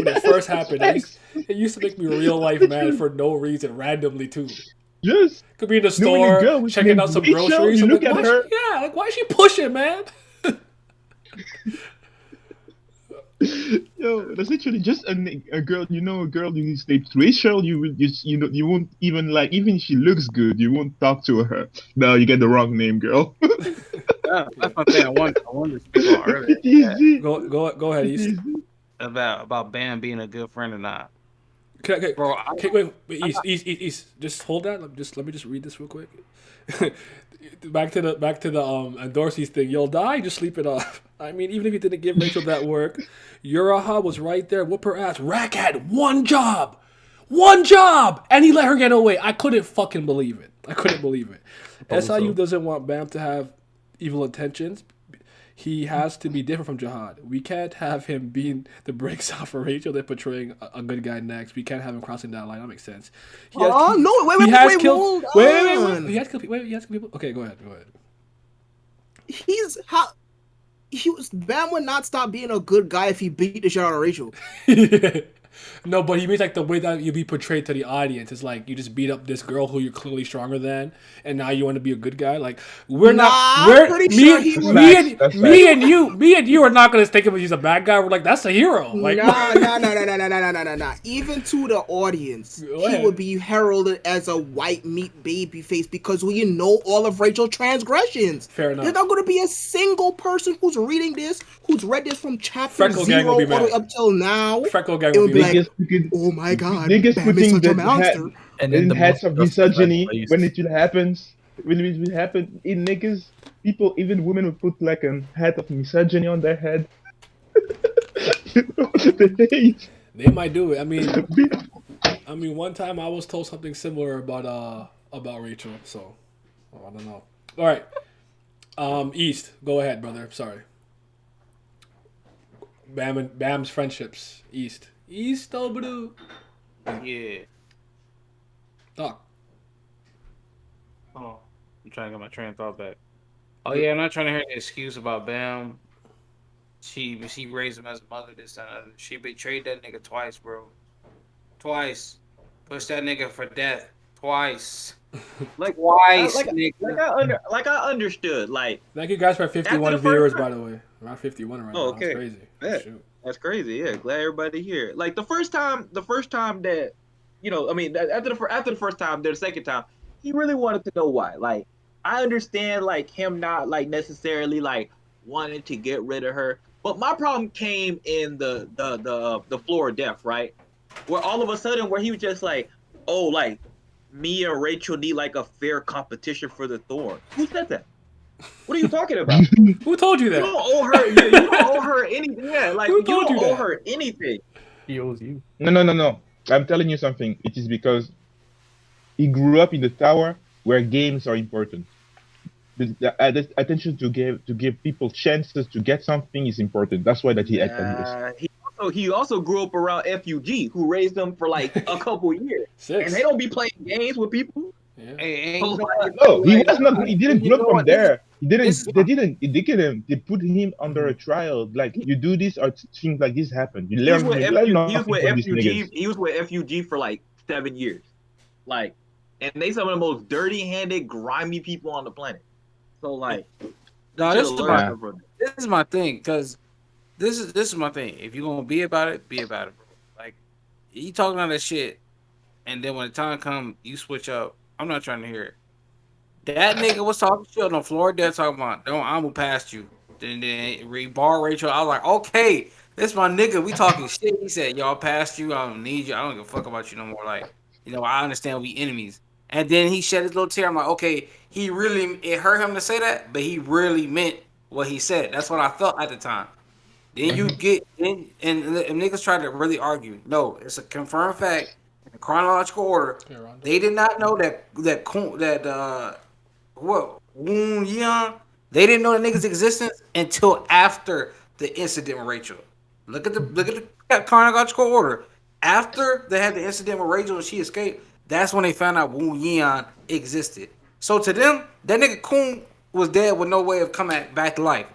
[SPEAKER 4] When it first happened,
[SPEAKER 9] Facts.
[SPEAKER 4] it used to make me real life mad for no reason, randomly too.
[SPEAKER 9] Just
[SPEAKER 4] Could be in the
[SPEAKER 9] knowing a
[SPEAKER 4] store
[SPEAKER 9] girl with
[SPEAKER 4] checking
[SPEAKER 9] named
[SPEAKER 4] out some
[SPEAKER 9] Rachel,
[SPEAKER 4] groceries.
[SPEAKER 9] you
[SPEAKER 4] I'm
[SPEAKER 9] look
[SPEAKER 4] like,
[SPEAKER 9] at
[SPEAKER 4] why?
[SPEAKER 9] her.
[SPEAKER 4] Why is she pushing, man?
[SPEAKER 9] Yo, that's literally just a girl. You know, a girl who's named Rachel. You won't even like even if she looks good, you won't talk to her. No, you get the wrong name, girl.
[SPEAKER 7] That's one thing I wanted to speak on earlier. That
[SPEAKER 9] PTSD.
[SPEAKER 4] Go ahead, East.
[SPEAKER 9] PTSD.
[SPEAKER 7] about Bam being a good friend or not,
[SPEAKER 4] Okay,
[SPEAKER 7] bro.
[SPEAKER 4] wait, East. Just hold that. Let me just read this real quick. back to the and Dorsey's thing. You'll die. Just sleep it off. I mean, even if you didn't give Rachel that work, Uraha was right there. Whoop her ass. Rack had one job, and he let her get away. I couldn't fucking believe it. SIU doesn't want Bam to have evil intentions. He has to be different from Jihad. We can't have him being the breaks off for Rachel. They're portraying a good guy next. We can't have him crossing that line. That makes sense.
[SPEAKER 6] Oh no!
[SPEAKER 4] He has
[SPEAKER 6] Wait,
[SPEAKER 4] killed.
[SPEAKER 6] hold
[SPEAKER 4] Wait.
[SPEAKER 6] on.
[SPEAKER 4] He has killed. Wait. He has killed people. Okay, go ahead.
[SPEAKER 6] He's how he was. Bam would not stop being a good guy if he beat the shit out of Rachel.
[SPEAKER 4] No, but he means like the way that you be portrayed to the audience is like you just beat up this girl who you're clearly stronger than, and now you want to be a good guy. Like we're
[SPEAKER 6] Nah,
[SPEAKER 4] not,
[SPEAKER 6] I'm
[SPEAKER 4] we're
[SPEAKER 6] pretty sure
[SPEAKER 4] me,
[SPEAKER 6] he
[SPEAKER 9] That's
[SPEAKER 6] would.
[SPEAKER 4] me
[SPEAKER 9] facts.
[SPEAKER 4] and
[SPEAKER 9] That's
[SPEAKER 6] He
[SPEAKER 9] facts.
[SPEAKER 4] me and you are not gonna think of him as he's a bad guy. We're like that's a hero. Like
[SPEAKER 6] Nah. Even to the audience,
[SPEAKER 4] Go
[SPEAKER 6] he
[SPEAKER 4] ahead.
[SPEAKER 6] would be heralded as a white meat baby face because we know all of Rachel's transgressions.
[SPEAKER 4] Fair enough.
[SPEAKER 6] There's not going to be a single person who's reading this, who's read this from chapter
[SPEAKER 4] Freckle Gang will
[SPEAKER 6] 0
[SPEAKER 4] be
[SPEAKER 6] all the way
[SPEAKER 4] mad.
[SPEAKER 6] up till now.
[SPEAKER 4] Freckle Gang
[SPEAKER 6] It
[SPEAKER 4] will
[SPEAKER 6] would
[SPEAKER 4] be
[SPEAKER 6] be
[SPEAKER 4] mad.
[SPEAKER 6] like,
[SPEAKER 9] Niggas putting
[SPEAKER 6] oh my god,
[SPEAKER 9] niggas
[SPEAKER 6] Bam is
[SPEAKER 9] putting
[SPEAKER 6] such a
[SPEAKER 9] the
[SPEAKER 6] monster.
[SPEAKER 8] And then
[SPEAKER 9] in
[SPEAKER 8] the
[SPEAKER 9] hats
[SPEAKER 8] most
[SPEAKER 9] of
[SPEAKER 8] justified
[SPEAKER 9] misogyny
[SPEAKER 8] place.
[SPEAKER 9] when it will happens. When it will happen in niggas, people, even women, will put like a hat of misogyny on their head. The hate.
[SPEAKER 4] They might do it. I mean, one time I was told something similar about Rachel, so I don't know. All right, East, go ahead, brother. Sorry. Bam's friendships. East, blue.
[SPEAKER 7] Yeah.
[SPEAKER 4] Talk.
[SPEAKER 7] Oh, I'm trying to get my train of thought back. Oh yeah, I'm not trying to hear an excuse about Bam. She raised him as a mother. This and that. She betrayed that nigga twice, bro. Twice. Pushed that nigga for death. Twice.
[SPEAKER 5] Like,
[SPEAKER 7] Twice, nigga.
[SPEAKER 5] I understood. Like,
[SPEAKER 4] Thank you guys for 51
[SPEAKER 5] the first
[SPEAKER 4] viewers,
[SPEAKER 5] time-
[SPEAKER 4] by the way. We're at 51 right
[SPEAKER 5] Oh,
[SPEAKER 4] now.
[SPEAKER 5] okay.
[SPEAKER 4] That's crazy.
[SPEAKER 5] Yeah.
[SPEAKER 4] Shoot.
[SPEAKER 5] that's crazy. Yeah, glad everybody here. Like the first time that, I mean, after the first time, then the second time, he really wanted to know why. Like, I understand like him not like necessarily like wanting to get rid of her, but my problem came in the floor of death, right? Where all of a sudden, where he was just like, oh, like me and Rachel need like a fair competition for the thorn. Who said that? What are you talking about?
[SPEAKER 4] Who told you
[SPEAKER 5] You
[SPEAKER 4] that?
[SPEAKER 5] don't owe her. You don't owe her anything. Yeah, like
[SPEAKER 4] Who
[SPEAKER 5] you
[SPEAKER 4] told
[SPEAKER 5] don't
[SPEAKER 4] you
[SPEAKER 5] owe
[SPEAKER 4] that?
[SPEAKER 5] her anything.
[SPEAKER 8] He owes you.
[SPEAKER 9] No. I'm telling you something. It is because he grew up in the tower where games are important. The attention to give people chances to get something is important. That's why that he acted like this.
[SPEAKER 5] He also grew up around F.U.G, who raised him for like a couple years,
[SPEAKER 4] 6.
[SPEAKER 5] and they don't be playing games with people.
[SPEAKER 4] Yeah.
[SPEAKER 7] Hey,
[SPEAKER 5] So, like,
[SPEAKER 9] No, he
[SPEAKER 5] like,
[SPEAKER 9] was not. He didn't
[SPEAKER 7] you
[SPEAKER 9] grow
[SPEAKER 7] know
[SPEAKER 9] up from
[SPEAKER 7] what?
[SPEAKER 9] there. He didn't.
[SPEAKER 7] This is
[SPEAKER 9] They didn't. They did him. They put him under a trial. Like you do this, or things like this happen. You
[SPEAKER 5] he was
[SPEAKER 9] learn.
[SPEAKER 5] with
[SPEAKER 9] You learn
[SPEAKER 5] F.U.G.
[SPEAKER 9] nothing from these niggas.
[SPEAKER 5] He was with F.U.G for like 7 years, like, and they some of the most dirty-handed, grimy people on the planet. So like,
[SPEAKER 7] No,
[SPEAKER 5] should've
[SPEAKER 7] this is
[SPEAKER 5] learned
[SPEAKER 7] my
[SPEAKER 5] something from them.
[SPEAKER 7] this is my thing, cause this is my thing. If you're gonna be about it, bro. Like you talking all that shit, and then when the time come, you switch up. I'm not trying to hear it. That nigga was talking shit on the floor there talking about, don't I'm gonna pass you. Then rebar Rachel. I was like, okay, this my nigga. We talking shit. He said, y'all passed you. I don't need you. I don't give a fuck about you no more. Like, I understand we enemies. And then he shed his little tear. I'm like, okay, it hurt him to say that, but he really meant what he said. That's what I felt at the time. Then you get in, and niggas try to really argue. No, it's a confirmed fact in chronological order.
[SPEAKER 4] Yeah, Rondo.
[SPEAKER 7] They did not know that Woon Young. They didn't know the nigga's existence until after the incident with Rachel. Look at the chronological order. After they had the incident with Rachel and she escaped, that's when they found out Woon Yeon existed. So to them, that nigga Kun was dead with no way of coming back to life.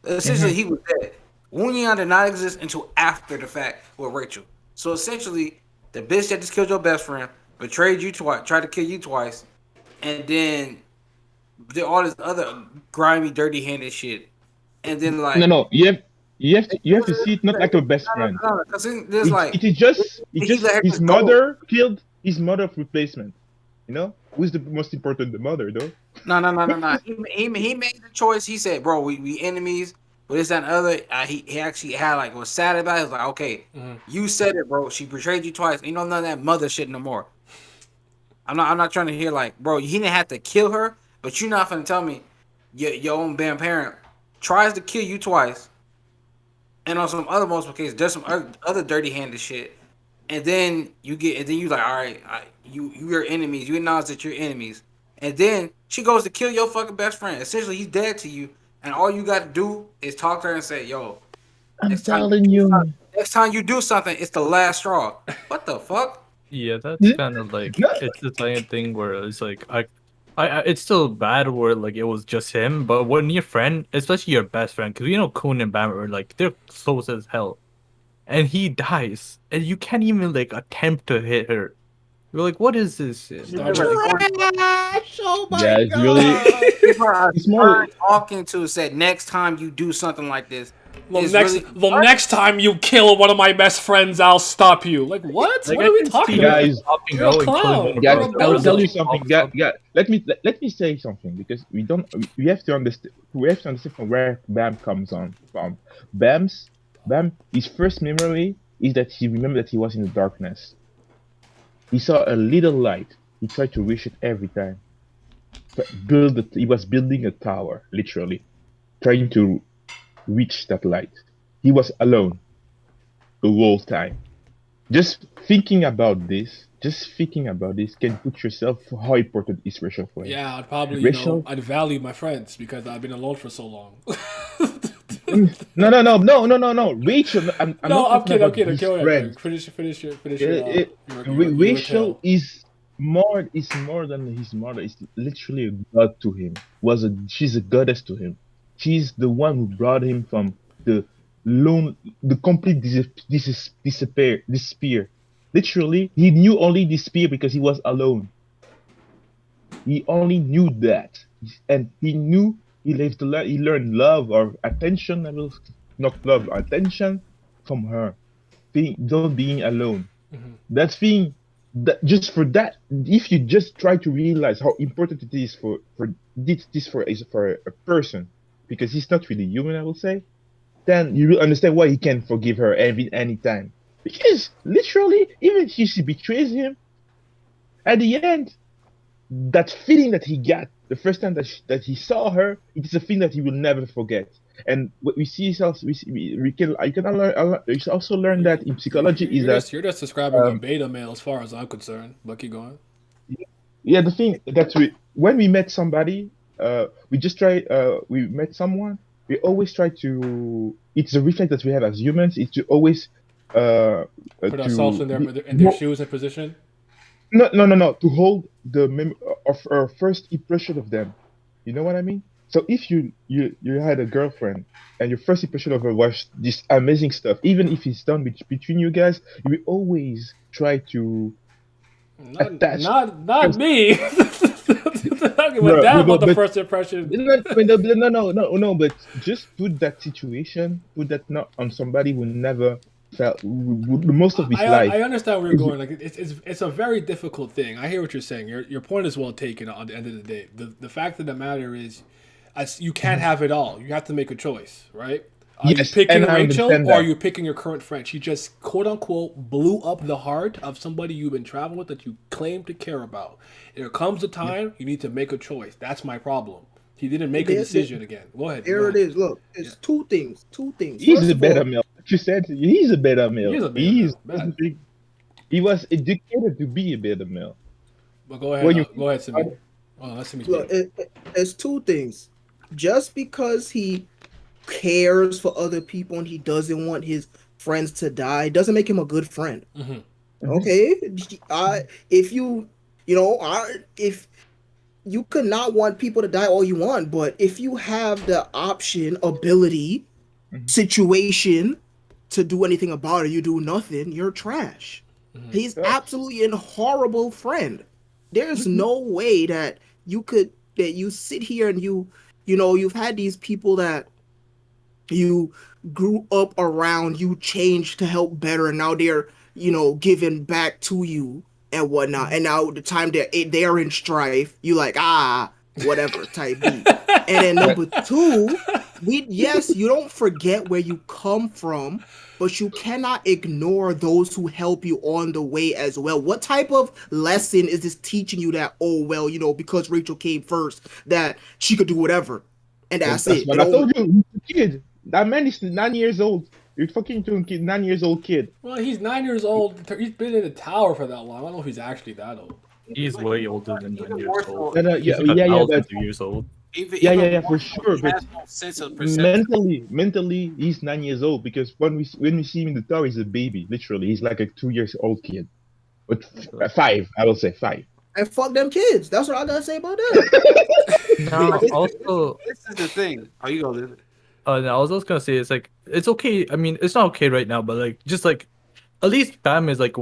[SPEAKER 7] Essentially, he was dead. Woon Yeon did not exist until after the fact with Rachel. So essentially, the bitch that just killed your best friend betrayed you twice, tried to kill you twice, and then did all this other grimy, dirty-handed shit. And then like
[SPEAKER 9] No. You have to see it not like a best friend.
[SPEAKER 7] Because there's like
[SPEAKER 9] It is just
[SPEAKER 7] he let her
[SPEAKER 9] his
[SPEAKER 7] just go.
[SPEAKER 9] mother killed his mother for replacement. Who's the most important? The mother, though.
[SPEAKER 7] No. He made the choice. He said, "Bro, we enemies." But this that, and other. He actually had like was sad about it. He was like, "Okay, you said it, bro. She betrayed you twice. You know none of that mother shit no more." I'm not trying to hear like, bro. He didn't have to kill her, but you're not gonna tell me your own damn parent tries to kill you twice, and on some other multiple cases, there's some other dirty handed shit, and then you like, all right, you're enemies. You acknowledge that you're enemies, and then she goes to kill your fucking best friend. Essentially, he's dead to you, and all you got to do is talk to her and say, "Yo,
[SPEAKER 9] I'm
[SPEAKER 7] next time
[SPEAKER 9] telling you.
[SPEAKER 7] next time you do something, it's the last straw." What the fuck?
[SPEAKER 8] Yeah, that's
[SPEAKER 9] Yeah.
[SPEAKER 8] kind of like
[SPEAKER 9] No.
[SPEAKER 8] it's the same thing where it's like it's still bad where like it was just him, but when your friend, especially your best friend, because Kun and Bam are like they're close as hell. and he dies, and you can't even like attempt to hit her. You're like, what is this shit?
[SPEAKER 7] You remember
[SPEAKER 6] Trash! Oh my
[SPEAKER 9] Yeah, it's really
[SPEAKER 6] god!
[SPEAKER 9] it's more.
[SPEAKER 7] talking to said next time you do something like this,
[SPEAKER 4] The
[SPEAKER 7] it's
[SPEAKER 4] next,
[SPEAKER 7] really
[SPEAKER 4] the next time you kill one of my best friends, I'll stop you. Like what?
[SPEAKER 8] Like,
[SPEAKER 4] What
[SPEAKER 8] I
[SPEAKER 4] are we
[SPEAKER 8] can
[SPEAKER 4] talking
[SPEAKER 8] see
[SPEAKER 4] about?
[SPEAKER 9] Guys,
[SPEAKER 8] popping
[SPEAKER 4] You're a
[SPEAKER 8] out and killing
[SPEAKER 4] clown.
[SPEAKER 8] one of
[SPEAKER 9] Guys,
[SPEAKER 4] You're a
[SPEAKER 8] our
[SPEAKER 9] I'll tell
[SPEAKER 4] bozo.
[SPEAKER 9] you something. Let me say something because we have to understand. We have to understand from where Bam comes on from. Bam. His first memory is that he remembered that he was in the darkness. He saw a little light. He tried to reach it every time. But he was building a tower, literally, trying to reach that light. He was alone the whole time. Just thinking about this can put yourself how important is Rachel for him.
[SPEAKER 4] Yeah, I'd probably,
[SPEAKER 9] Rachel,
[SPEAKER 4] I'd value my friends because I've been alone for so long.
[SPEAKER 9] no. Rachel, I'm
[SPEAKER 4] No,
[SPEAKER 9] not
[SPEAKER 4] I'm
[SPEAKER 9] talking
[SPEAKER 4] kidding. I'm
[SPEAKER 9] about
[SPEAKER 4] kidding.
[SPEAKER 9] his
[SPEAKER 4] Go ahead. Go
[SPEAKER 9] friends.
[SPEAKER 4] ahead. Finish your
[SPEAKER 9] Rachel
[SPEAKER 4] tale.
[SPEAKER 9] is more than his mother. Is literally a god to him. She's a goddess to him. She's the one who brought him from the the complete despair. Literally, he knew only despair because he was alone. He only knew that, and he knew he lived to learn. He learned love or attention. I will not love attention from her. Don't being alone. That thing, that just for that, if you just try to realize how important it is for a person, because he's not really human, I will say, then you will understand why he can forgive her any time. Because literally, even if she betrays him, at the end, that feeling that he got the first time that he saw her, it is a thing that he will never forget. And what we see is also, we can I can learn. We also learn that in psychology is that
[SPEAKER 4] You're just describing a
[SPEAKER 9] um,
[SPEAKER 4] beta male as far as I'm concerned. But keep going.
[SPEAKER 9] yeah, the thing that when we met somebody, we met someone, we always try to, it's a reflex that we have as humans, is to always
[SPEAKER 4] Put ourselves
[SPEAKER 9] to
[SPEAKER 4] in their shoes and position.
[SPEAKER 9] no, to hold the of our first impression of them. You know what I mean? So if you had a girlfriend and your first impression of her was this amazing stuff, even if it's done between you guys, you will always try to attach.
[SPEAKER 4] Not me. I give a
[SPEAKER 9] No,
[SPEAKER 4] damn about the
[SPEAKER 9] but
[SPEAKER 4] first impression.
[SPEAKER 9] no, but just put that situation, put that not on somebody who never felt most of his life.
[SPEAKER 4] I understand where you're going. Like it's a very difficult thing. I hear what you're saying. Your point is well taken. On the end of the day, the fact of the matter is, you can't have it all. You have to make a choice, right? Are you
[SPEAKER 9] Yes,
[SPEAKER 4] picking
[SPEAKER 9] and I
[SPEAKER 4] Rachel
[SPEAKER 9] understand
[SPEAKER 4] or are
[SPEAKER 9] that.
[SPEAKER 4] you picking your current friend? She just quote unquote blew up the heart of somebody you've been traveling with that you claim to care about. There comes a time you need to make a choice. That's my problem. He didn't make a decision again. Go ahead. Go
[SPEAKER 6] There it
[SPEAKER 4] ahead.
[SPEAKER 6] is. Look, it's two things. Two things.
[SPEAKER 9] He's
[SPEAKER 6] First
[SPEAKER 9] a
[SPEAKER 6] of all,
[SPEAKER 9] better male. Like you said, he's a better
[SPEAKER 4] He
[SPEAKER 9] male.
[SPEAKER 4] is a beta male. Bad.
[SPEAKER 9] He was educated to be a better male.
[SPEAKER 4] But go ahead.
[SPEAKER 9] When you
[SPEAKER 4] Go ahead, Simi. Oh, that's Simi's
[SPEAKER 6] look,
[SPEAKER 4] game.
[SPEAKER 6] it's two things. Just because he cares for other people and he doesn't want his friends to die doesn't make him a good friend. Okay, if if you could not want people to die all you want, but if you have the option, ability, situation to do anything about it, you do nothing, you're trash. He's absolutely a horrible friend. There's no way that you sit here and you've had these people that you grew up around, you changed to help better, and now they're giving back to you and whatnot. And now the time they're in strife, you like whatever type beat. And then number two, yes, you don't forget where you come from, but you cannot ignore those who help you on the way as well. What type of lesson is this teaching you that, oh well, because Rachel came first, that she could do whatever, and that's
[SPEAKER 9] That's
[SPEAKER 6] it?
[SPEAKER 9] what I told you. He's a kid. That man is 9 years old. You're fucking to a kid, 9 years old kid.
[SPEAKER 4] Well, he's 9 years old. He's been in the tower for that long. I don't know if he's actually that old.
[SPEAKER 8] He's way older than 9 years old.
[SPEAKER 9] No,
[SPEAKER 8] He's like
[SPEAKER 9] but
[SPEAKER 8] thousands of years old.
[SPEAKER 7] Even
[SPEAKER 9] for sure.
[SPEAKER 7] he
[SPEAKER 9] But
[SPEAKER 7] has no sense of perception.
[SPEAKER 9] mentally, he's 9 years old because when we see him in the tower, he's a baby. Literally, he's like a 2 years old kid. But five, I will say 5.
[SPEAKER 6] And fuck them kids. That's what I gotta say about that.
[SPEAKER 8] No, also
[SPEAKER 7] This is the thing. Oh, you go.
[SPEAKER 8] no, I was just gonna say it's like it's okay. I mean, it's not okay right now, but like just like at least Bam is like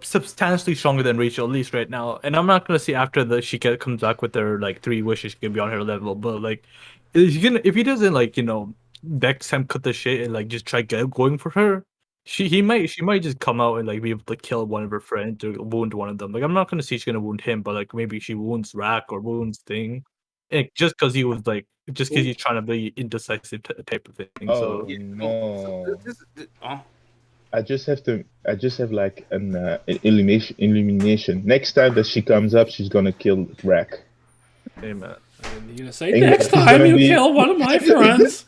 [SPEAKER 8] substantially stronger than Rachel, at least right now. And I'm not gonna say after comes back with her like 3 wishes, she can be on her level. But like, if he doesn't like next time cut the shit and like just try going for her, she might just come out and like be able to kill one of her friends or wound one of them. Like I'm not gonna say she's gonna wound him, but like maybe she wounds Rack or wounds Thing, and just because he was like just because he's trying to be indecisive type of thing. So
[SPEAKER 9] Oh
[SPEAKER 7] Yeah.
[SPEAKER 9] no.
[SPEAKER 7] Oh,
[SPEAKER 9] I just have like an elimination. Next time that she comes up, she's gonna kill Rack.
[SPEAKER 8] hey man.
[SPEAKER 4] And you're gonna say
[SPEAKER 9] And
[SPEAKER 4] next
[SPEAKER 9] he's
[SPEAKER 4] time
[SPEAKER 9] gonna
[SPEAKER 4] you
[SPEAKER 9] be
[SPEAKER 4] kill one of my friends.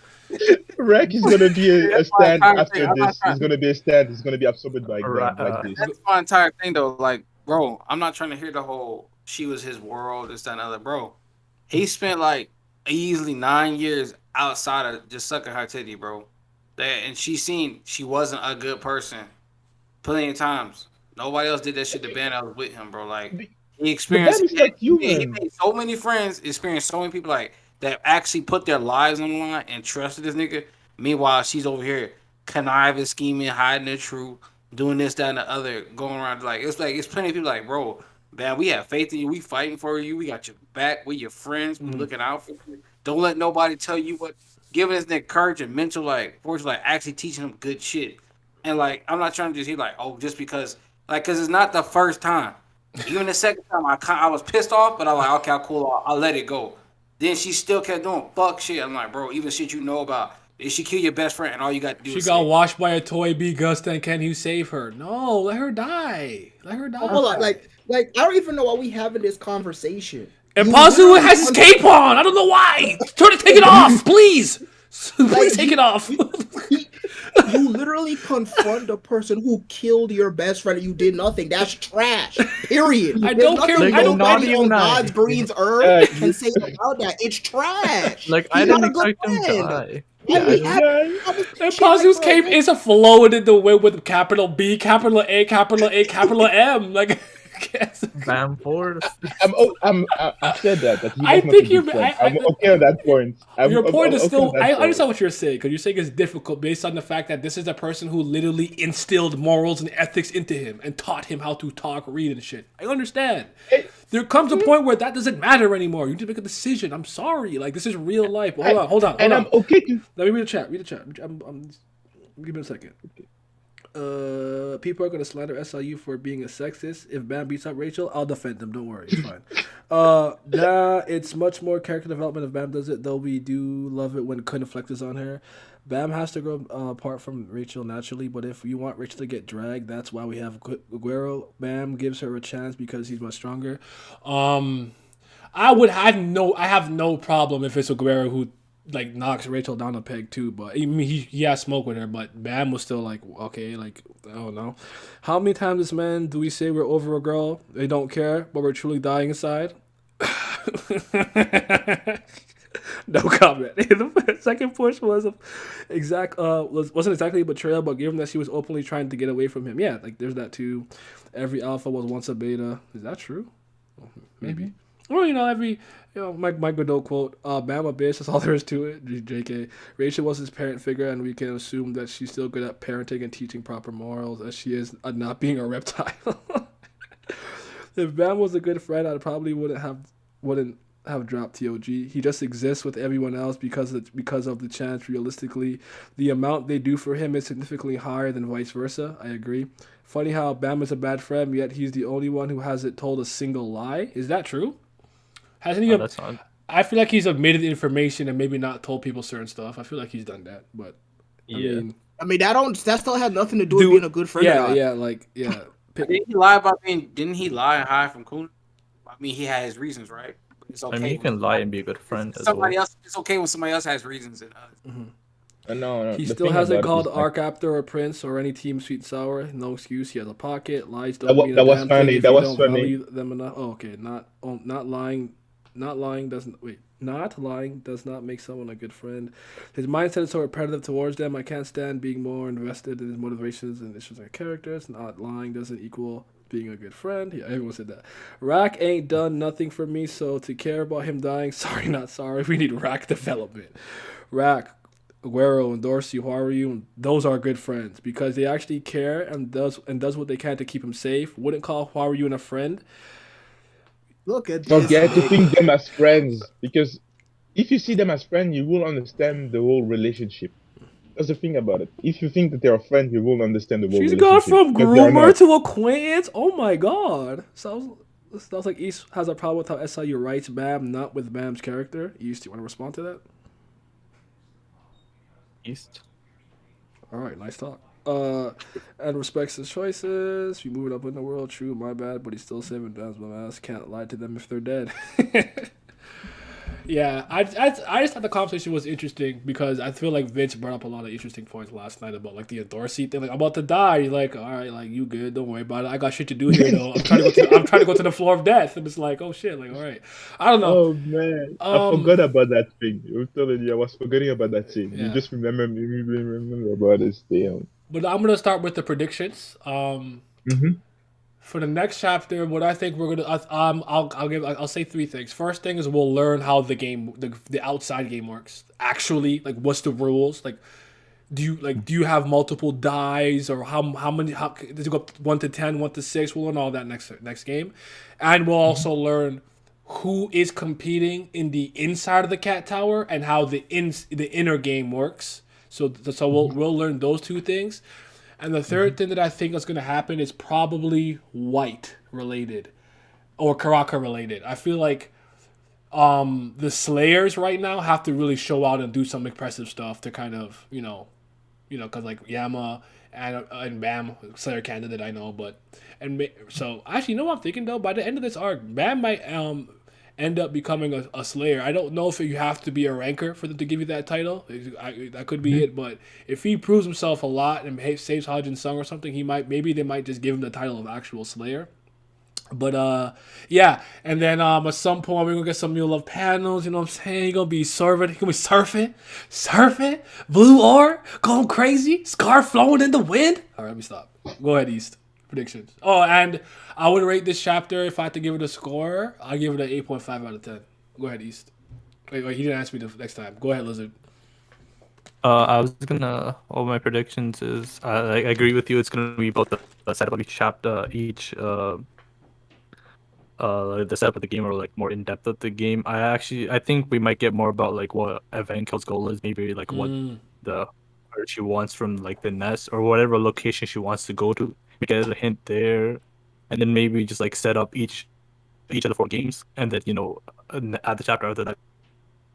[SPEAKER 9] Rack is gonna be a
[SPEAKER 7] that's my
[SPEAKER 9] stand
[SPEAKER 7] entire thing.
[SPEAKER 9] after this. He's gonna be a stand. He's gonna be absorbed by Gwen like this.
[SPEAKER 7] That's my entire thing though. Like, bro, I'm not trying to hear the whole she was his world, this, that, and other. Bro, he spent like easily 9 years outside of just sucking her titty, bro. And she wasn't a good person plenty of times. Nobody else did that shit to Ben. I was with him, bro. Like he
[SPEAKER 9] But Bam
[SPEAKER 7] experienced,
[SPEAKER 9] is not
[SPEAKER 7] he
[SPEAKER 9] human.
[SPEAKER 7] made so many friends, experienced so many people like that actually put their lives on the line and trusted this nigga. Meanwhile, she's over here conniving, scheming, hiding the truth, doing this, that, and the other, going around like it's plenty of people like, bro, man, we have faith in you, we fighting for you, we got your back, we your friends, we looking out for you. Don't let nobody tell you what. Giving this nigga courage and mental like force, like actually teaching him good shit. And like, I'm not trying to just hear like, oh, just because, like, because it's not the first time. Even the second time, I was pissed off, but I was like, okay, cool, I'll let it go. Then she still kept doing fuck shit. I'm like, bro, even shit you know about. If she kill your best friend, and all you got to do
[SPEAKER 4] She
[SPEAKER 7] is
[SPEAKER 4] got
[SPEAKER 7] say,
[SPEAKER 4] washed by a toy bee gust, and can you save her? No, let her die. Let her die.
[SPEAKER 6] Oh, hold on, like I don't even know why we having this conversation.
[SPEAKER 4] And
[SPEAKER 6] You
[SPEAKER 4] Pazu
[SPEAKER 6] literally
[SPEAKER 4] has his
[SPEAKER 6] un-
[SPEAKER 4] cape on. I don't know why. Try to take it off, please. Please take it off.
[SPEAKER 6] You literally confront the person who killed your best friend and you did nothing. That's trash. Period.
[SPEAKER 4] I
[SPEAKER 6] There's
[SPEAKER 4] don't care.
[SPEAKER 6] nothing
[SPEAKER 4] I don't-
[SPEAKER 6] nobody
[SPEAKER 8] not
[SPEAKER 6] on
[SPEAKER 8] even I.
[SPEAKER 6] God's green earth
[SPEAKER 9] Uh,
[SPEAKER 6] can say about that. It's trash.
[SPEAKER 8] Like
[SPEAKER 6] He's
[SPEAKER 8] I
[SPEAKER 6] not
[SPEAKER 8] didn't
[SPEAKER 6] a good
[SPEAKER 8] expect him to
[SPEAKER 6] friend.
[SPEAKER 8] die.
[SPEAKER 6] And
[SPEAKER 8] Yeah,
[SPEAKER 6] we
[SPEAKER 8] I
[SPEAKER 6] have
[SPEAKER 9] Yeah.
[SPEAKER 6] conversation
[SPEAKER 4] And
[SPEAKER 6] like,
[SPEAKER 4] Pazu's
[SPEAKER 6] bro,
[SPEAKER 4] cape
[SPEAKER 6] this-
[SPEAKER 4] is a flowing in the way with capital B, capital A, capital A, capital M. Like,
[SPEAKER 8] Bam Force.
[SPEAKER 9] I've said that he
[SPEAKER 4] I
[SPEAKER 9] was not
[SPEAKER 4] think
[SPEAKER 9] a
[SPEAKER 4] you're.
[SPEAKER 9] good friend. I'm okay on that point.
[SPEAKER 4] Your point
[SPEAKER 9] I'm
[SPEAKER 4] is
[SPEAKER 9] okay on
[SPEAKER 4] still.
[SPEAKER 9] that
[SPEAKER 4] I
[SPEAKER 9] point.
[SPEAKER 4] understand what you're saying because you're saying it's difficult based on the fact that this is a person who literally instilled morals and ethics into him and taught him how to talk, read, and shit. I understand. There comes a point where that doesn't matter anymore. You need to make a decision. I'm sorry. Like this is real life. Hold on.
[SPEAKER 9] And I'm okay to.
[SPEAKER 4] Let me read the chat. Read the chat. Give me a second. People are gonna slander SLU for being a sexist. If Bam beats up Rachel, I'll defend them. Don't worry, it's fine. Nah, it's much more character development if Bam does it. Though we do love it when Kun flexes on her. Bam has to grow apart from Rachel naturally, but if you want Rachel to get dragged, that's why we have Guerrero. Bam gives her a chance because he's much stronger. I have no problem if it's a Guerrero who like knocks Rachel down a peg too, but I mean, he has smoke with her, but Bam was still like, okay, like I don't know. How many times as men do we say we're over a girl? They don't care, but we're truly dying inside. No comment. The second push wasn't exactly a betrayal, but given that she was openly trying to get away from him, yeah, like there's that too. Every alpha was once a beta. Is that true? Maybe. Well, Mike Godot quote, Bam a bitch, that's all there is to it. JK. Rachel was his parent figure, and we can assume that she's still good at parenting and teaching proper morals, as she is not being a reptile. If Bam was a good friend, I probably wouldn't have dropped TOG. He just exists with everyone else because of the chance. Realistically, the amount they do for him is significantly higher than vice versa. I agree. Funny how Bam is a bad friend, yet he's the only one who hasn't told a single lie. Is that true? Hasn't he?
[SPEAKER 8] That's not.
[SPEAKER 4] I feel like he's omitted information and maybe not told people certain stuff. I feel like he's done that, but
[SPEAKER 8] Yeah.
[SPEAKER 6] I mean that still has nothing to do with being a good friend.
[SPEAKER 7] Didn't he lie about being? Didn't he lie and hide from Kun? I mean, he had his reasons, right? It's okay.
[SPEAKER 8] I mean, you can lie and be a good friend as
[SPEAKER 7] Somebody
[SPEAKER 8] well.
[SPEAKER 7] else. It's okay when somebody else has reasons. And
[SPEAKER 9] No.
[SPEAKER 4] He
[SPEAKER 9] the
[SPEAKER 4] still
[SPEAKER 9] thing
[SPEAKER 4] hasn't
[SPEAKER 9] about it
[SPEAKER 4] called
[SPEAKER 9] is, like,
[SPEAKER 4] Arc After or Prince or any team sweet and sour. No excuse. He has a pocket. Lies
[SPEAKER 9] That
[SPEAKER 4] don't
[SPEAKER 9] wa-
[SPEAKER 4] mean
[SPEAKER 9] that
[SPEAKER 4] a
[SPEAKER 9] was
[SPEAKER 4] damn
[SPEAKER 9] funny.
[SPEAKER 4] thing if
[SPEAKER 9] That
[SPEAKER 4] you
[SPEAKER 9] was
[SPEAKER 4] don't
[SPEAKER 9] funny.
[SPEAKER 4] value them enough. Oh, okay. Not lying. Not lying doesn't wait. Not lying does not make someone a good friend. His mindset is so repetitive towards them. I can't stand being more invested in his motivations and issues and characters. Not lying doesn't equal being a good friend. Yeah, everyone said that. Rack ain't done nothing for me, so to care about him dying, sorry, not sorry. We need Rack development. Rack, Aguero and Dorsey, who are you? Those are good friends because they actually care and does what they can to keep him safe. Wouldn't call who are you and a friend.
[SPEAKER 6] Look at this
[SPEAKER 9] Forget to
[SPEAKER 6] nigga.
[SPEAKER 9] think them as friends because if you see them as friends, you will understand the whole relationship. That's the thing about it. If you think that they are friends, you will understand the whole
[SPEAKER 4] She's gone
[SPEAKER 9] relationship
[SPEAKER 4] from
[SPEAKER 9] because they are
[SPEAKER 4] groomer
[SPEAKER 9] not.
[SPEAKER 4] to acquaintance. Oh my god. Sounds like East has a problem with how SIU writes Bam, not with Bam's character. East, do you want to respond to that?
[SPEAKER 8] East.
[SPEAKER 4] All right, nice talk. And respects his choices. You move it up in the world. True, my bad, but he's still saving Bam's my ass. Can't lie to them if they're dead. Yeah, I just thought the conversation was interesting because I feel like Vince brought up a lot of interesting points last night about like the Dorsey thing. Like I'm about to die. He's like, all right, like you good? Don't worry about it. I got shit to do here though. I'm trying to go to the floor of death, and it's like, oh shit, like all right. I don't know.
[SPEAKER 9] Oh man, I
[SPEAKER 4] Um,
[SPEAKER 9] forgot about that thing. I'm telling you, I was forgetting about that scene. You
[SPEAKER 4] yeah,
[SPEAKER 9] just remember about this. Damn.
[SPEAKER 4] but I'm gonna start with the predictions.
[SPEAKER 9] Mm-hmm.
[SPEAKER 4] For the next chapter, what I think we're gonna, I'll say three things. First thing is we'll learn how the outside game works. Actually, like what's the rules? Like do you have multiple dies or how many how does it go up 1 to 10, 1 to 6? We'll learn all that next game, and we'll also learn who is competing in the inside of the cat tower and how the inner game works. So we'll learn those two things. And the third thing that I think is going to happen is probably white related or Karaka related. I feel like the Slayers right now have to really show out and do some impressive stuff to kind of because like Yama and Bam Slayer candidate I know, but so actually you know what I'm thinking though, by the end of this arc, Bam might end up becoming a Slayer. I don't know if you have to be a ranker for them to give you that title. That could be it, but if he proves himself a lot and saves Hajin Sung or something, maybe they might just give him the title of actual Slayer. But yeah, and then at some point we're gonna get some Mule Love panels. You know what I'm saying? You're gonna be surfing. You're gonna be surfing, blue ore, going crazy, scarf flowing in the wind. All right, let me stop. Go ahead, East. Predictions. Oh, and I would rate this chapter if I had to give it a score. I'll give it an 8.5 out of 10. Go ahead, East. Wait, he didn't ask me the next time. Go ahead, Lizard.
[SPEAKER 8] I was gonna. All my predictions is I agree with you. It's gonna be both the setup of each chapter, each the setup of the game, or like more in depth of the game. I think we might get more about like what Evankhell's goal is, maybe like what the where she wants from like the nest or whatever location she wants to go to. We get a hint there, and then maybe just like set up each of the 4 games, and then at the chapter after that,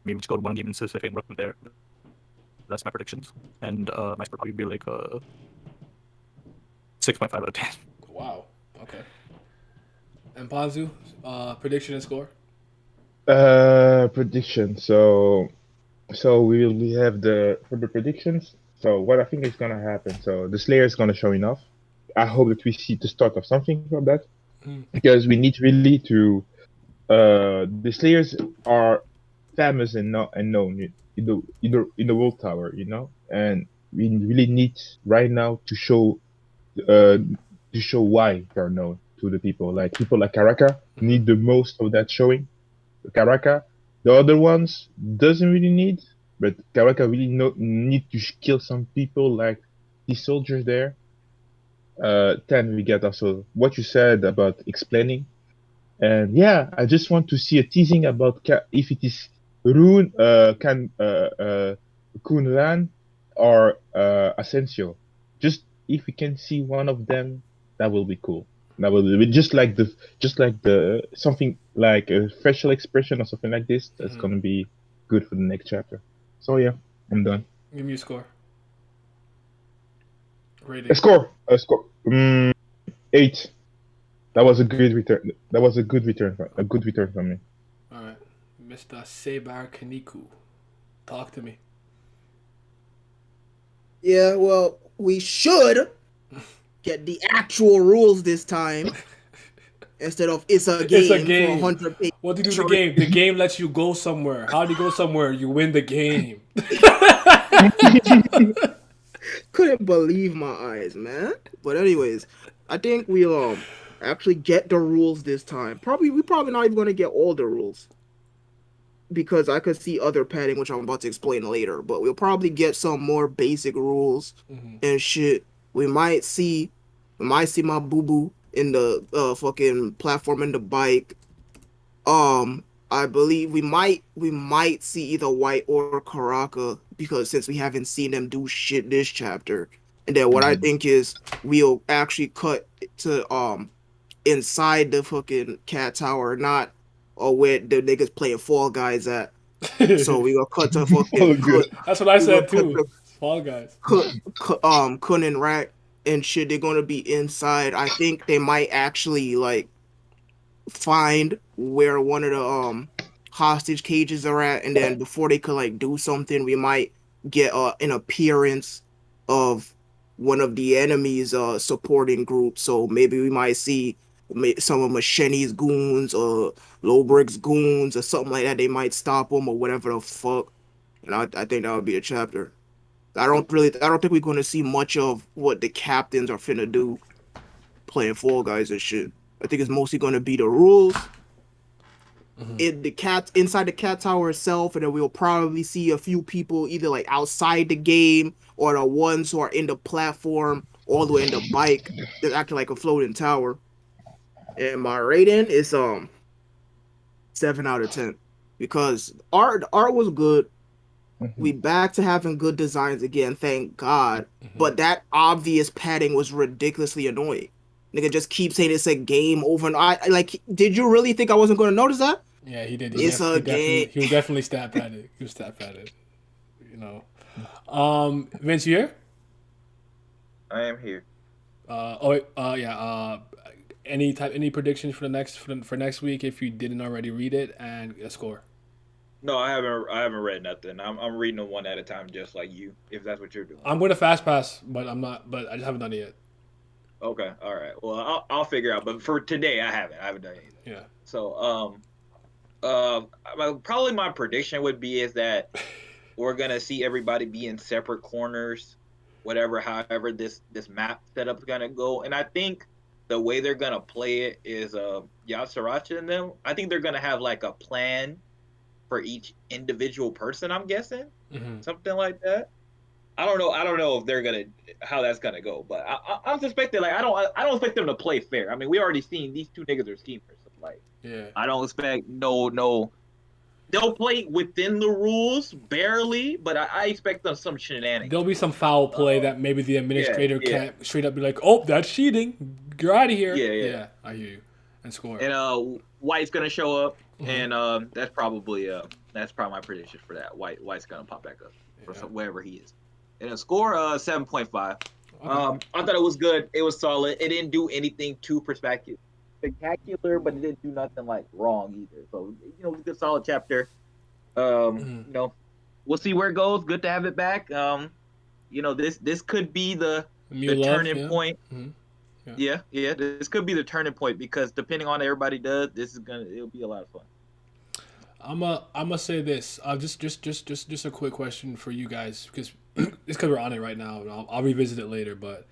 [SPEAKER 8] maybe just go to one game in specific and work from there. That's my predictions, and my score probably be like 6.5 out of 10.
[SPEAKER 4] Wow. Okay. And Panzu, prediction and score.
[SPEAKER 9] Prediction. So we have for the predictions. So what I think is gonna happen. So the Slayer is gonna show enough. I hope that we see the start of something from that because we need really to. The Slayers are famous and known in the world tower, and we really need right now to show why they're known to the people. Like people like Karaka need the most of that showing. Karaka, the other ones doesn't really need, but Karaka really need to kill some people like these soldiers there. Then we get also what you said about explaining. And yeah, I just want to see a teasing about if it is Rune, Kunran, or Asensio. Just if we can see one of them, that will be cool. That will be just like the something like a facial expression or something like this. That's gonna be good for the next chapter. So yeah, I'm done.
[SPEAKER 4] Give me a score.
[SPEAKER 9] A
[SPEAKER 4] Rating.
[SPEAKER 9] score, a score. 8. That was a good return. That was a good return. A good return from me.
[SPEAKER 4] All right, Mr. Sebar Kaniku, talk to me.
[SPEAKER 6] Yeah, well, we should get the actual rules this time instead of it's a game,
[SPEAKER 4] It's a game.
[SPEAKER 6] for 100 pages.
[SPEAKER 4] What do you do in the game? The game lets you go somewhere. How do you go somewhere? You win the game.
[SPEAKER 6] Couldn't believe my eyes, man. But anyways, I think we'll actually get the rules this time. We probably not even gonna get all the rules. because I could see other padding, which I'm about to explain later. But we'll probably get some more basic rules
[SPEAKER 4] Mm-hmm.
[SPEAKER 6] and shit. We might see, we might see my boo boo in the fucking platform in the bike. I believe we might see either White or Karaka because since we haven't seen them do shit this chapter. And then what I
[SPEAKER 9] Mhm.
[SPEAKER 6] think is we'll actually cut to inside the fucking cat tower, not where the niggas playing Fall Guys at. So we gonna cut to
[SPEAKER 9] All
[SPEAKER 6] fucking
[SPEAKER 9] good.
[SPEAKER 4] That's what I
[SPEAKER 6] we gonna
[SPEAKER 4] said
[SPEAKER 6] cut
[SPEAKER 4] too.
[SPEAKER 6] to
[SPEAKER 4] Fall Guys.
[SPEAKER 6] Kun and Rat and shit. They're gonna be inside. I think they might actually like find where one of the hostage cages are at, and then before they could like do something, we might get an appearance of one of the enemy's supporting groups. So maybe we might see some of Machete's goons or Lowbrick's goons or something like that. They might stop them or whatever the fuck. And I think that would be a chapter. I don't think we're going to see much of what the captains are finna do playing Fall Guys and shit. I think it's mostly going to be the rules in the cat inside the cat tower itself, and then we'll probably see a few people either like outside the game or the ones who are in the platform all the way in the bike that's acting like a floating tower. And my rating is 7 out of 10 because art was good. We
[SPEAKER 9] Mhm.
[SPEAKER 6] back to having good designs again, thank God.
[SPEAKER 4] Mm-hmm.
[SPEAKER 6] But that obvious padding was ridiculously annoying. Nigga just keep saying it's a game over and I like. Did you really think I wasn't going to notice that?
[SPEAKER 4] Yeah, he did.
[SPEAKER 6] It's a game.
[SPEAKER 4] He was definitely stat padded. He was stat padded. You know. Vince, you here?
[SPEAKER 5] I am here.
[SPEAKER 4] Yeah. Any predictions for the next for next week if you didn't already read it and a score?
[SPEAKER 5] No, I haven't read nothing. I'm reading them one at a time, just like you. If that's what you're doing.
[SPEAKER 4] I'm going to fast pass, but I'm not. But I just haven't done it yet.
[SPEAKER 5] Okay, all right. Well, I'll figure out. But for today, I haven't done anything.
[SPEAKER 4] Yeah.
[SPEAKER 5] So probably my prediction would be is that we're gonna see everybody be in separate corners, however this map setup's gonna go. And I think the way they're gonna play it is Yasaracha and them. I think they're gonna have like a plan for each individual person. I'm guessing
[SPEAKER 4] Mm-hmm.
[SPEAKER 5] something like that. I don't know if they're gonna how that's gonna go, but I'm suspecting like I don't expect them to play fair. I mean, we already seen these two niggas are schemers. So, like
[SPEAKER 4] Yeah.
[SPEAKER 5] I don't expect no. They'll play within the rules barely, but I expect them some
[SPEAKER 4] There'll
[SPEAKER 5] shenanigans.
[SPEAKER 4] be some foul play
[SPEAKER 5] Uh,
[SPEAKER 4] that maybe the
[SPEAKER 5] yeah,
[SPEAKER 4] administrator
[SPEAKER 5] yeah,
[SPEAKER 4] can't straight up be like, "Oh, that's cheating. You're out of here."
[SPEAKER 5] yeah, yeah.
[SPEAKER 4] Yeah, I hear you. And score.
[SPEAKER 5] And White's gonna show up,
[SPEAKER 4] Mm-hmm.
[SPEAKER 5] and that's probably my prediction for that. White's gonna pop back up for
[SPEAKER 4] Yeah.
[SPEAKER 5] wherever he is. And a score 7.5.
[SPEAKER 4] Okay.
[SPEAKER 5] I thought it was good. It was solid. It didn't do anything too spectacular, but it didn't do nothing like wrong either. So it was a good solid chapter.
[SPEAKER 4] Mm-hmm.
[SPEAKER 5] We'll see where it goes. Good to have it back. This could be the
[SPEAKER 4] Mule love.
[SPEAKER 5] turning
[SPEAKER 4] Yeah.
[SPEAKER 5] point.
[SPEAKER 4] Mm-hmm. Yeah.
[SPEAKER 5] Yeah. This could be the turning point because depending on what everybody does, it'll be a lot of fun.
[SPEAKER 4] I'm gonna say this. Just a quick question for you guys because it's because we're on it right now. And I'll revisit it later. But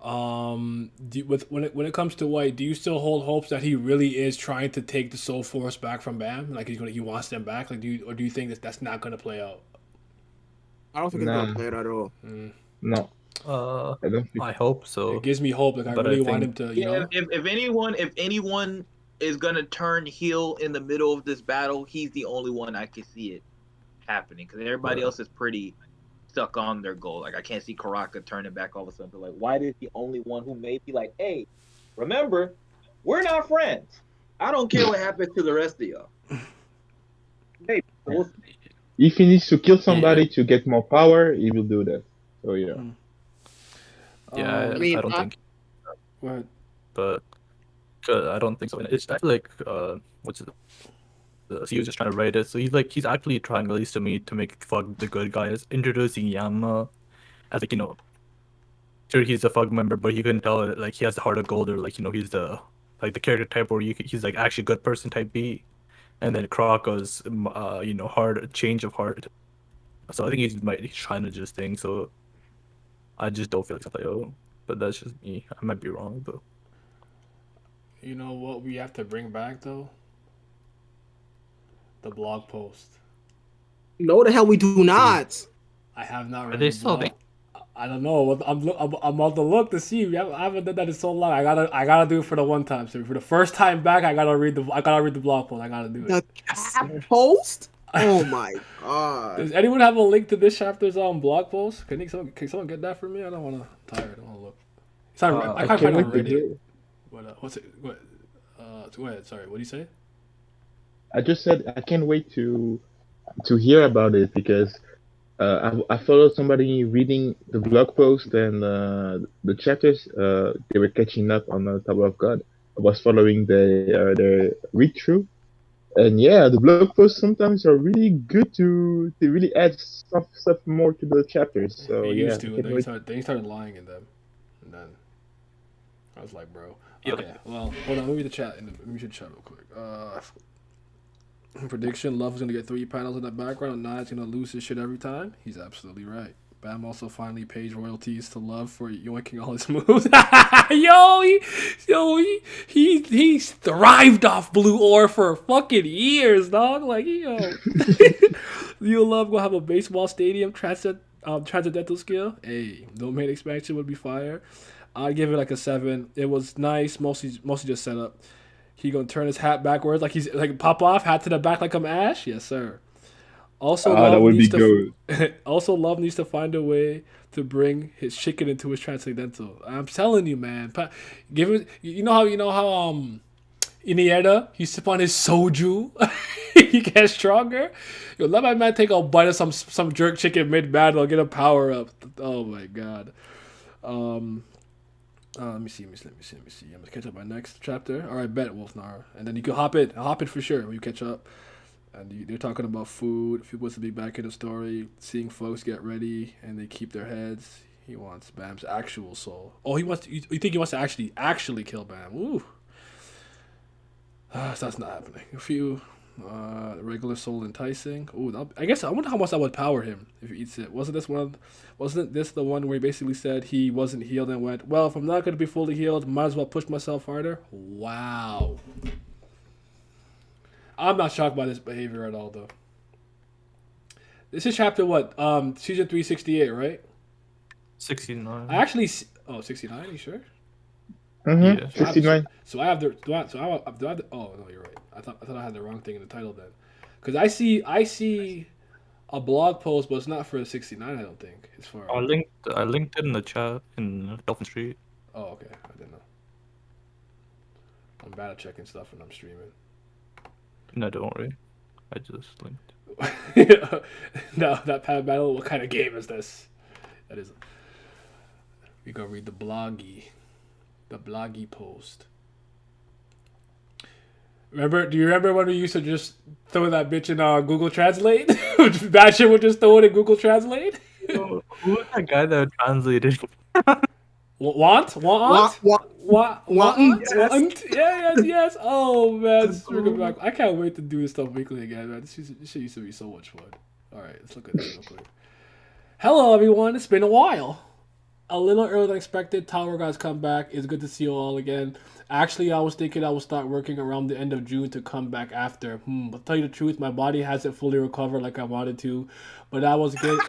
[SPEAKER 4] when it comes to White, do you still hold hopes that he really is trying to take the Soul Force back from Bam? Like he wants them back. Like do you think that that's not gonna play out?
[SPEAKER 6] I don't think it's gonna
[SPEAKER 9] Nah,
[SPEAKER 6] play it at all.
[SPEAKER 4] Mm.
[SPEAKER 9] no,
[SPEAKER 8] Uh,
[SPEAKER 9] I don't think.
[SPEAKER 8] I hope
[SPEAKER 4] It
[SPEAKER 8] so,
[SPEAKER 4] gives me hope. Like I
[SPEAKER 8] but I
[SPEAKER 4] really want
[SPEAKER 8] think
[SPEAKER 4] him to.
[SPEAKER 5] Yeah, if anyone is gonna turn heel in the middle of this battle, he's the only one I can see it happening because everybody
[SPEAKER 8] uh,
[SPEAKER 5] else is pretty stuck on their goal. Like I can't see Karaka turning back all of a sudden. But like, White is the only one who may be like, "Hey, remember, we're not friends. I don't care what happens to the rest of y'all." Maybe.
[SPEAKER 9] Yeah. If he needs to kill
[SPEAKER 8] yeah,
[SPEAKER 9] somebody to get more power, he will do that. So yeah.
[SPEAKER 4] Mm.
[SPEAKER 6] I
[SPEAKER 8] yeah.
[SPEAKER 6] mean,
[SPEAKER 8] I don't think,
[SPEAKER 4] What?
[SPEAKER 8] but I don't think so. It's I feel like what's it? He was just trying to write it, so he's actually trying, at least to me, to make Fug the good guy. Is introducing Yama as like sure he's a Fug member, but you can tell that, like he has the heart of gold, or like he's the character type where he's like actually a good person type B, and then Kraka's hard change of heart. So I think he's trying to just think. So I just don't feel like something. Oh, but that's just me. I might be wrong, but
[SPEAKER 4] You know what we have to bring back though? the blog post.
[SPEAKER 6] No, the hell we do not.
[SPEAKER 4] I have not
[SPEAKER 8] Are
[SPEAKER 4] read
[SPEAKER 8] they
[SPEAKER 4] the
[SPEAKER 8] still
[SPEAKER 4] blog. I don't know. I'm about to look to see. I haven't done that in so long. I gotta do it for the one time. So for the first time back, I gotta read the blog post. I gotta do it.
[SPEAKER 6] The cat post? Oh my god.
[SPEAKER 4] Does anyone have a link to this chapter's blog post? Can someone get that for me? I don't want to. Tired. I don't want to look. It's not, I
[SPEAKER 9] I
[SPEAKER 4] can't
[SPEAKER 9] can't
[SPEAKER 4] find it on
[SPEAKER 9] wait to
[SPEAKER 4] Reddit.
[SPEAKER 9] hear.
[SPEAKER 4] What? What's it? What? Go ahead. Sorry. What do you say?
[SPEAKER 9] I just said I can't wait to hear about it because I followed somebody reading the blog post and the chapters. They were catching up on the Tower of God. I was following their read through, and yeah, the blog posts sometimes are really good to they really add stuff more to the chapters.
[SPEAKER 4] It
[SPEAKER 9] So yeah,
[SPEAKER 4] used
[SPEAKER 9] I
[SPEAKER 4] to, and
[SPEAKER 9] can't wait.
[SPEAKER 4] then he started lying in them, and then I was like, bro.
[SPEAKER 8] Yeah,
[SPEAKER 4] Okay. Well, hold on. Let me read the chat, and we should chat real quick. Prediction: Love is gonna get 3 panels in the background. Nine's gonna lose his shit every time. He's absolutely right. Bam also finally pays royalties to Love for yoinking all his moves. He thrived off blue ore for fucking years, dog. Like yo, you Love gonna have a baseball stadium transcendental skill. Hey, no main expansion would be fire. I'd give it like a 7. It was nice, mostly just set up. He gonna turn his hat backwards like he's like pop off hat to the back like I'm Ash. Yes, sir. Also,
[SPEAKER 9] Ah, that
[SPEAKER 4] Love
[SPEAKER 9] would be
[SPEAKER 4] needs to.
[SPEAKER 9] good.
[SPEAKER 4] Also, Love needs to find a way to bring his chicken into his transcendental. I'm telling you, man. Give it. You know how Iniesta he sip on his soju, he gets stronger. Yo, let my man take a bite of some jerk chicken mid battle, get a power up. Oh my god. Um, let me see. I'm gonna catch up my next chapter. All right, bet Wolfnar, and then you can hop in. I'll hop in for sure when you catch up. And they're talking about food. If he wants to be back in the story, seeing folks get ready and they keep their heads. He wants Bam's actual soul. Oh, he wants. You think he wants to actually kill Bam? Ooh, so that's not happening. A few regular soul enticing. Ooh, I guess I wonder how much that would power him if he eats it. Wasn't this the one where he basically said he wasn't healed and went, well, if I'm not going to be fully healed, might as well push myself harder? Wow. I'm not shocked by this behavior at all, though. This is chapter what? Season 368, right?
[SPEAKER 8] 69.
[SPEAKER 4] I actually. 69, you sure?
[SPEAKER 8] Yeah.
[SPEAKER 9] 69.
[SPEAKER 4] So I have the. Do I have the, oh, no, you're right. I thought I had the wrong thing in the title then. Because I see a blog post, but it's not for 69, I don't think. It's for.
[SPEAKER 8] I linked it in the chat in Dolphin Street.
[SPEAKER 4] Oh, okay. I didn't know. I'm bad at checking stuff when I'm streaming.
[SPEAKER 8] No, don't worry. I just linked.
[SPEAKER 4] No, that pad battle. What kind of game is this? That is. We go read the bloggy post. Do you remember when we used to just throw that bitch in Google Translate? That shit would just throw it in Google Translate.
[SPEAKER 8] Who was that guy that translated?
[SPEAKER 4] Want? Yes. Oh man, this is bringing back. I can't wait to do this stuff weekly again, man. This shit used to be so much fun. All right, let's look at this real quick. Hello, everyone. It's been a while. A little earlier than expected, Tower Guys come back. It's good to see you all again. Actually, I was thinking I would start working around the end of June to come back after. But tell you the truth, my body hasn't fully recovered like I wanted to. But I was good.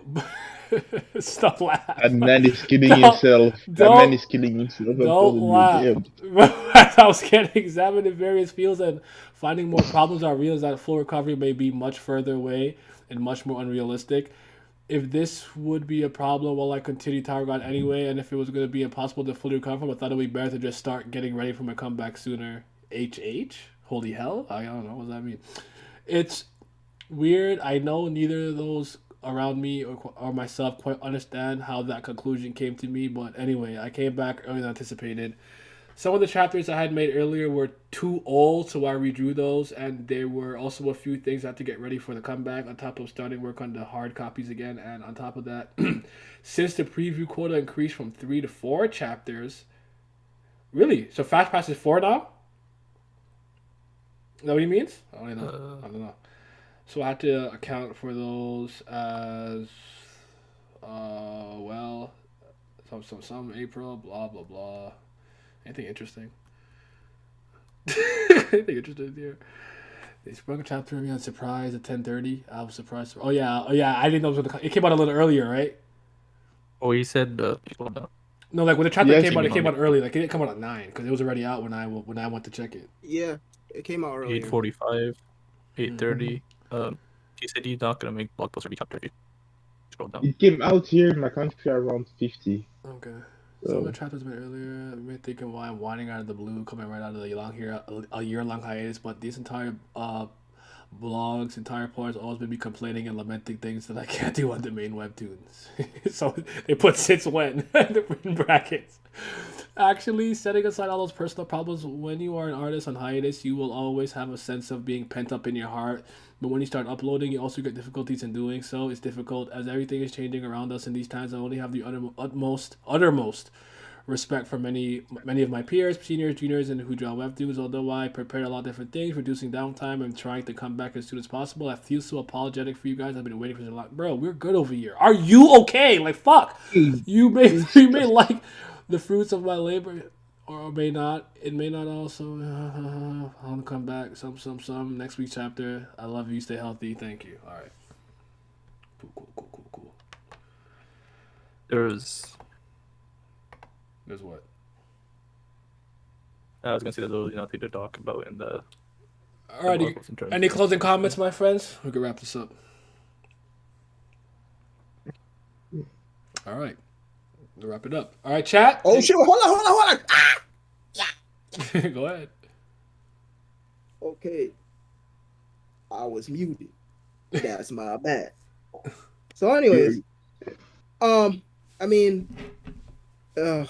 [SPEAKER 4] Stop laughing.
[SPEAKER 9] That man is killing himself. That man is killing himself. I'm
[SPEAKER 4] Don't
[SPEAKER 9] telling
[SPEAKER 4] laugh.
[SPEAKER 9] you,
[SPEAKER 4] As I was getting examined in various fields and finding more problems, I realized that full recovery may be much further away and much more unrealistic. If this would be a problem while I continue Tower God anyway, and if it was going to be impossible to fully recover, I thought it would be better to just start getting ready for my comeback sooner. HH? Holy hell? I don't know. What does that mean? It's weird. I know neither of those around me or myself quite understand how that conclusion came to me, but anyway, I came back earlier than anticipated. Some of the chapters I had made earlier were too old, so I redrew those, and there were also a few things I had to get ready for the comeback, on top of starting work on the hard copies again, and on top of that, since the preview quota increased from 3 to 4 chapters, really? So Fast Pass is 4 now? Is that what he means? I don't know. I don't know. So I had to account for those as, some April, blah, blah, blah. Anything interesting? Anything interesting here? They sprung a chapter me on surprise at 10:30. I was surprised. Oh yeah. I didn't know it was gonna. It came out a little earlier, right?
[SPEAKER 8] Oh, he said hold on.
[SPEAKER 4] No, like when the chapter
[SPEAKER 9] Yes,
[SPEAKER 4] came out, it
[SPEAKER 8] Maybe
[SPEAKER 4] came
[SPEAKER 8] not.
[SPEAKER 4] out early. Like it didn't come out at 9 because it was already out when I went to check it.
[SPEAKER 6] Yeah, it came out earlier.
[SPEAKER 8] 8:45,
[SPEAKER 4] Mm-hmm.
[SPEAKER 8] 8:30. He said he's not gonna make blockbuster every chapter. If you scroll down.
[SPEAKER 9] it came out here in my country around 50.
[SPEAKER 4] Okay. Some of the
[SPEAKER 9] So
[SPEAKER 4] chapters been earlier. I may thinking why I'm whining out of the blue, coming right out of the a year long hiatus, but these entire blogs, entire parts, always been me complaining and lamenting things that I can't do on the main webtoons. So they put since when in brackets. Actually, setting aside all those personal problems, when you are an artist on hiatus, you will always have a sense of being pent up in your heart. But when you start uploading, you also get difficulties in doing so. It's difficult as everything is changing around us in these times. I only have the uttermost respect for many of my peers, seniors, juniors, and who draw webtoons. Although I prepared a lot of different things, reducing downtime and trying to come back as soon as possible. I feel so apologetic for you guys. I've been waiting for so long, bro. We're good over here. Are you okay? Like fuck, you may
[SPEAKER 9] it's
[SPEAKER 4] you may like the fruits of my labor, or may not. It may not also. I'll come back. Some next week's chapter. I love you. Stay healthy. Thank you. All right. Cool.
[SPEAKER 8] There's
[SPEAKER 4] There's what?
[SPEAKER 8] I was gonna say there's really nothing to talk about in the
[SPEAKER 4] Alrighty.
[SPEAKER 8] Marvels in terms
[SPEAKER 4] Any
[SPEAKER 8] of
[SPEAKER 4] closing
[SPEAKER 8] history.
[SPEAKER 4] comments, my friends? We can wrap this up. All right. We'll wrap it up. All right, chat.
[SPEAKER 6] Oh shit! Hold on! Ah!
[SPEAKER 4] Go ahead.
[SPEAKER 6] Okay, I was muted. That's my bad. So, anyways, I mean, uh,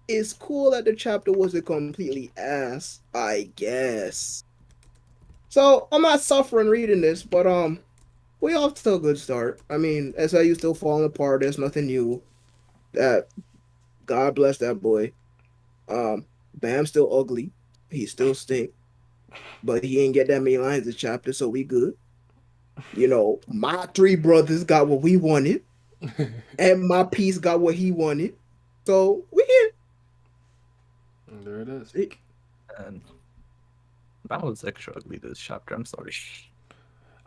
[SPEAKER 6] it's cool that the chapter wasn't completely ass, I guess. So I'm not suffering reading this, but we off to a good start. I mean, SIU still falling apart. There's nothing new. That God bless that boy. Bam's still ugly. He still stink, but he ain't get that many lines this chapter, so we good. You know, my three brothers got what we wanted, and my piece got what he wanted. So we here.
[SPEAKER 4] And there it is.
[SPEAKER 8] And that was extra ugly this chapter. I'm sorry.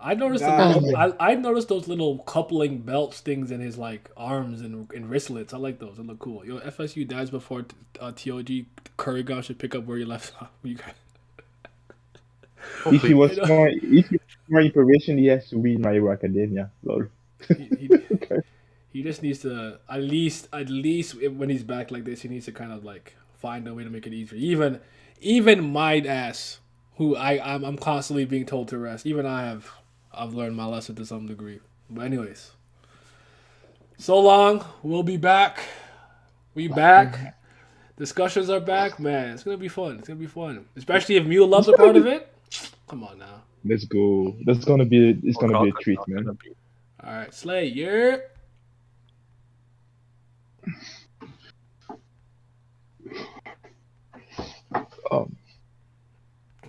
[SPEAKER 4] I noticed the
[SPEAKER 6] God.
[SPEAKER 4] little. I noticed those little coupling belts things in his like arms and wristlets. I like those. They look cool. Yo, FSU dies before TOG. Kurrigan should pick up where you left off. You guys.
[SPEAKER 9] if he was
[SPEAKER 4] You know?
[SPEAKER 9] more, if he was more information, he has to read My Hero Academia. Lol.
[SPEAKER 4] he, he just needs to at least when he's back like this, he needs to kind of like find a way to make it easier. Even my ass, who I'm constantly being told to rest. Even I've learned my lesson to some degree. But anyways, so long. We'll be back. We back. Discussions are back, man. It's gonna be fun. Especially if Mule loves a part of it. Come on now.
[SPEAKER 9] Let's go. That's gonna be. It's gonna be a treat, man.
[SPEAKER 4] All right, Slay. Yeah.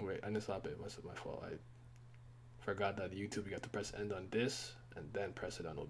[SPEAKER 4] Wait, I missed that bit. What's my fault? I forgot that YouTube you have to press end on this and then press it on